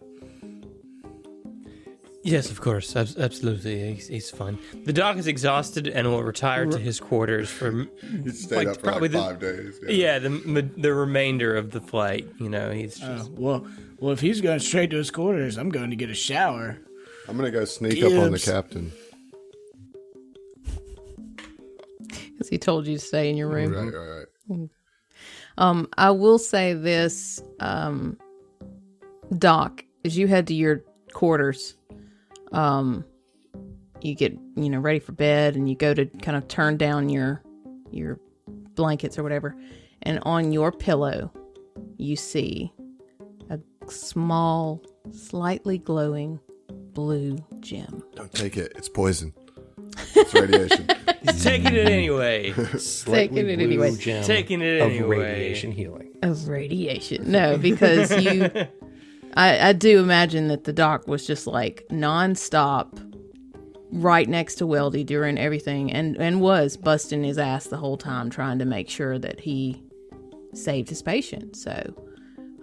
S4: Yes, of course. Absolutely. He's fine. The doc is exhausted and will retire to his quarters for
S3: He stayed up for
S4: probably
S3: like 5 days.
S4: the remainder of the flight. You know, he's just...
S7: Well, if he's going straight to his quarters, I'm going to get a shower.
S3: I'm gonna go sneak up on the
S7: Gibbs.
S3: captain.
S2: Because he told you to stay in your room.
S3: Right.
S2: I will say this, Doc, as you head to your quarters, you get, ready for bed and you go to kind of turn down your blankets or whatever. And on your pillow you see a small, slightly glowing blue gem.
S3: Don't take it. It's poison. It's radiation.
S4: He's taking it anyway.
S2: Taking it anyway.
S5: Gem
S4: Taking it
S5: of
S4: anyway.
S5: radiation healing.
S2: Of radiation. No, because I do imagine that the doc was just like nonstop right next to Weldy during everything and was busting his ass the whole time trying to make sure that he saved his patient. So,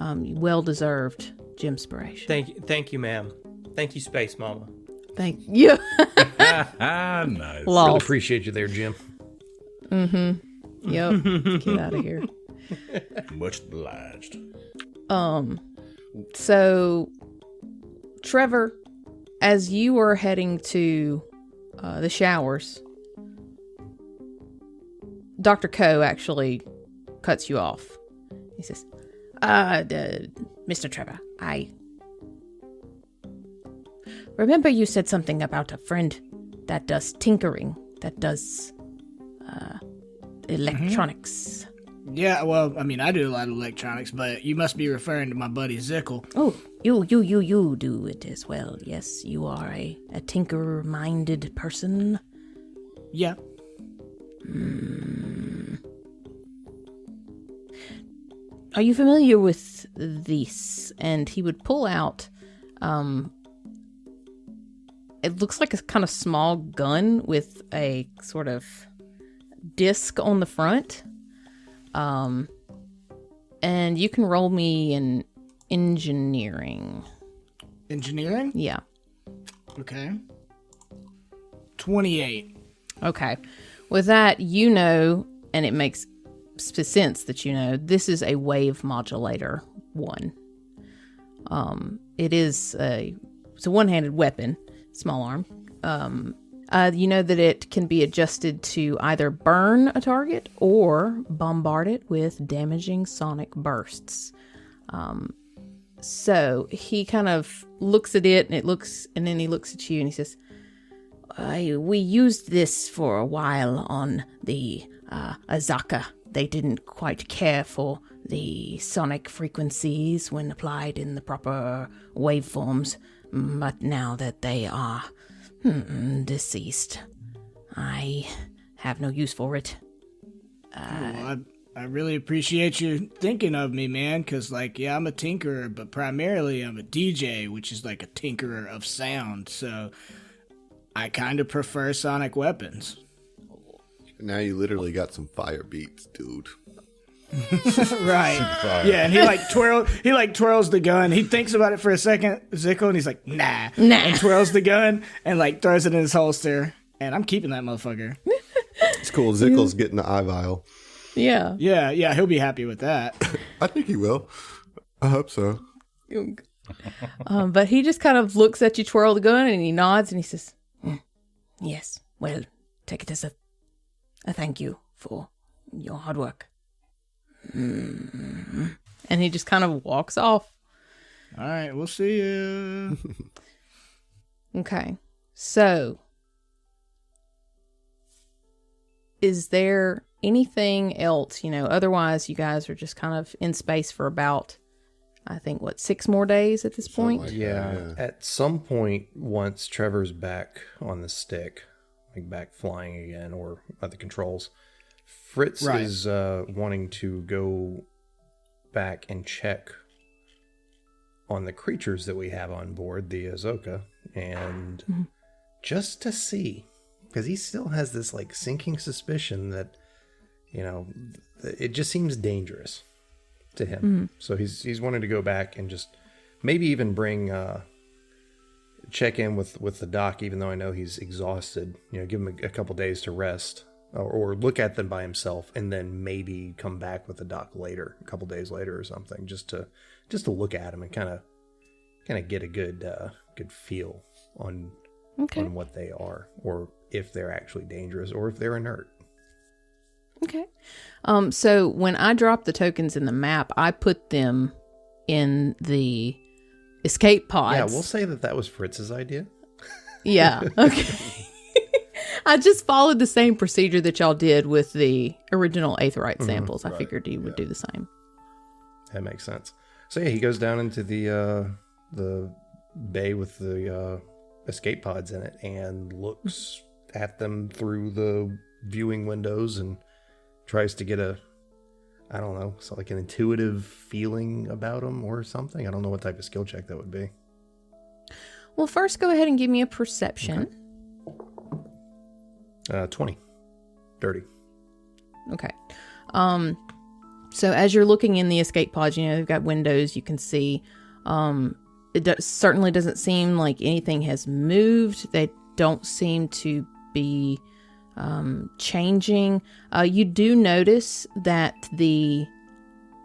S2: well-deserved gem-spiration.
S4: Thank you, ma'am. Thank you, Space Mama.
S2: Thank you.
S6: Nice.
S5: Really
S2: Lost.
S5: appreciate you there, Jim.
S2: Yep. Get out of here.
S6: Much obliged.
S2: So, Trevor, as you were heading to the showers, Dr. Coe actually cuts you off. He says, Mr. Trevor, I remember you said something about a friend that does tinkering, that does electronics.
S7: Yeah, well, I mean, I do a lot of electronics, but you must be referring to my buddy Zickle.
S8: Oh, you do it as well. Yes, you are a tinker-minded person.
S7: Yeah.
S2: Are you familiar with this? And he would pull out, it looks like a kind of small gun with a sort of disc on the front. And you can roll me an engineering.
S7: Engineering?
S2: Yeah.
S7: Okay. 28.
S2: Okay. With that, you know, and it makes sense that you know, this is a wave modulator 1. It's a one-handed weapon, small arm. You know that it can be adjusted to either burn a target or bombard it with damaging sonic bursts. So he kind of looks at it, and then he looks at you and he says,
S8: We used this for a while on the Azaka. They didn't quite care for the sonic frequencies when applied in the proper waveforms, but now that they are deceased, I have no use for it.
S7: Well, I really appreciate you thinking of me, man, because, like, yeah, I'm a tinkerer, but primarily I'm a DJ, which is like a tinkerer of sound, so I kind of prefer sonic weapons.
S3: Now you literally got some fire beats, dude.
S7: Right. Yeah, and he twirls the gun. He thinks about it for a second, Zickle, and he's like, nah. And twirls the gun and like throws it in his holster. And I'm keeping that motherfucker.
S3: It's cool. Zickle's getting the eye vial.
S2: yeah.
S7: Yeah, he'll be happy with that.
S3: I think he will. I hope so.
S2: But he just kind of looks at you twirl the gun and he nods and he says,
S8: Yes, well, take it as a thank you for your hard work.
S2: and he just kind of walks off.
S7: All right, we'll see you.
S2: Okay. So, is there anything else, otherwise you guys are just kind of in space for about, I think, 6 more days at this point?
S3: Like
S5: Yeah. At some point, once Trevor's back on the stick, like back flying again or at the controls, Fritz is wanting to go back and check on the creatures that we have on board the Azoka, and just to see, because he still has this like sinking suspicion that, it just seems dangerous to him. So he's wanting to go back and just maybe even bring check in with the doc, even though I know he's exhausted. Give him a couple days to rest. Or look at them by himself, and then maybe come back with the doc later, a couple days later or something, just to look at them and kind of get a good feel on what they are, or if they're actually dangerous, or if they're inert.
S2: Okay. So when I drop the tokens in the map, I put them in the escape pods.
S5: Yeah, we'll say that was Fritz's idea.
S2: Yeah. Okay. I just followed the same procedure that y'all did with the original Aetherite samples. I figured you would do the same.
S5: That makes sense. So yeah, he goes down into the bay with the escape pods in it and looks at them through the viewing windows and tries to get I don't know, so like an intuitive feeling about them or something. I don't know what type of skill check that would be.
S2: Well, first go ahead and give me a perception.
S5: Okay. 20. Dirty.
S2: Okay. So as you're looking in the escape pods, they've got windows you can see. It certainly doesn't seem like anything has moved. They don't seem to be changing. You do notice that the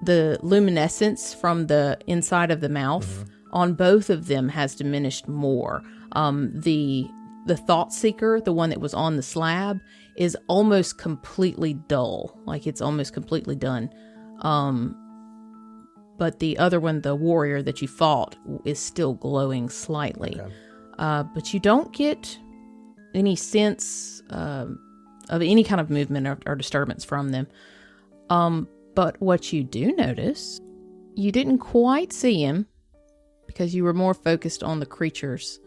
S2: luminescence from the inside of the mouth on both of them has diminished more. The thought seeker, the one that was on the slab, is almost completely dull. Like it's almost completely done. But the other one, the warrior that you fought, is still glowing slightly. Okay. But you don't get any sense of any kind of movement or disturbance from them. But what you do notice, you didn't quite see him because you were more focused on the creatures.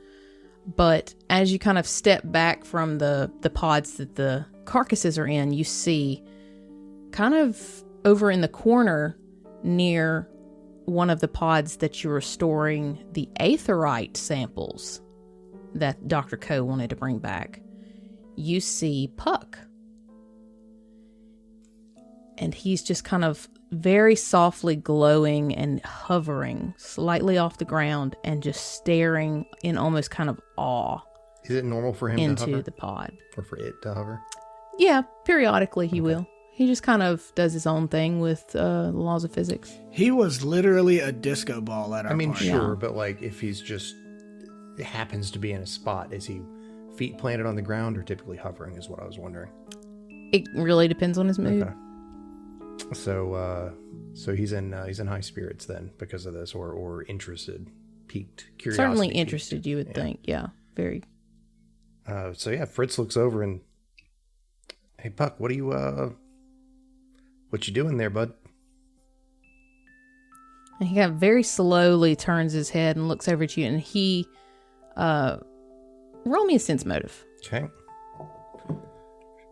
S2: But as you kind of step back from the pods that the carcasses are in, you see kind of over in the corner near one of the pods that you were storing the aetherite samples that Dr. Coe wanted to bring back, you see Puck. And he's just kind of very softly glowing and hovering slightly off the ground and just staring in almost kind of awe.
S5: Is it normal for him to hover?
S2: Into the pod.
S5: Or for it to hover?
S2: Yeah, periodically he will. He just kind of does his own thing with the laws of physics.
S7: He was literally a disco ball at our party.
S5: Sure, but like if he's just happens to be in a spot, is he feet planted on the ground or typically hovering is what I was wondering.
S2: It really depends on his mood.
S5: Okay. So he's in high spirits then because of this, or interested, piqued, curiosity.
S2: Certainly interested, you would think. Yeah, very.
S5: So yeah, Fritz looks over and, hey Puck, what you doing there, bud?
S2: And he kind of very slowly turns his head and looks over at you, and he, roll me a sense motive.
S5: Okay.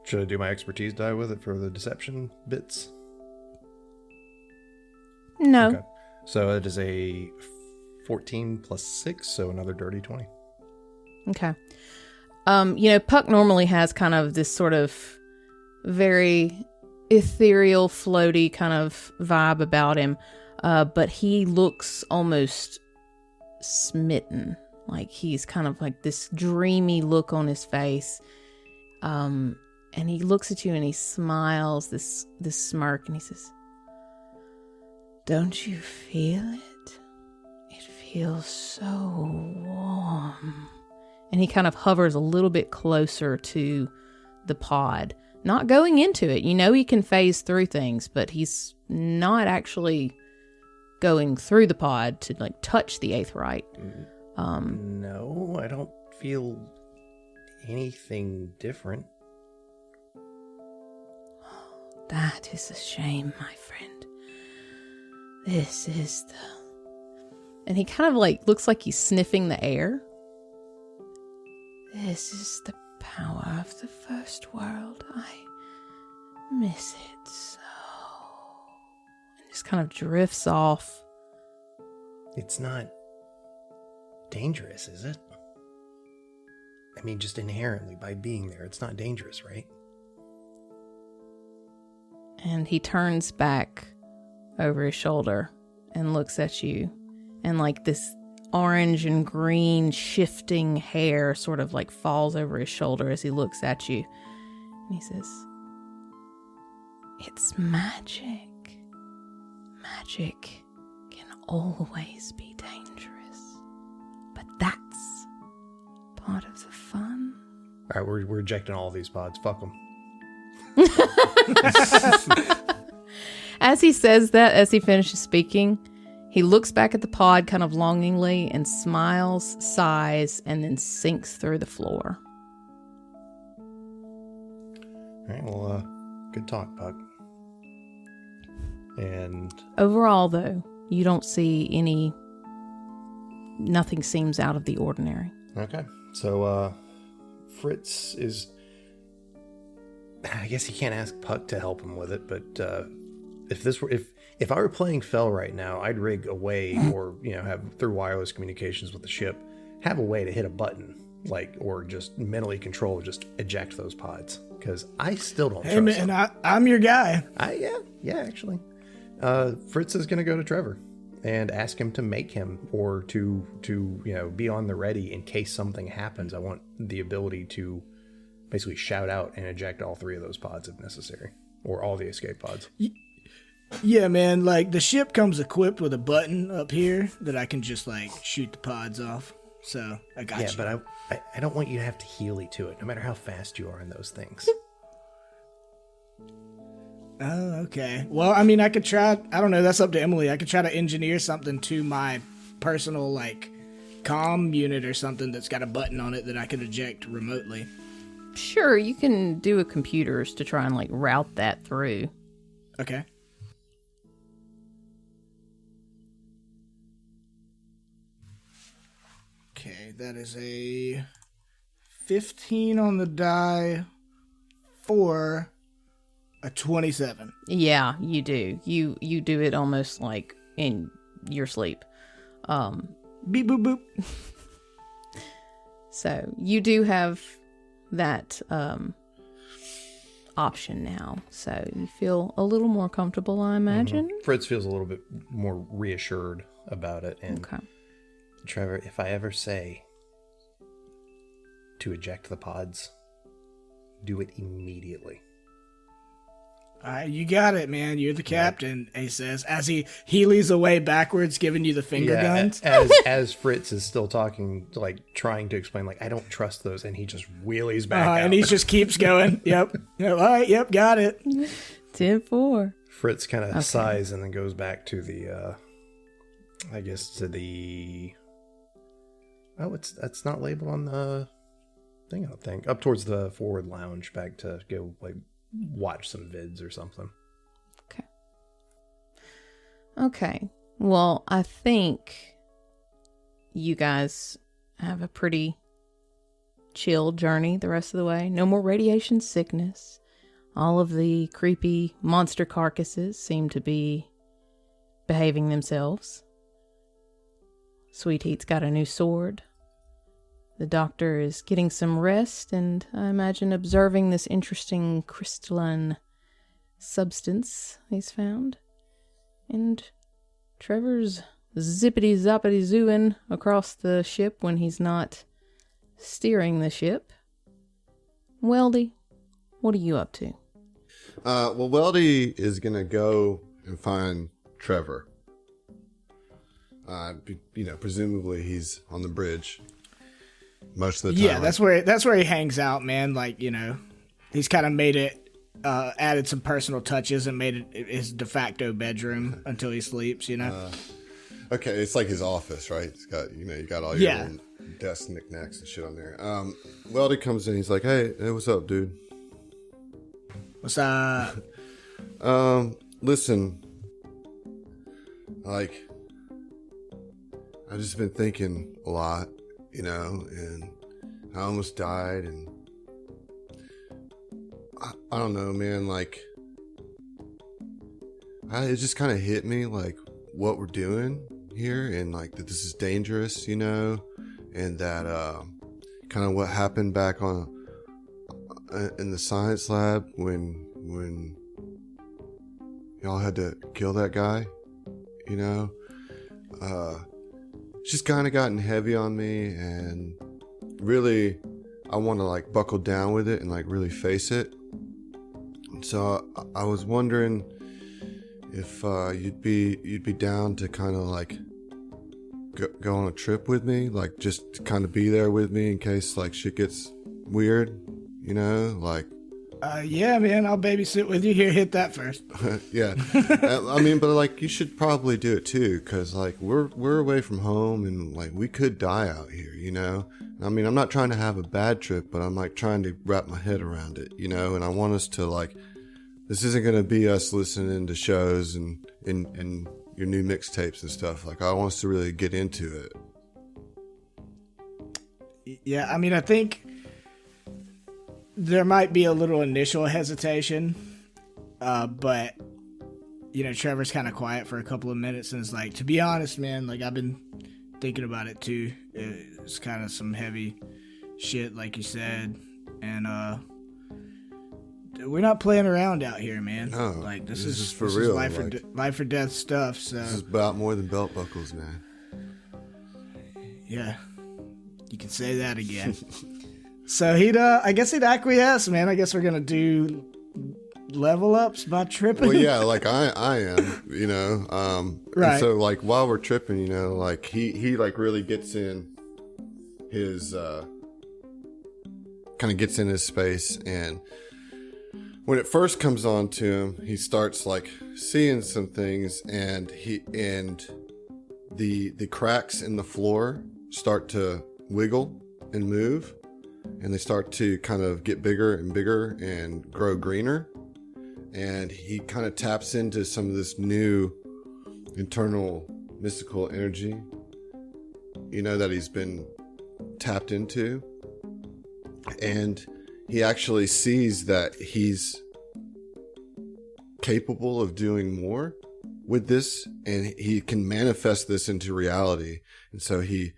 S5: Should I do my expertise die with it for the deception bits?
S2: No.
S5: Okay. So it is a 14 plus 6, so another dirty 20.
S2: Okay. Puck normally has kind of this sort of very ethereal, floaty kind of vibe about him, but he looks almost smitten. Like he's kind of like this dreamy look on his face. And he looks at you and he smiles, this smirk, and he says, "Don't you feel it? It feels so warm." And he kind of hovers a little bit closer to the pod, not going into it. He can phase through things, but he's not actually going through the pod to like touch the aetherite.
S5: No, I don't feel anything different.
S8: That is a shame, my friend. This is the...
S2: And he kind of like looks like he's sniffing the air.
S8: This is the power of the first world. I miss it so.
S2: And just kind of drifts off.
S5: It's not dangerous, is it? I mean, just inherently by being there, it's not dangerous, right?
S2: And he turns back over his shoulder and looks at you. And like this orange and green shifting hair sort of like falls over his shoulder as he looks at you. And he says, "It's magic. Magic can always be dangerous. But that's part of the fun."
S5: All right, we're rejecting all these pods. Fuck them.
S2: As he says that, as he finishes speaking, he looks back at the pod kind of longingly and smiles, sighs, and then sinks through the floor.
S5: All right, well, good talk, Puck. And
S2: overall, though, you don't see nothing seems out of the ordinary.
S5: okay, so Fritz is. I guess he can't ask Puck to help him with it, but if I were playing Fel right now, I'd rig a way, or have through wireless communications with the ship, have a way to hit a button, or just mentally control, just eject those pods, because I still don't trust
S7: man,
S5: them.
S7: I'm your guy.
S5: Yeah, actually, Fritz is gonna go to Trevor and ask him to make him, or to be on the ready in case something happens. I want the ability to basically shout out and eject all 3 of those pods if necessary, or all the escape pods.
S7: Yeah, man, the ship comes equipped with a button up here that I can just shoot the pods off. So I got you.
S5: Yeah, but I don't want you to have to Healy to it, no matter how fast you are in those things.
S7: Oh, okay. Well, I mean, I could try. I don't know. That's up to Emily. I could try to engineer something to my personal comm unit or something that's got a button on it that I could eject remotely.
S2: Sure, you can do a computers to try and route that through.
S7: Okay. Okay, that is a 15 on the die for a 27.
S2: Yeah, you do. You do it almost in your sleep.
S7: Beep boop boop.
S2: So you do have that option now, so you feel a little more comfortable, I imagine.
S5: Fritz feels a little bit more reassured about it. And
S2: Okay.
S5: Trevor, if I ever say to eject the pods, do it immediately.
S7: All right, you got it, man. You're the captain, he says, as he heelys away backwards, giving you the finger guns.
S5: As Fritz is still talking, trying to explain, I don't trust those, and he just wheelies back out.
S7: And he just keeps going. Yep. All right, yep, got it.
S2: 10-4.
S5: Fritz kind of sighs and then goes back to the, that's not labeled on the thing, I don't think. Up towards the forward lounge, back to go, watch some vids or something.
S2: Okay. Well, I think you guys have a pretty chill journey the rest of the way. No more radiation sickness. All of the creepy monster carcasses seem to be behaving themselves. Sweet Heat's got a new sword. The doctor is getting some rest, and I imagine observing this interesting crystalline substance he's found. And Trevor's zippity-zoppity-zooing across the ship when he's not steering the ship. Weldy, what are you up to?
S3: Well, Weldy is going to go and find Trevor. Presumably he's on the bridge. Most of the time.
S7: Yeah, that's where he hangs out, man. He's kind of made it, added some personal touches and made it his de facto bedroom until he sleeps.
S3: Okay, it's like his office, right? It's got you got all your little desk knickknacks and shit on there. Weldy comes in. He's like, hey, what's up, dude?
S7: What's up?
S3: Listen, I've just been thinking a lot. And I almost died, and I don't know, man, it just kind of hit me, what we're doing here, and, that this is dangerous, and that, kind of what happened back in the science lab when y'all had to kill that guy, it's just kind of gotten heavy on me, and really I want to buckle down with it and really face it. So I was wondering if you'd be down to kind of go on a trip with me, just kind of be there with me in case shit gets weird,
S7: Yeah, man, I'll babysit with you. Here, hit that first.
S3: Yeah. But you should probably do it too, because we're away from home, and we could die out here, I'm not trying to have a bad trip, but I'm trying to wrap my head around it, and I want us to this isn't going to be us listening to shows and your new mixtapes and stuff. Like, I want us to really get into it.
S7: Yeah, I mean, I think there might be a little initial hesitation, but, you know, Trevor's kind of quiet for a couple of minutes and is like, to be honest, man, like, I've been thinking about it too. It's kind of some heavy shit, like you said, and we're not playing around out here, man.
S3: No,
S7: like this
S3: is for real.
S7: Is life or death stuff. So
S3: this is about more than belt buckles, man.
S7: Yeah, you can say that again. So I guess he'd acquiesce, man. I guess we're gonna do level ups by tripping.
S3: Well, yeah, like I am, you know.
S7: Right.
S3: And so like while we're tripping, you know, like he like really gets in his kind of gets in his space, and when it first comes on to him, he starts like seeing some things, and the cracks in the floor start to wiggle and move, and they start to kind of get bigger and bigger and grow greener. And he kind of taps into some of this new internal mystical energy, you know, that he's been tapped into. And he actually sees that he's capable of doing more with this, and he can manifest this into reality. And so he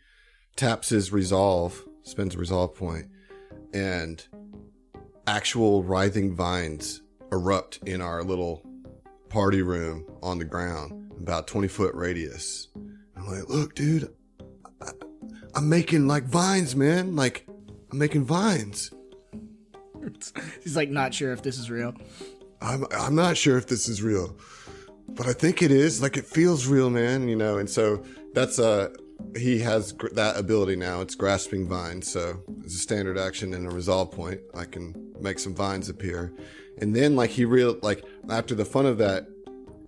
S3: taps his resolve, spends a resolve point, and actual writhing vines erupt in our little party room on the ground, about 20-foot radius. I'm like, look, dude, I'm making like vines, man. Like, I'm making vines.
S7: He's like not sure if this is real.
S3: I'm not sure if this is real, but I think it is. Like, it feels real, man, you know. And so that's he has that ability now. It's grasping vines. So as a standard action and a resolve point, I can make some vines appear. And then like after the fun of that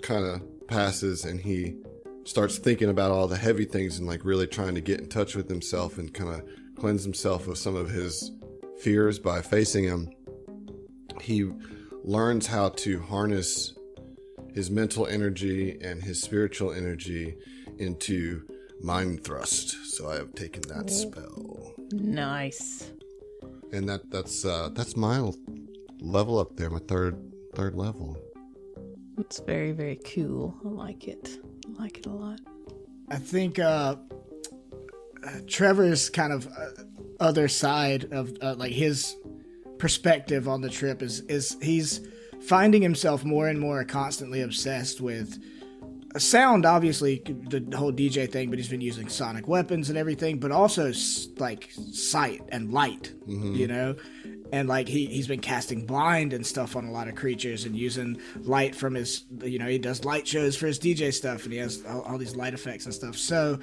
S3: kind of passes, and he starts thinking about all the heavy things and like really trying to get in touch with himself and kind of cleanse himself of some of his fears by facing them, he learns how to harness his mental energy and his spiritual energy into mind thrust. So I have taken that spell.
S2: Nice.
S3: And that's my level up there, my third level.
S2: It's very, very cool. I like it. I like it a lot.
S7: I think Trevor's kind of other side of like his perspective on the trip is he's finding himself more and more constantly obsessed with sound, obviously the whole DJ thing, but he's been using sonic weapons and everything, but also like sight and light, you know, and like he's been casting blind and stuff on a lot of creatures and using light from his, you know, he does light shows for his DJ stuff, and he has all these light effects and stuff. So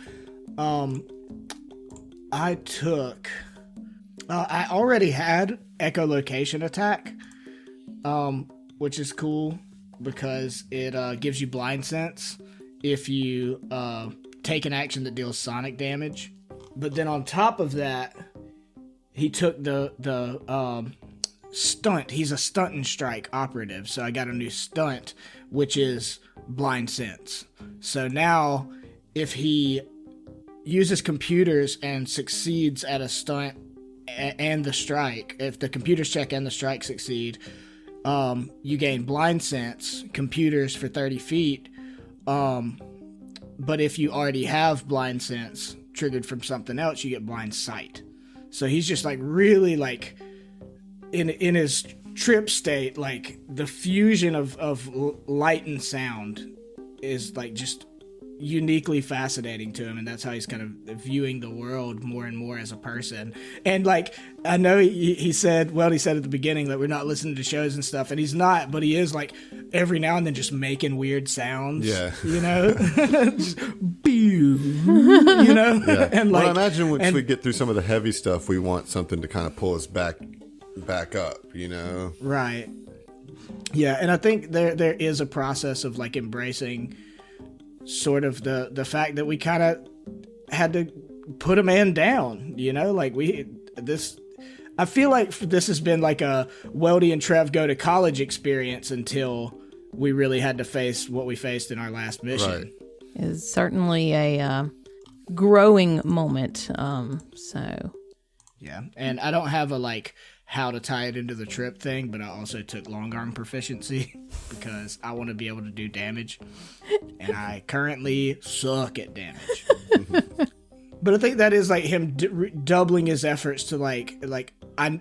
S7: I already had echolocation attack, which is cool because it gives you blind sense if you take an action that deals sonic damage. But then on top of that, he took the stunt. He's a stunt and strike operative, so I got a new stunt, which is blind sense. So now if he uses computers and succeeds at a stunt and the strike, if the computers check and the strike succeed, you gain blind sense, computers for 30 feet. But if you already have blind sense triggered from something else, you get blind sight. So he's just like really like in his trip state, like the fusion of light and sound is like just uniquely fascinating to him, and that's how he's kind of viewing the world more and more as a person. And like I know he said at the beginning that we're not listening to shows and stuff, and he's not, but he is like every now and then just making weird sounds, you know. Just, you know.
S3: Yeah.
S7: And like,
S3: well, I imagine once we get through some of the heavy stuff, we want something to kind of pull us back up, you know.
S7: Right. Yeah, and I think there is a process of like embracing sort of the fact that we kind of had to put a man down, you know, like I feel like this has been like a Weldy and Trev go to college experience until we really had to face what we faced in our last mission.
S3: Right.
S2: It's certainly a growing moment. So
S7: Yeah, and I don't have a like how to tie it into the trip thing, but I also took long arm proficiency because I want to be able to do damage, and I currently suck at damage. But I think that is like him doubling his efforts to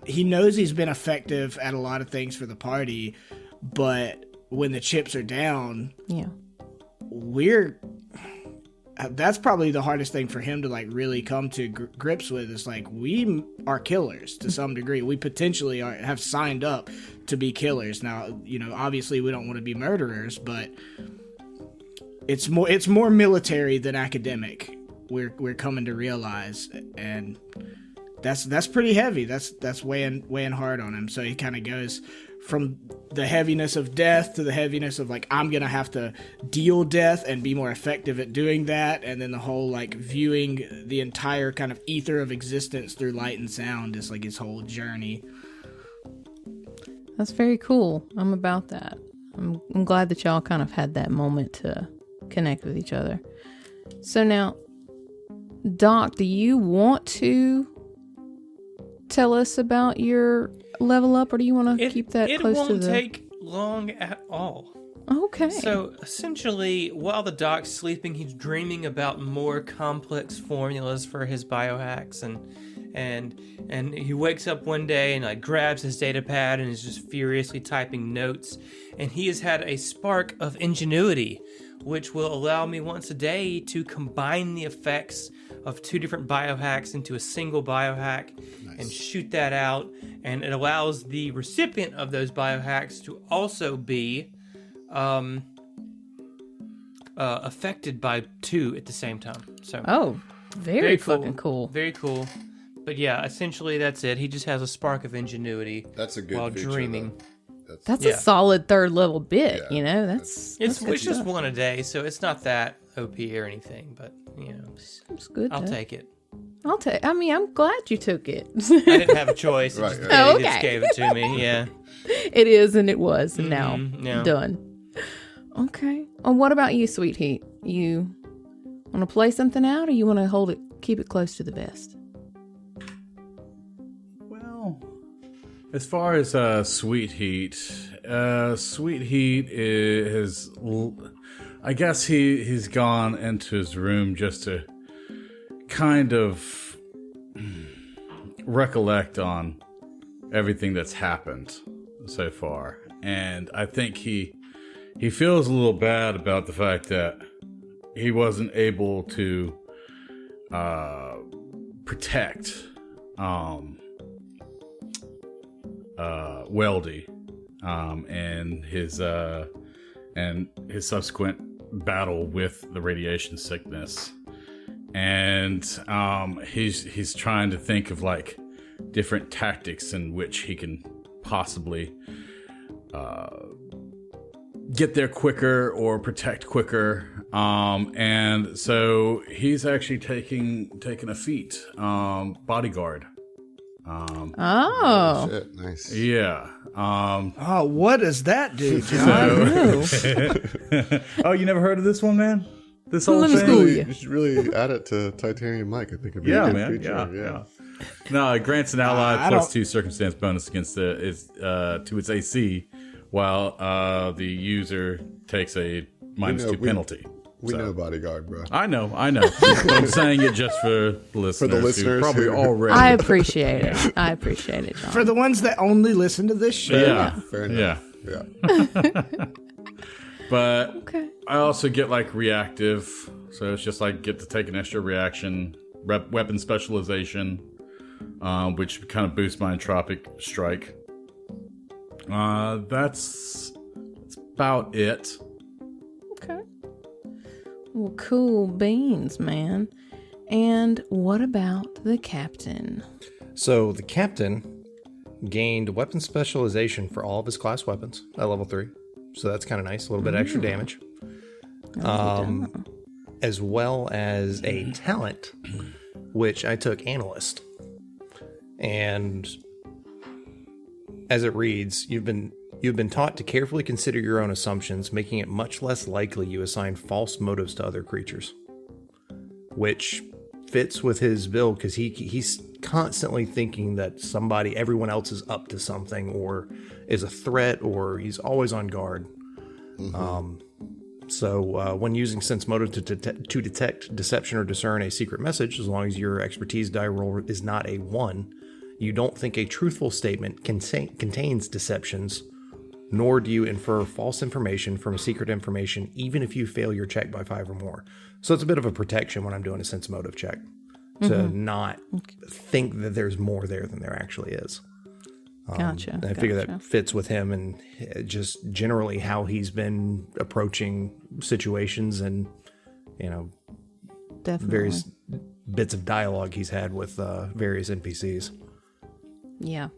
S7: he knows he's been effective at a lot of things for the party, but when the chips are down,
S2: yeah,
S7: that's probably the hardest thing for him to like really come to grips with. Is like, we are killers to some degree. We potentially have signed up to be killers. Now, obviously we don't want to be murderers, but it's more military than academic. We're coming to realize, and that's pretty heavy. That's weighing hard on him. So he kind of goes from the heaviness of death to the heaviness of like, I'm gonna have to deal death and be more effective at doing that, and then the whole like viewing the entire kind of ether of existence through light and sound is like his whole journey.
S2: that's very cool. I'm about that. I'm glad that y'all kind of had that moment to connect with each other. So now, Doc, do you want to tell us about your level up, or do you want to keep that close to the...
S4: It won't take long at all.
S2: Okay.
S4: So, essentially, while the Doc's sleeping, he's dreaming about more complex formulas for his biohacks, and he wakes up one day and like grabs his data pad and is just furiously typing notes, and he has had a spark of ingenuity, which will allow me once a day to combine the effects of two different biohacks into a single biohack and shoot that out. And it allows the recipient of those biohacks to also be affected by two at the same time. So
S2: very fucking cool.
S4: Very cool. But yeah, essentially that's it. He just has a spark of ingenuity.
S3: That's a good
S4: while
S3: feature,
S4: dreaming.
S2: That's a solid third level bit.
S3: Yeah.
S2: That's
S4: It's
S2: good
S4: just
S2: stuff.
S4: one a day, so it's not that OP or anything. But
S2: It's good.
S4: I'll take it.
S2: I mean, I'm glad you took it.
S4: I didn't have a choice. It just,
S3: Right.
S4: they
S2: Okay.
S4: just gave it to me. Yeah.
S2: It is, and it was, and now
S4: yeah.
S2: done. Okay. What about you, Sweet Heat? You want to play something out, or you want to keep it close to the vest?
S6: Well, as far as Sweet Heat is, I guess he's gone into his room just to kind of recollect on everything that's happened so far, and I think he feels a little bad about the fact that he wasn't able to protect Weldy and his subsequent battle with the radiation sickness, and he's trying to think of like different tactics in which he can possibly get there quicker or protect quicker, and so he's actually taking a feat, bodyguard.
S3: Shit, nice.
S6: Yeah.
S7: What does that do, John?
S6: Oh, you never heard of this one, man? This whole
S2: Let me
S6: thing?
S2: school
S3: You should really add it to Titanium Mike. I think it'd be a good
S6: Man.
S3: feature.
S6: Yeah. No, it grants an ally
S7: I
S6: plus
S7: don't-
S6: 2 circumstance bonus against to its AC, while the user takes a -2 penalty.
S3: We know Bodyguard, bro.
S6: I know. But I'm saying it just for the listeners, who probably
S3: who-
S6: already.
S2: I appreciate it. John.
S7: For the ones that only listen to this show.
S6: Yeah.
S3: Fair enough.
S6: Yeah.
S3: Yeah.
S6: But
S2: Okay.
S6: I also get like reactive, so it's just like get to take an extra reaction, weapon specialization, which kind of boosts my entropic strike. That's about it.
S2: Okay. Well, cool beans, man. And what about the captain?
S5: So the captain gained weapon specialization for all of his class weapons at level 3. So that's kind of nice. A little bit extra damage. As well as a talent, which I took analyst. And as it reads, you've been taught to carefully consider your own assumptions, making it much less likely you assign false motives to other creatures. Which fits with his build, because he's constantly thinking that everyone else is up to something, or is a threat, or he's always on guard. So when using sense motive to detect deception or discern a secret message, as long as your expertise die roll is not a 1, you don't think a truthful statement contains deceptions, nor do you infer false information from secret information, even if you fail your check by 5 or more. So it's a bit of a protection when I'm doing a sense motive check, to not think that there's more there than there actually is.
S2: Gotcha.
S5: I figure that fits with him and just generally how he's been approaching situations, and,
S2: Definitely.
S5: various bits of dialogue he's had with various NPCs.
S2: Yeah.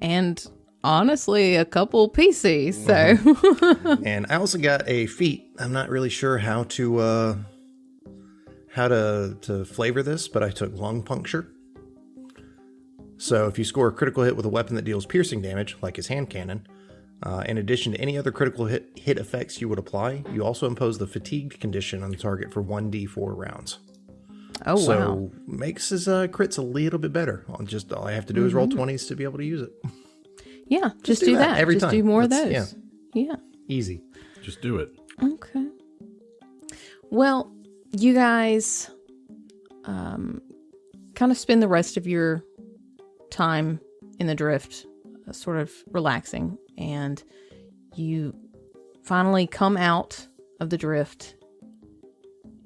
S2: And honestly, a couple PCs, so.
S5: And I also got a feat. I'm not really sure how to flavor this, but I took lung puncture. So if you score a critical hit with a weapon that deals piercing damage, like his hand cannon, in addition to any other critical hit effects you would apply, you also impose the fatigued condition on the target for 1d4 rounds.
S2: Oh,
S5: So
S2: wow.
S5: makes his crits a little bit better. All I have to do is roll 20s to be able to use it.
S2: Yeah, just do that.
S5: every
S2: just
S5: time.
S2: do more of
S5: That's-
S2: those. Yeah.
S5: Easy.
S6: Just do it.
S2: Okay. Well, you guys kind of spend the rest of your time in the drift sort of relaxing, and you finally come out of the drift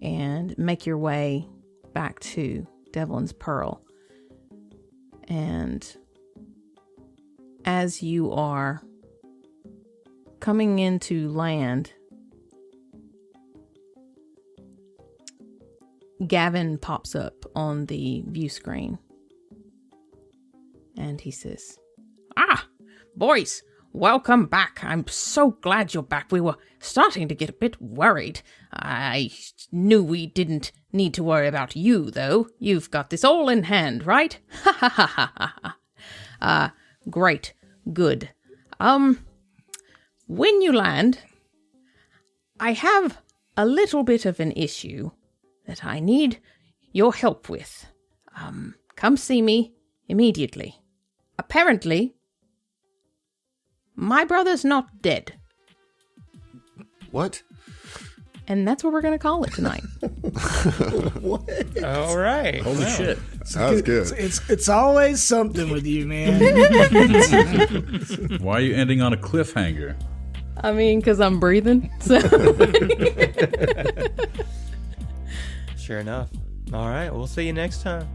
S2: and make your way back to Devlin's Pearl. And as you are coming into land, Gavin pops up on the view screen. And he says,
S8: Ah, boys, welcome back. I'm so glad you're back. We were starting to get a bit worried. I knew we didn't need to worry about you, though. You've got this all in hand, right? Ha ha ha ha ha. Great. Good. When you land, I have a little bit of an issue that I need your help with. Come see me immediately. Apparently, my brother's not dead.
S3: What?
S2: and that's what we're going to call it tonight.
S4: All right.
S6: Holy shit.
S3: Sounds good.
S7: It's always something with you, man.
S6: Why are you ending on a cliffhanger?
S2: I mean, because I'm breathing. So.
S4: Sure enough. All right. We'll see you next time.